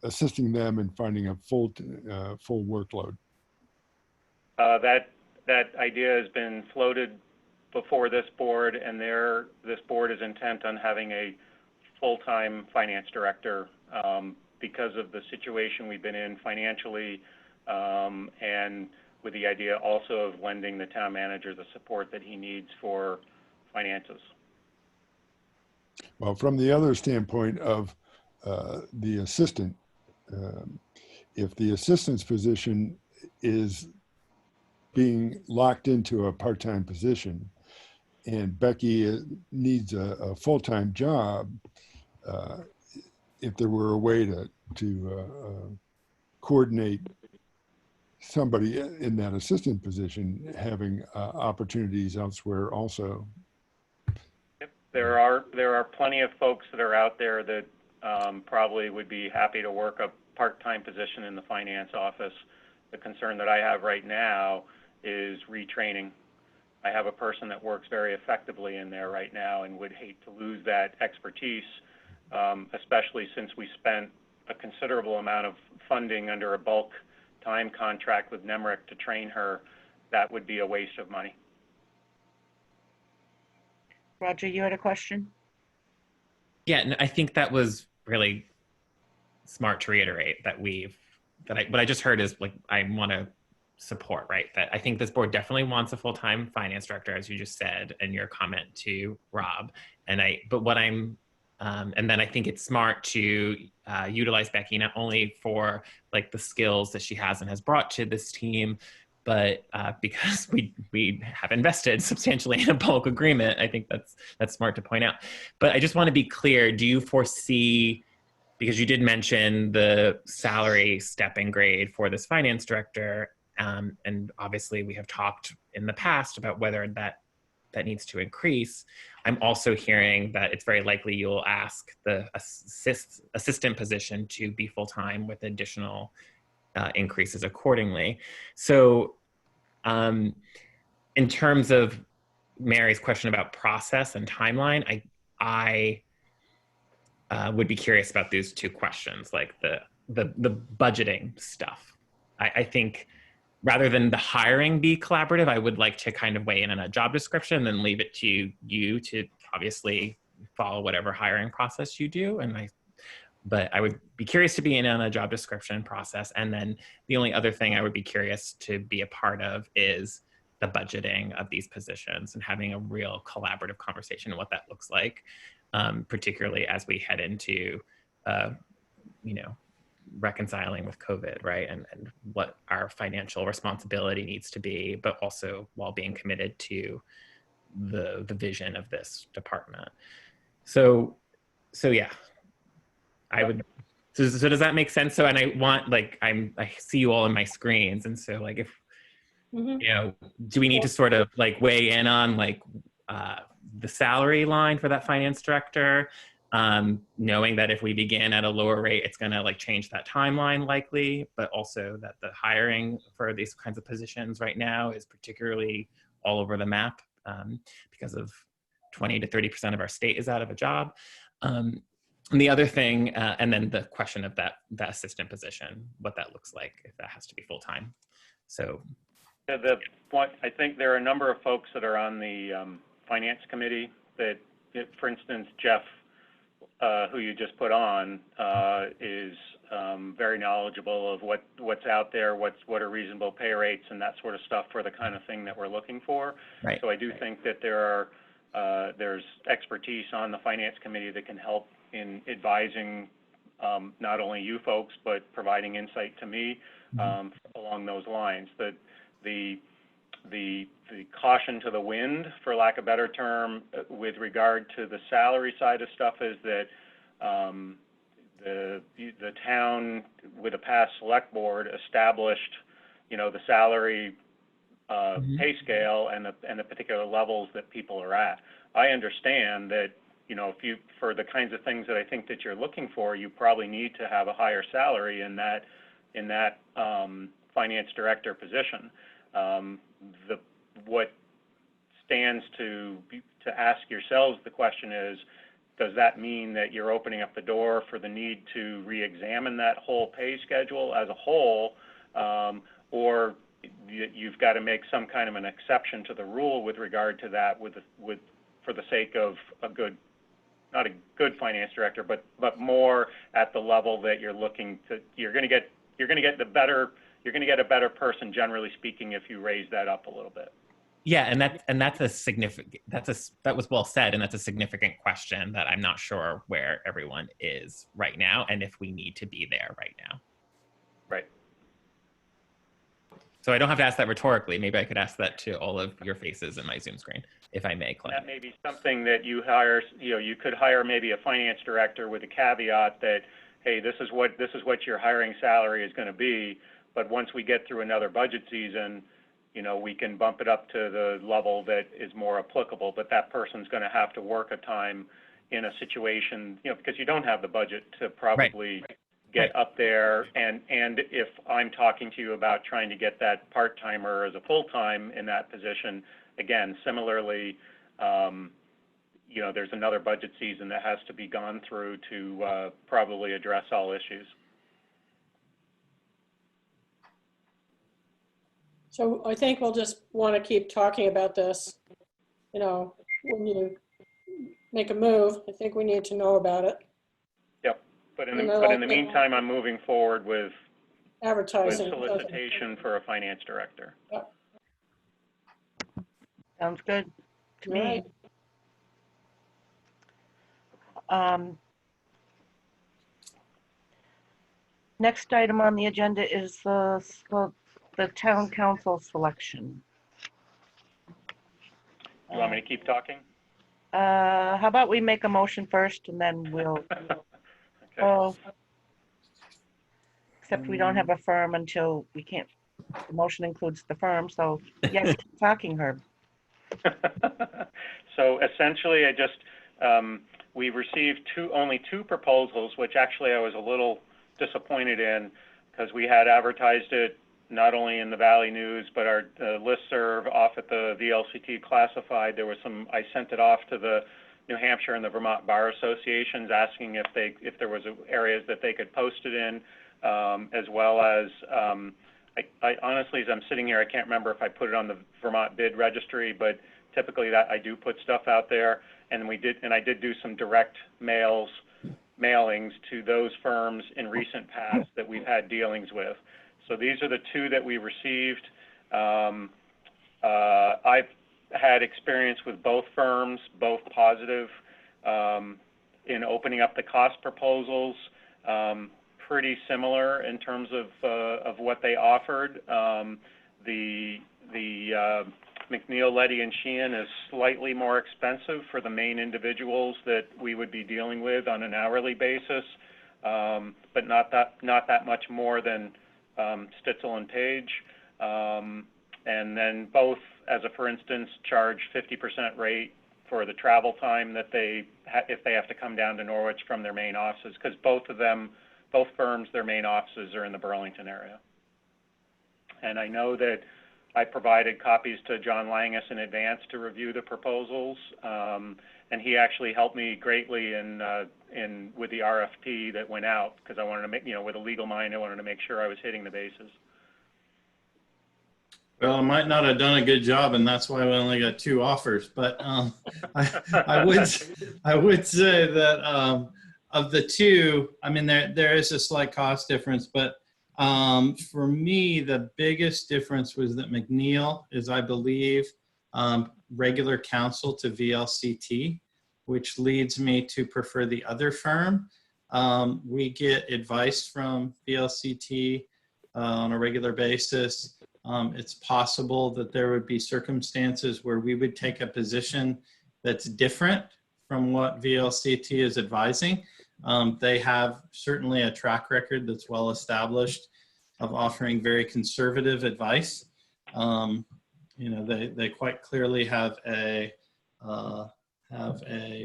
S10: assisting them in finding a full workload?
S4: That idea has been floated before this board, and this board is intent on having a full-time finance director because of the situation we've been in financially, and with the idea also of lending the town manager the support that he needs for finances.
S10: Well, from the other standpoint of the assistant, if the assistant's position is being locked into a part-time position and Becky needs a full-time job, if there were a way to coordinate somebody in that assistant position having opportunities elsewhere also.
S4: Yep. There are plenty of folks that are out there that probably would be happy to work a part-time position in the finance office. The concern that I have right now is retraining. I have a person that works very effectively in there right now and would hate to lose that expertise, especially since we spent a considerable amount of funding under a bulk time contract with NEMRIC to train her. That would be a waste of money.
S1: Roger, you had a question?
S3: Yeah, and I think that was really smart to reiterate that what I just heard is, like, I want to support, right? That I think this board definitely wants a full-time finance director, as you just said in your comment to Rob. And then I think it's smart to utilize Becky not only for like the skills that she has and has brought to this team, But because we have invested substantially in a bulk agreement, I think that's smart to point out. But I just want to be clear, do you foresee, because you did mention the salary step and grade for this finance director, and obviously we have talked in the past about whether that needs to increase. I'm also hearing that it's very likely you'll ask the assistant position to be full-time with additional increases accordingly. So in terms of Mary's question about process and timeline, I would be curious about these two questions, like the budgeting stuff. I think rather than the hiring be collaborative, I would like to kind of weigh in on a job description and leave it to you to obviously follow whatever hiring process you do. But I would be curious to be in on a job description process. And then the only other thing I would be curious to be a part of is the budgeting of these positions and having a real collaborative conversation on what that looks like, particularly as we head into, reconciling with COVID, right? And what our financial responsibility needs to be, but also while being committed to the vision of this department. So yeah, I would, so does that make sense? So, and I want, like, I see you all in my screens. And so like, if, do we need to sort of like weigh in on like the salary line for that finance director? Knowing that if we begin at a lower rate, it's going to like change that timeline likely, but also that the hiring for these kinds of positions right now is particularly all over the map because of 20 to 30% of our state is out of a job. And the other thing, and then the question of that assistant position, what that looks like if that has to be full-time. So
S4: I think there are a number of folks that are on the finance committee that, for instance, Jeff, who you just put on, is very knowledgeable of what's out there, what are reasonable pay rates and that sort of stuff for the kind of thing that we're looking for.
S3: Right.
S4: So I do think that there's expertise on the finance committee that can help in advising not only you folks, but providing insight to me along those lines. The caution to the wind, for lack of a better term, with regard to the salary side of stuff is that the town, with a past select board, established, the salary pay scale and the particular levels that people are at. I understand that, if for the kinds of things that I think that you're looking for, you probably need to have a higher salary in that finance director position. What stands to ask yourselves the question is, does that mean that you're opening up the door for the need to re-examine that whole pay schedule as a whole, or you've got to make some kind of an exception to the rule with regard to that, for the sake of not a good finance director, but more at the level that you're looking to, you're going to get a better person, generally speaking, if you raise that up a little bit.
S3: Yeah, that was well said, and that's a significant question that I'm not sure where everyone is right now, and if we need to be there right now.
S4: Right.
S3: So I don't have to ask that rhetorically. Maybe I could ask that to all of your faces in my Zoom screen, if I may, Clay.
S4: That may be something that you hire. You could hire maybe a finance director with a caveat that, hey, this is what your hiring salary is going to be. But once we get through another budget season, we can bump it up to the level that is more applicable. But that person's going to have to work a time in a situation, because you don't have the budget to probably get up there. And if I'm talking to you about trying to get that part-timer as a full-time in that position, again, similarly, there's another budget season that has to be gone through to probably address all issues.
S2: So I think we'll just want to keep talking about this. When you make a move, I think we need to know about it.
S4: Yep. But in the meantime, I'm moving forward with
S2: advertising,
S4: with solicitation for a finance director.
S2: Yep.
S1: Sounds good to me. Next item on the agenda is the the town council selection.
S4: You want me to keep talking?
S1: How about we make a motion first and then we'll,
S4: Okay.
S1: oh, except we don't have a firm until we can't, the motion includes the firm, so yes, keep talking, Herb.
S4: So essentially, we received only two proposals, which actually I was a little disappointed in because we had advertised it not only in the Valley News, but our listserv off at the VLCT classified. There was I sent it off to the New Hampshire and the Vermont Bar Associations asking if there was areas that they could post it in, as well as, I honestly, as I'm sitting here, I can't remember if I put it on the Vermont bid registry, but typically that I do put stuff out there, and I did do some direct mailings to those firms in recent past that we've had dealings with. So these are the two that we received. I've had experience with both firms, both positive, in opening up the cost proposals, pretty similar in terms of what they offered. The McNeil, Leddy, and Sheehan is slightly more expensive for the main individuals that we would be dealing with on an hourly basis, but not that much more than Stitzel and Page, and then both, for instance, charge 50% rate for the travel time that if they have to come down to Norwich from their main offices, because both firms, their main offices are in the Burlington area. And I know that I provided copies to John Langus in advance to review the proposals, and he actually helped me greatly with the RFP that went out, because I wanted to make, with a legal mind, I wanted to make sure I was hitting the bases.
S7: Well, I might not have done a good job, and that's why we only got 2 offers. But I would say that of the 2, I mean, there is a slight cost difference, but for me, the biggest difference was that McNeil is, I believe, regular counsel to VLCT, which leads me to prefer the other firm. We get advice from VLCT on a regular basis. It's possible that there would be circumstances where we would take a position that's different from what VLCT is advising. They have certainly a track record that's well established of offering very conservative advice. They quite clearly have a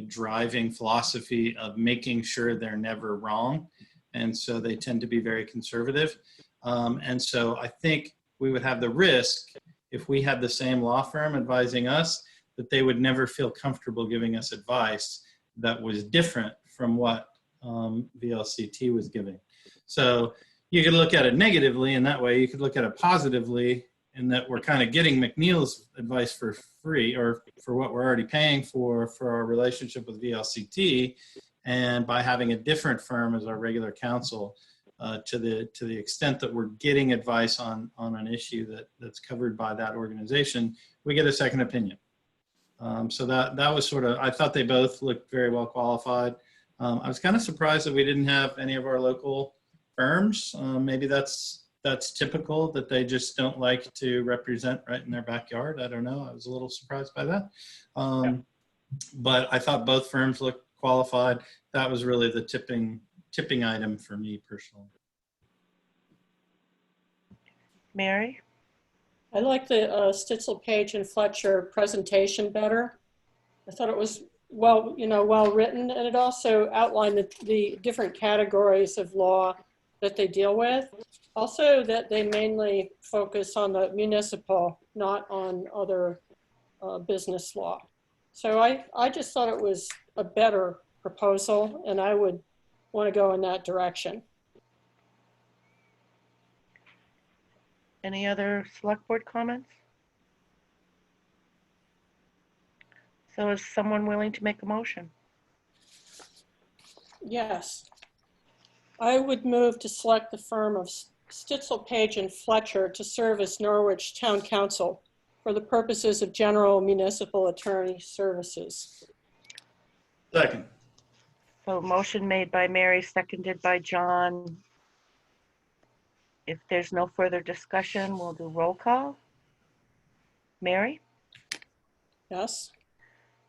S7: driving philosophy of making sure they're never wrong, and so they tend to be very conservative. And so I think we would have the risk, if we had the same law firm advising us, that they would never feel comfortable giving us advice that was different from what VLCT was giving. So you could look at it negatively in that way. You could look at it positively in that we're kind of getting McNeil's advice for free, or for what we're already paying for our relationship with VLCT. And by having a different firm as our regular counsel, to the extent that we're getting advice on an issue that's covered by that organization, we get a second opinion. So that was sort of, I thought they both looked very well qualified. I was kind of surprised that we didn't have any of our local firms. Maybe that's typical, that they just don't like to represent right in their backyard. I don't know. I was a little surprised by that. But I thought both firms looked qualified. That was really the tipping item for me personally.
S1: Mary?
S2: I like the Stitzel, Page, and Fletcher presentation better. I thought it was well written, and it also outlined the different categories of law that they deal with. Also, that they mainly focus on the municipal, not on other business law. So I just thought it was a better proposal, and I would want to go in that direction.
S1: Any other select board comments? So is someone willing to make a motion?
S2: Yes. I would move to select the firm of Stitzel, Page, and Fletcher to serve as Norwich Town Council for the purposes of general municipal attorney services.
S7: Second.
S1: So motion made by Mary, seconded by John. If there's no further discussion, we'll do roll call. Mary,
S2: Yes?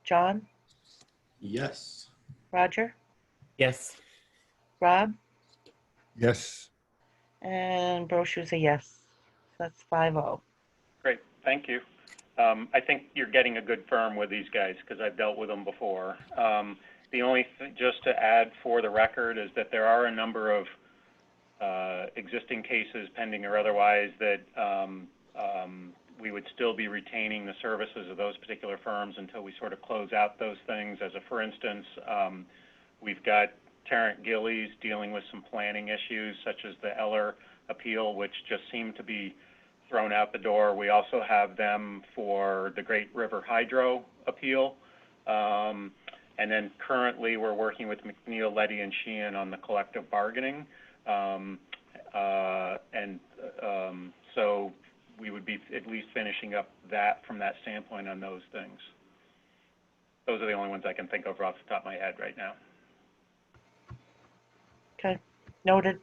S1: John,
S7: Yes.
S1: Roger,
S3: Yes.
S1: Rob,
S10: Yes.
S1: and Brochu's a yes. So that's 5-0.
S4: Great, thank you. I think you're getting a good firm with these guys because I've dealt with them before. The only thing, just to add for the record, is that there are a number of existing cases pending or otherwise that we would still be retaining the services of those particular firms until we sort of close out those things. As a for instance, we've got Tarrant Gillies dealing with some planning issues such as the Eller appeal, which just seemed to be thrown out the door. We also have them for the Great River Hydro appeal. And then currently we're working with McNeil, Leddy, and Sheehan on the collective bargaining. So we would be at least finishing up that from that standpoint on those things. Those are the only ones I can think of off the top of my head right now.
S1: Okay, noted.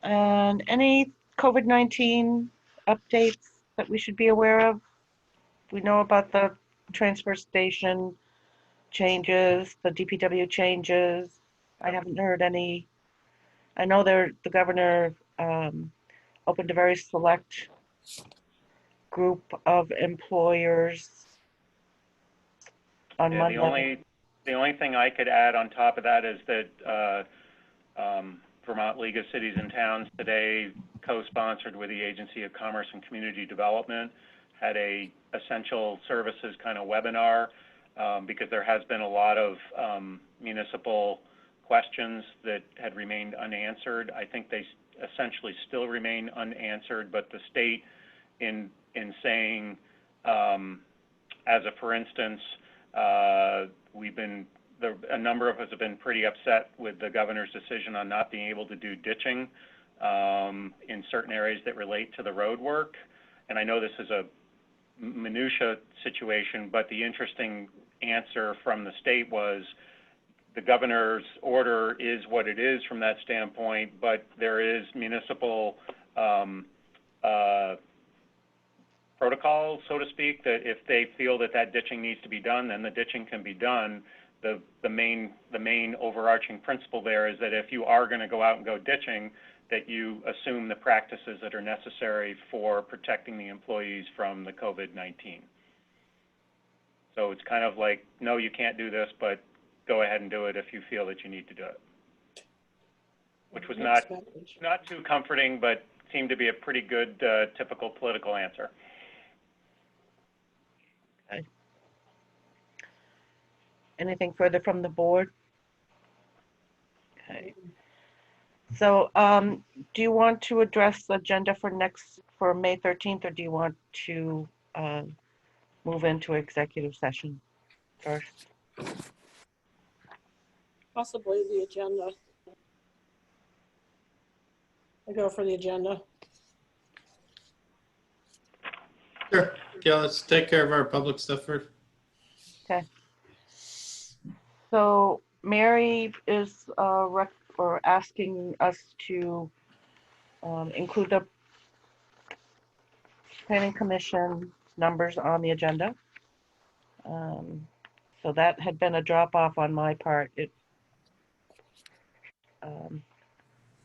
S1: And any COVID-19 updates that we should be aware of? We know about the transfer station changes, the DPW changes. I haven't heard any. I know the governor opened a very select group of employers on Monday.
S4: The only thing I could add on top of that is that Vermont League of Cities and Towns today, co-sponsored with the Agency of Commerce and Community Development, had a essential services kind of webinar because there has been a lot of municipal questions that had remained unanswered. I think they essentially still remain unanswered, but the state in saying, as a for instance, a number of us have been pretty upset with the governor's decision on not being able to do ditching in certain areas that relate to the road work. And I know this is a minutia situation, but the interesting answer from the state was the governor's order is what it is from that standpoint, but there is municipal protocol, so to speak, that if they feel that that ditching needs to be done, then the ditching can be done. The main overarching principle there is that if you are going to go out and go ditching, that you assume the practices that are necessary for protecting the employees from the COVID-19. So it's kind of like, no, you can't do this, but go ahead and do it if you feel that you need to do it. Which was not too comforting, but seemed to be a pretty good typical political answer.
S1: Okay. Anything further from the board? Okay. So do you want to address the agenda for May 13th, or do you want to move into executive session first?
S2: Possibly the agenda. I go for the agenda.
S7: Sure. Yeah, let's take care of our public stuff first.
S1: Okay. So Mary is asking us to include the planning commission numbers on the agenda. So that had been a drop off on my part.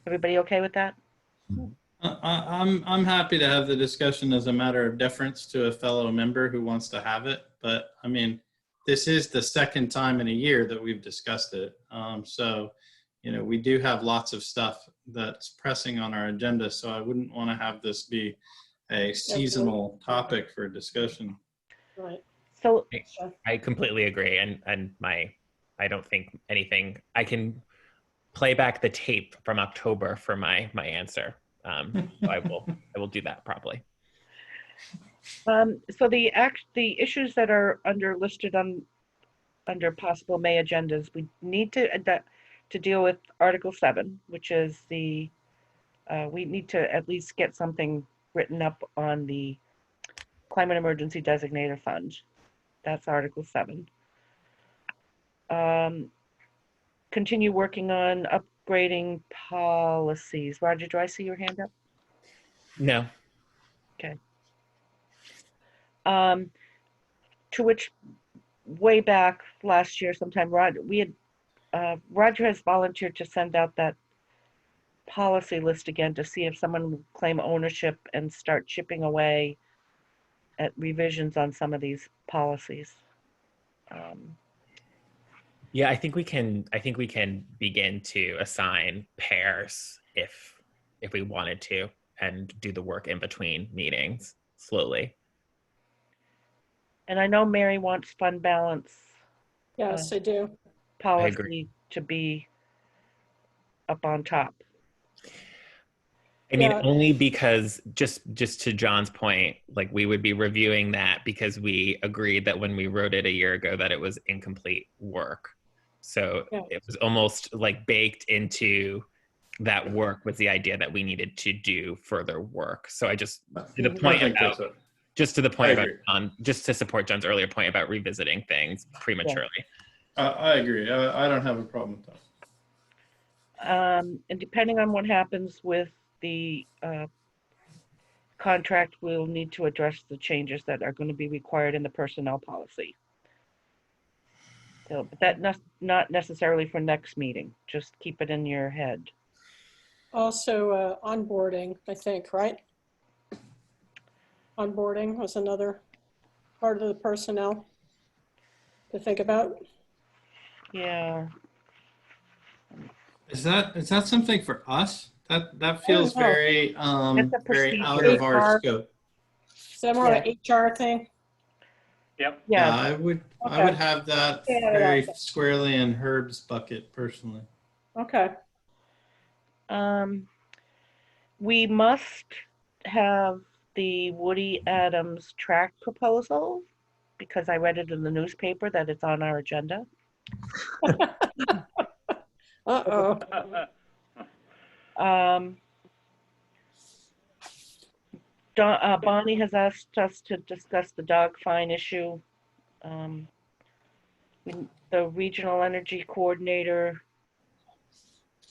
S1: Everybody okay with that?
S7: I'm happy to have the discussion as a matter of deference to a fellow member who wants to have it, but I mean, this is the second time in a year that we've discussed it. So, you know, we do have lots of stuff that's pressing on our agenda, so I wouldn't want to have this be a seasonal topic for discussion.
S2: Right.
S1: So
S3: I completely agree, and I don't think anything. I can play back the tape from October for my answer. So I will do that probably.
S1: So the issues that are listed under possible May agendas, we need to deal with Article 7, which is we need to at least get something written up on the Climate Emergency Designator Fund. That's Article 7. Continue working on grading policies. Roger, do I see your hand up?
S3: No.
S1: Okay. To which, way back last year sometime, Roger has volunteered to send out that policy list again to see if someone will claim ownership and start chipping away at revisions on some of these policies.
S3: Yeah, I think we can begin to assign pairs if we wanted to, and do the work in between meetings slowly.
S1: And I know Mary wants fund balance
S2: Yes, I do.
S1: policy to be up on top.
S3: I mean,
S2: Yeah.
S3: only because just to John's point, like we would be reviewing that because we agreed that when we wrote it a year ago that it was incomplete work. So
S2: Yeah.
S3: it was almost like baked into that work was the idea that we needed to do further work. So I just to the point about just to the point about just to support John's earlier point about revisiting things prematurely.
S7: I agree. I don't have a problem with that.
S1: And depending on what happens with the contract, we'll need to address the changes that are going to be required in the personnel policy. So, but that not necessarily for next meeting. Just keep it in your head.
S2: Also, onboarding, I think, right? Onboarding was another part of the personnel to think about.
S1: Yeah.
S7: Is that something for us? That feels
S2: I don't know.
S7: very
S1: That's a
S7: very out
S1: procedure.
S7: of our
S2: HR.
S7: scope.
S2: Is that more of an HR thing?
S4: Yep.
S7: Yeah,
S1: Yeah.
S7: I would
S2: Okay.
S7: have that
S2: Yeah,
S7: very
S2: that's it.
S7: squarely in Herb's bucket personally.
S2: Okay.
S1: We must have the Woody Adams track proposal because I read it in the newspaper that it's on our agenda.
S2: Uh-oh.
S1: Bonnie has asked us to discuss the dog fine issue. The regional energy coordinator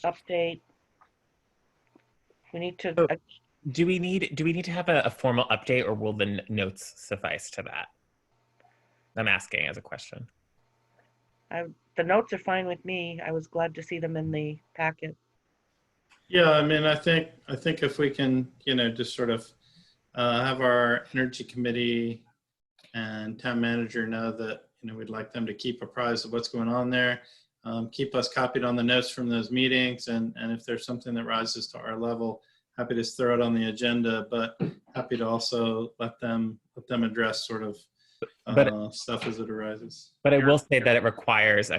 S1: update. We need to.
S3: Do we need to have a formal update, or will the notes suffice to that? I'm asking as a question.
S1: The notes are fine with me. I was glad to see them in the packet.
S7: Yeah, I mean, I think if we can, just sort of have our energy committee and town manager know that, we'd like them to keep apprised of what's going on there, keep us copied on the notes from those meetings, and if there's something that rises to our level, happy to throw it on the agenda, but happy to also let them address sort of stuff as it arises.
S3: But I will say that it requires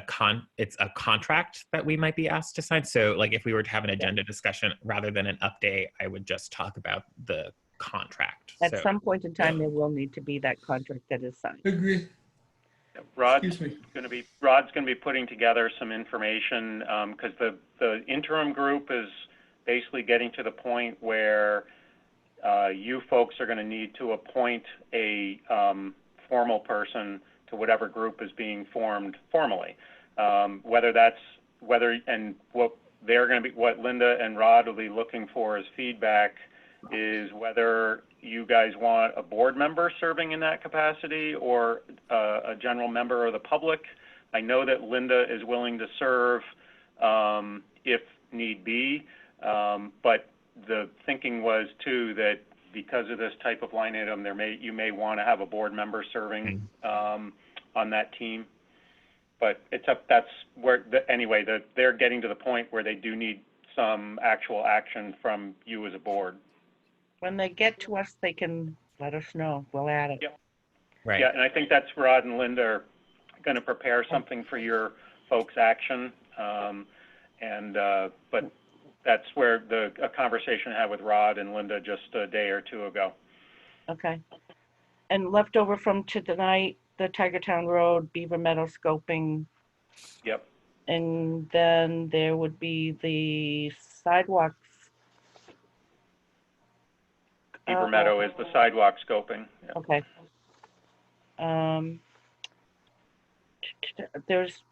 S3: it's a contract that we might be asked to sign. So like if we were to have an agenda discussion rather than an update, I would just talk about the contract.
S1: At some point in time, there will need to be that contract that is signed.
S7: Agree.
S4: Rod's going to be putting together some information because the interim group is basically getting to the point where you folks are going to need to appoint a formal person to whatever group is being formed formally. What Linda and Rod will be looking for as feedback is whether you guys want a board member serving in that capacity or a general member of the public. I know that Linda is willing to serve if need be, but the thinking was too that because of this type of line item, you may want to have a board member serving on that team. But that's where they're getting to the point where they do need some actual action from you as a board.
S1: When they get to us, they can let us know. We'll add it.
S4: Yep.
S3: Right.
S4: Yeah, and I think that's Rod and Linda are going to prepare something for your folks' action. But that's where a conversation I had with Rod and Linda just a day or two ago.
S1: Okay. And left over from tonight, the Tiger Town Road, Beaver Meadow scoping.
S4: Yep.
S1: And then there would be the sidewalks.
S4: Beaver Meadow is the sidewalk scoping. Yep.
S1: Okay. There's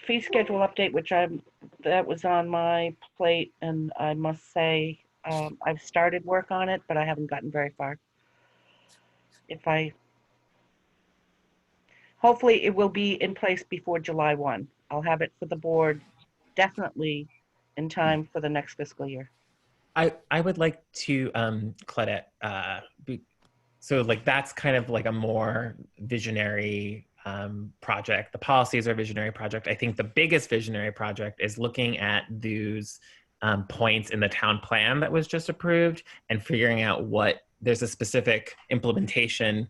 S1: fee schedule update, which I'm that was on my plate, and I must say, I've started work on it, but I haven't gotten very far. Hopefully it will be in place before July 1. I'll have it for the board definitely in time for the next fiscal year.
S3: I would like to, Claudette, so like that's kind of like a more visionary project. The policies are a visionary project. I think the biggest visionary project is looking at those points in the town plan that was just approved and figuring out what, there's a specific implementation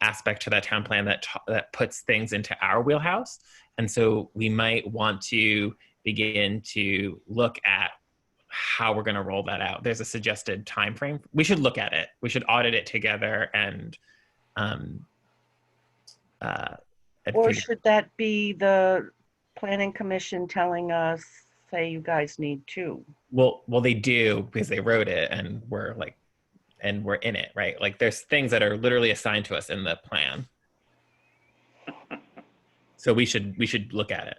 S3: aspect to that town plan that puts things into our wheelhouse. And so we might want to begin to look at how we're going to roll that out. There's a suggested time frame. We should look at it. We should audit it together and
S1: or should that be the planning commission telling us, say you guys need to?
S3: Well, they do because they wrote it and we're in it, right? Like there's things that are literally assigned to us in the plan. So we should look at it,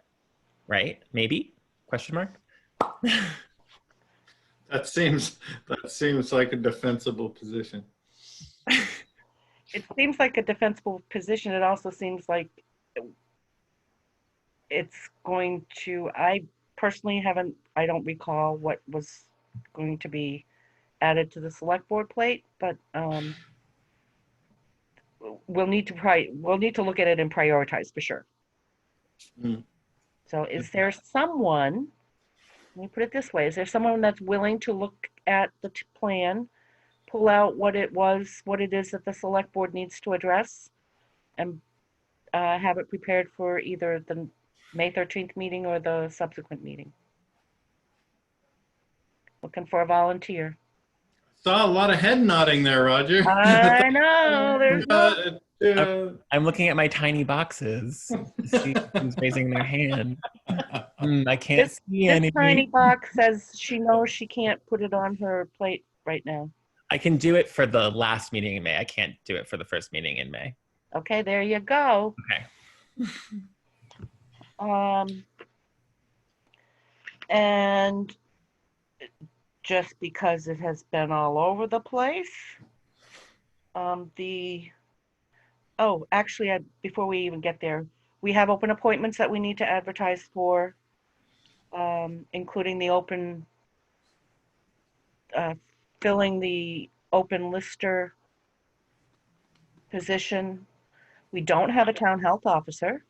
S3: right? Maybe? Question mark?
S7: That seems like a defensible position.
S1: It seems like a defensible position. It also seems like it's going to, I personally I don't recall what was going to be added to the select board plate, but we'll need to look at it and prioritize for sure.
S7: Mm.
S1: So is there someone, let me put it this way, is there someone that's willing to look at the plan, pull out what it is that the select board needs to address, and have it prepared for either the May 13th meeting or the subsequent meeting? Looking for a volunteer.
S7: Saw a lot of head nodding there, Roger.
S1: I know.
S3: I'm looking at my tiny boxes. See who's raising their hand. I can't see any.
S1: This tiny box says she knows she can't put it on her plate right now.
S3: I can do it for the last meeting in May. I can't do it for the first meeting in May.
S1: Okay, there you go.
S3: Okay.
S1: And just because it has been all over the place, actually, before we even get there, we have open appointments that we need to advertise for, including the open, filling the open lister position. We don't have a town health officer.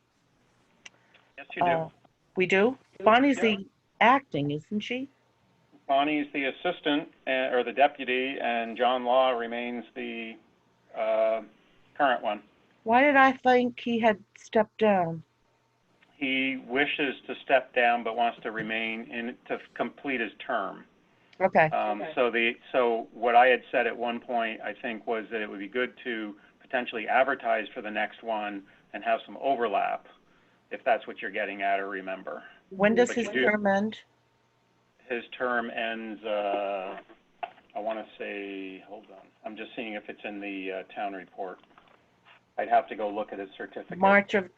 S4: Yes, you do.
S1: We do? Bonnie's the acting, isn't she?
S4: Bonnie's the assistant or the deputy, and John Law remains the current one.
S1: Why did I think he had stepped down?
S4: He wishes to step down, but wants to remain to complete his term.
S1: Okay.
S4: So what I had said at one point, I think, was that it would be good to potentially advertise for the next one and have some overlap, if that's what you're getting at or remember.
S1: When does his term end?
S4: His term ends, I want to say, hold on. I'm just seeing if it's in the town report. I'd have to go look at his certificate.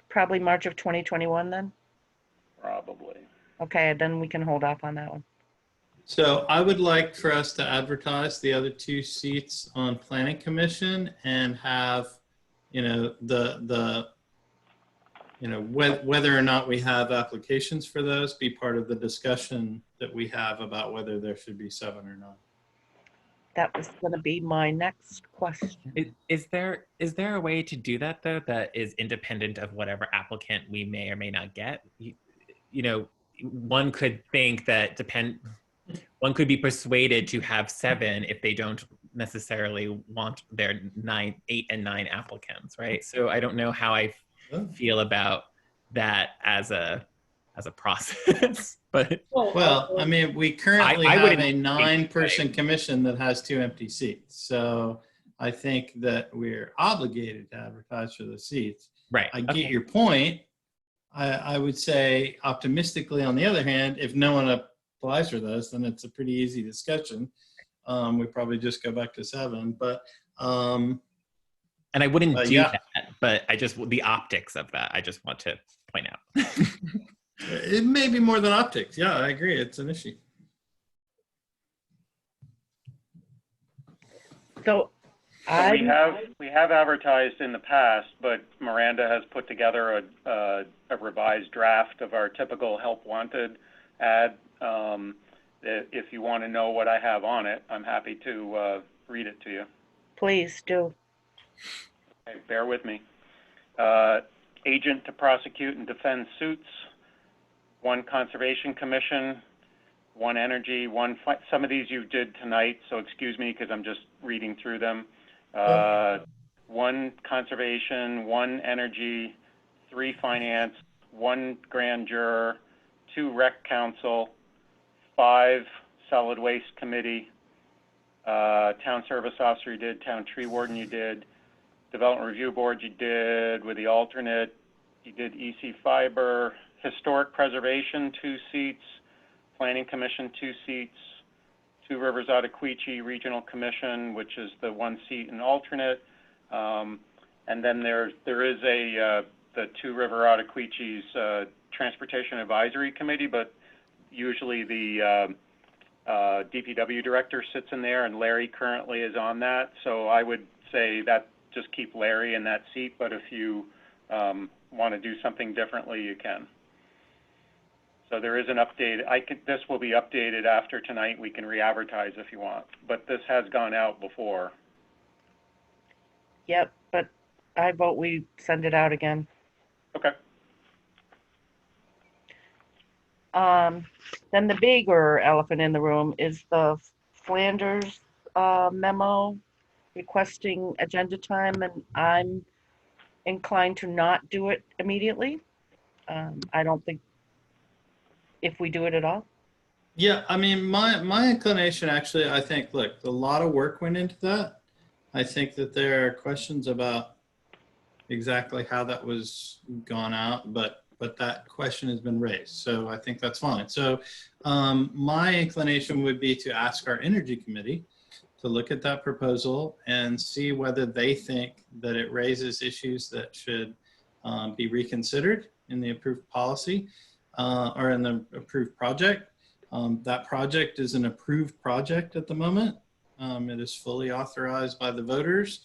S1: Probably March of 2021 then?
S4: Probably.
S1: Okay, then we can hold off on that one.
S7: So I would like for us to advertise the other two seats on Planning Commission and have, whether or not we have applications for those be part of the discussion that we have about whether there should be 7 or not.
S1: That was going to be my next question.
S3: Is there a way to do that though that is independent of whatever applicant we may or may not get? One could think that one could be persuaded to have 7 if they don't necessarily want their 8 and 9 applicants, right? So I don't know how I feel about that as a process, but
S7: I mean, we currently have a 9-person commission that has 2 empty seats. So I think that we're obligated to advertise for the seats.
S3: Right.
S7: I get your point. I would say optimistically, on the other hand, if no one applies for those, then it's a pretty easy discussion. We probably just go back to 7, but
S3: and I wouldn't do that, but the optics of that, I just want to point out.
S7: It may be more than optics. Yeah, I agree. It's an issue.
S1: So
S4: So we have advertised in the past, but Miranda has put together a revised draft of our typical help wanted ad. If you want to know what I have on it, I'm happy to read it to you.
S1: please do.
S4: Okay, bear with me. Agent to prosecute and defend suits, 1 conservation commission, 1 energy, 1 some of these you did tonight, so excuse me because I'm just reading through them. 1 conservation, 1 energy, 3 finance, 1 grand juror, 2 rec council, 5 solid waste committee, town service officer you did, town tree warden you did, development review board you did with the alternate, you did EC fiber, historic preservation 2 seats, planning commission 2 seats, 2 Rivers Ottaquechee Regional Commission, which is the 1 seat and alternate, and then there is the 2 River Ottaquechee's Transportation Advisory Committee, but usually the DPW director sits in there, and Larry currently is on that. So I would say that just keep Larry in that seat, but if you want to do something differently, you can. So there is an update. This will be updated after tonight. We can re-advertise if you want, but this has gone out before.
S1: Yep, but I vote we send it out again.
S4: Okay.
S1: Then the bigger elephant in the room is the Flanders memo requesting agenda time, and I'm inclined to not do it immediately. I don't think if we do it at all.
S7: Yeah, I mean, my inclination actually, I think, look, a lot of work went into that. I think that there are questions about exactly how that was gone out, but that question has been raised. So I think that's fine. So my inclination would be to ask our energy committee to look at that proposal and see whether they think that it raises issues that should be reconsidered in the approved policy or in the approved project. That project is an approved project at the moment. It is fully authorized by the voters,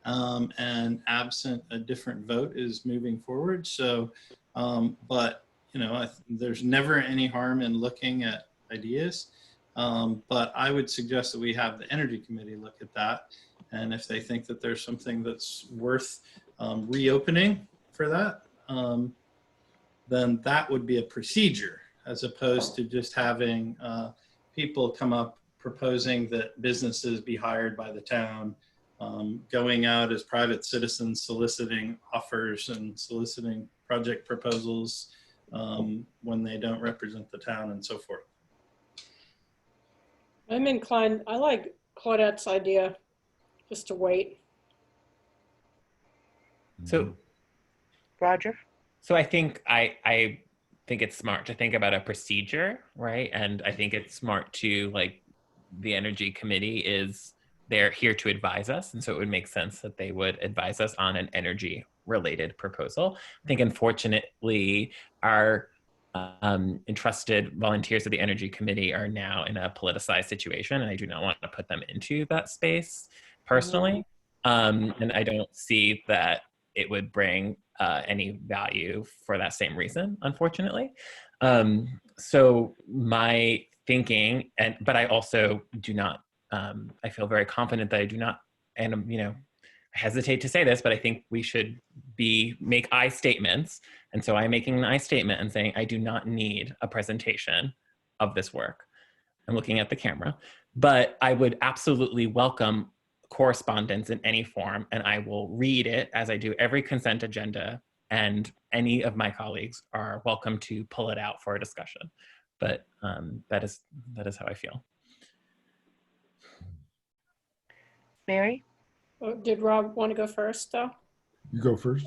S7: and absent a different vote is moving forward. So, but you know, there's never any harm in looking at ideas. But I would suggest that we have the energy committee look at that, and if they think that there's something that's worth reopening for that, then that would be a procedure, as opposed to just having people come up proposing that businesses be hired by the town, going out as private citizens soliciting offers and soliciting project proposals when they don't represent the town and so forth.
S2: I'm inclined, I like Claudette's idea, just to wait.
S3: So,
S1: Roger?
S3: So I think I think it's smart to think about a procedure, right? And I think it's smart to, like, the energy committee is, they're here to advise us. And so it would make sense that they would advise us on an energy related proposal. I think unfortunately our entrusted volunteers of the energy committee are now in a politicized situation, and I do not want to put them into that space personally. And I don't see that it would bring any value for that same reason, unfortunately. So my thinking, but I also do not, I feel very confident that I do not, and you know, I hesitate to say this, but I think we should make I statements. And so I'm making an I statement and saying, I do not need a presentation of this work. I'm looking at the camera, but I would absolutely welcome correspondence in any form, and I will read it as I do every consent agenda, and any of my colleagues are welcome to pull it out for a discussion. But that is how I feel.
S1: Mary?
S2: Did Rob want to go first, though?
S10: You go first.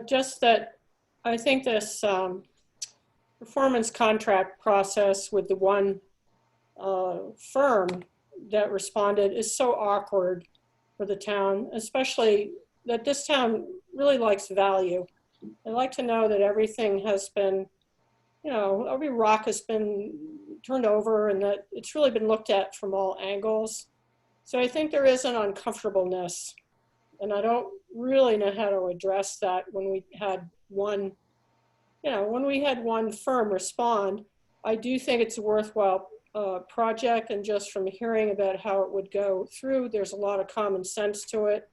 S2: Just that I think this performance contract process with the one firm that responded is so awkward for the town, especially that this town really likes value. I'd like to know that everything has been you know, every rock has been turned over and that it's really been looked at from all angles. So I think there is an uncomfortableness, and I don't really know how to address that when we had one, you know, when we had one firm respond. I do think it's a worthwhile project, and just from hearing about how it would go through, there's a lot of common sense to it.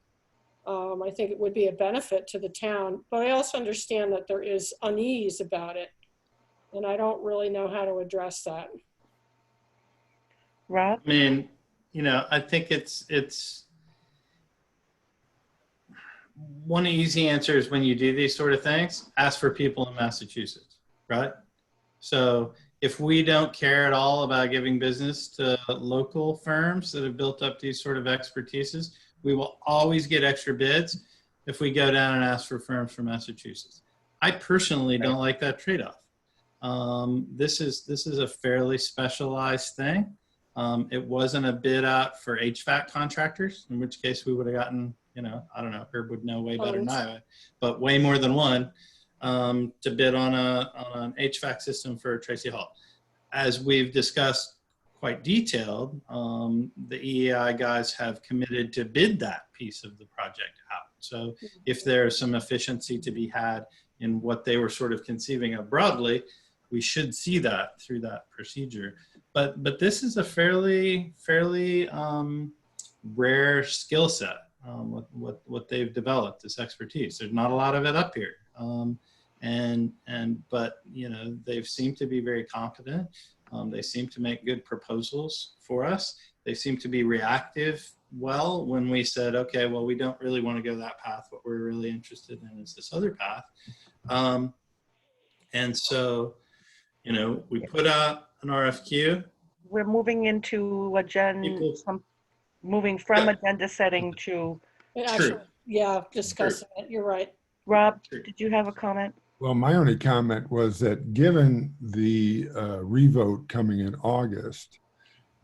S2: I think it would be a benefit to the town, but I also understand that there is unease about it, and I don't really know how to address that.
S1: Rob?
S7: I mean, you know, I think it's one easy answer is when you do these sort of things, ask for people in Massachusetts, right? So if we don't care at all about giving business to local firms that have built up these sort of expertises, we will always get extra bids if we go down and ask for firms from Massachusetts. I personally don't like that trade-off. This is a fairly specialized thing. It wasn't a bid out for HVAC contractors, in which case we would have gotten, you know, I don't know, Herb would know way better than I, but way more than one to bid on an HVAC system for Tracy Hall. As we've discussed quite detailed, the EEI guys have committed to bid that piece of the project out. So if there's some efficiency to be had in what they were sort of conceiving of broadly, we should see that through that procedure. But this is a fairly rare skill set, what they've developed, this expertise. There's not a lot of it up here. But you know, they seem to be very competent. They seem to make good proposals for us. They seem to be reactive well when we said, okay, well, we don't really want to go that path. What we're really interested in is this other path. And so, you know, we put out an RFQ.
S1: We're moving into moving from agenda setting to.
S2: Actually, yeah, discussing it. You're right.
S1: Rob, did you have a comment?
S10: Well, my only comment was that given the revote coming in August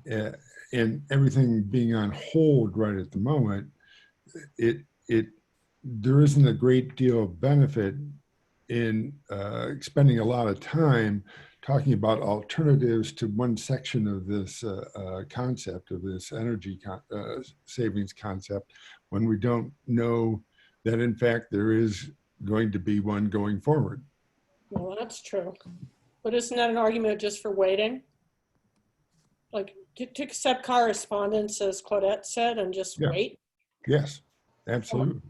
S10: and everything being on hold right at the moment, there isn't a great deal of benefit in spending a lot of time talking about alternatives to one section of this concept, of this energy savings concept, when we don't know that in fact there is going to be one going forward.
S2: Well, that's true. But isn't that an argument just for waiting? Like to accept correspondence, as Claudette said, and just wait?
S10: Yes, absolutely.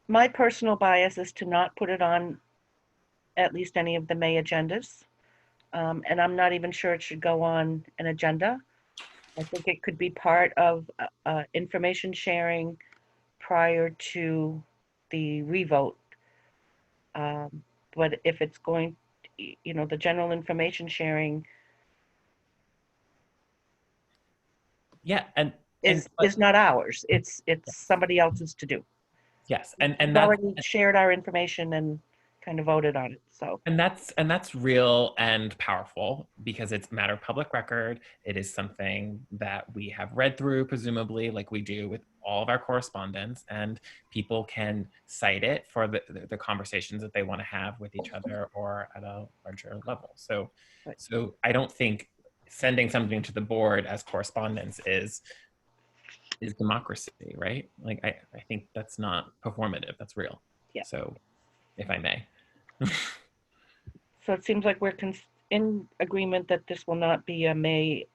S1: My personal bias is to not put it on at least any of the May agendas. And I'm not even sure it should go on an agenda. I think it could be part of information sharing prior to the revote. But if it's going, you know, the general information sharing is not ours. It's somebody else's to do.
S3: Yes, and
S1: we've already shared our information and kind of voted on it. So
S3: and that's real and powerful because it's a matter of public record. It is something that we have read through, presumably, like we do with all of our correspondence, and people can cite it for the conversations that they want to have with each other or at a larger level. So I don't think sending something to the board as correspondence is democracy, right? Like I think that's not performative, that's real.
S1: Yeah.
S3: So if I may.
S1: So it seems like we're in agreement that this will not be a May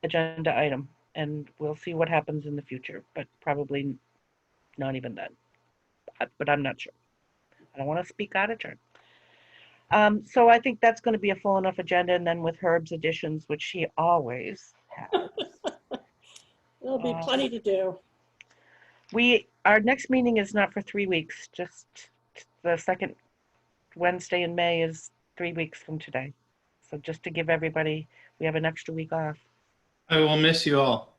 S1: agenda item, and we'll see what happens in the future, but probably not even then. But I'm not sure. I don't want to speak out of turn. So I think that's going to be a full enough agenda, and then with Herb's additions, which he always has.
S2: There'll be plenty to do.
S1: Our next meeting is not for 3 weeks, just the second Wednesday in May is 3 weeks from today. So just to give everybody, we have an extra week off.
S7: I will miss you all.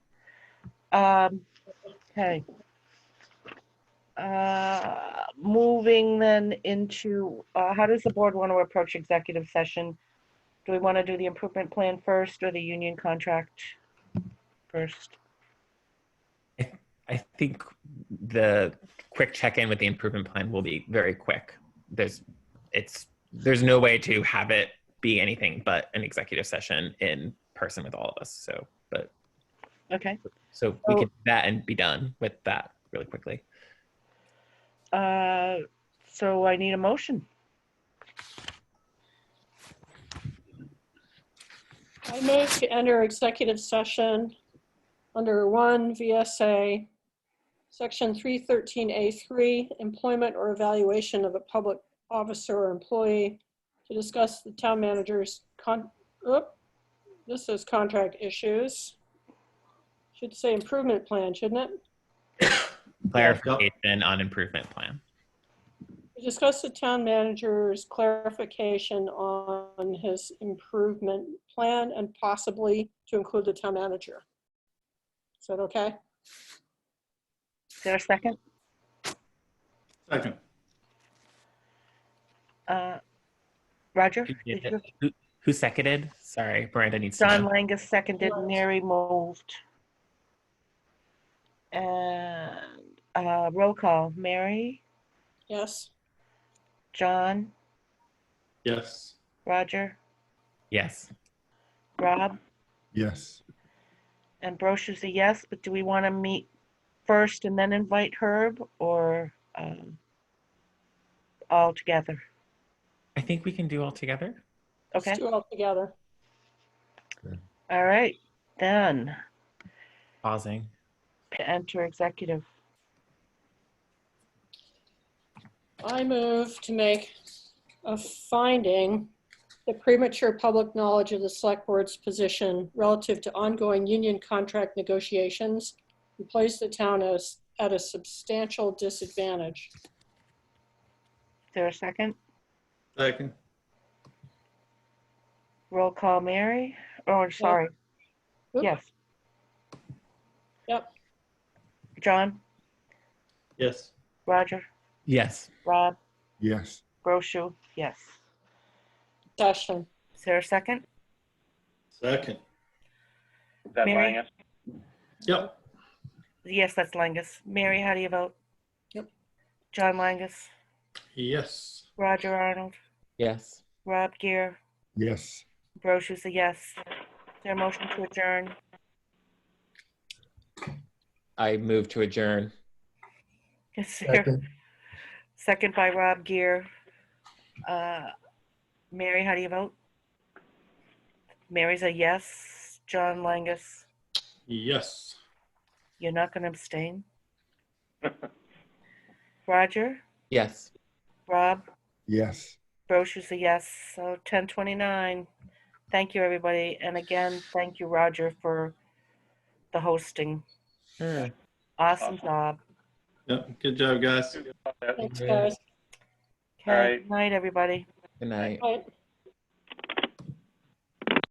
S1: Okay. Moving then into, how does the board want to approach executive session? Do we want to do the improvement plan first or the union contract first?
S3: I think the quick check-in with the improvement plan will be very quick. There's no way to have it be anything but an executive session in person with all of us. So, but
S1: Okay.
S3: so we could do that and be done with that really quickly.
S1: So I need a motion.
S2: I move to enter executive session under 1 VSA, Section 313A3, employment or evaluation of a public officer or employee to discuss the town manager's this is contract issues. Should say improvement plan, shouldn't it?
S3: Clarification on improvement plan.
S2: To discuss the town manager's clarification on his improvement plan and possibly to include the town manager. Is that okay?
S1: Is there a second?
S7: Second.
S1: Roger?
S3: Who seconded? Sorry, Miranda needs
S1: John
S3: to know.
S1: Langus seconded, Mary moved. And roll call, Mary,
S2: Yes.
S1: John,
S7: Yes.
S1: Roger,
S3: Yes.
S1: Rob,
S10: Yes.
S1: and Broch is a yes, but do we want to meet first and then invite Herb, or all together?
S3: I think we can do all together.
S1: Okay.
S2: Let's do it all together.
S1: All right, then
S3: Pausing.
S1: to enter executive.
S2: I move to make a finding that premature public knowledge of the select board's position relative to ongoing union contract negotiations and place the town at a substantial disadvantage.
S1: Is there a second?
S7: Second.
S1: Roll call, Mary, oh, sorry.
S2: Oop.
S1: Yes.
S2: Yep.
S1: John,
S7: Yes.
S1: Roger,
S3: Yes.
S1: Rob,
S10: Yes.
S1: Brochu, yes.
S2: Session.
S1: Is there a second?
S7: Second.
S4: Is that
S1: Mary?
S4: Langus?
S7: Yep.
S1: Yes, that's Langus. Mary, how do you vote?
S2: Yep.
S1: John Langus,
S7: Yes.
S1: Roger Arnold,
S3: Yes.
S1: Rob Gear,
S10: Yes.
S1: Brochu's a yes. Is there a motion to adjourn?
S3: I move to adjourn.
S1: Is there- Second by Rob Gear. Mary, how do you vote? Mary's a yes. John Langus,
S7: Yes.
S1: you're not going to abstain? Roger,
S3: Yes.
S1: Rob,
S10: Yes.
S1: Brochu's a yes. So 10:29. Thank you, everybody. And again, thank you, Roger, for the hosting.
S3: Sure.
S1: Awesome job.
S7: Yep. Good job, guys.
S2: Thanks, guys.
S1: Okay,
S4: All right.
S1: good night, everybody.
S3: Good night.
S2: Bye.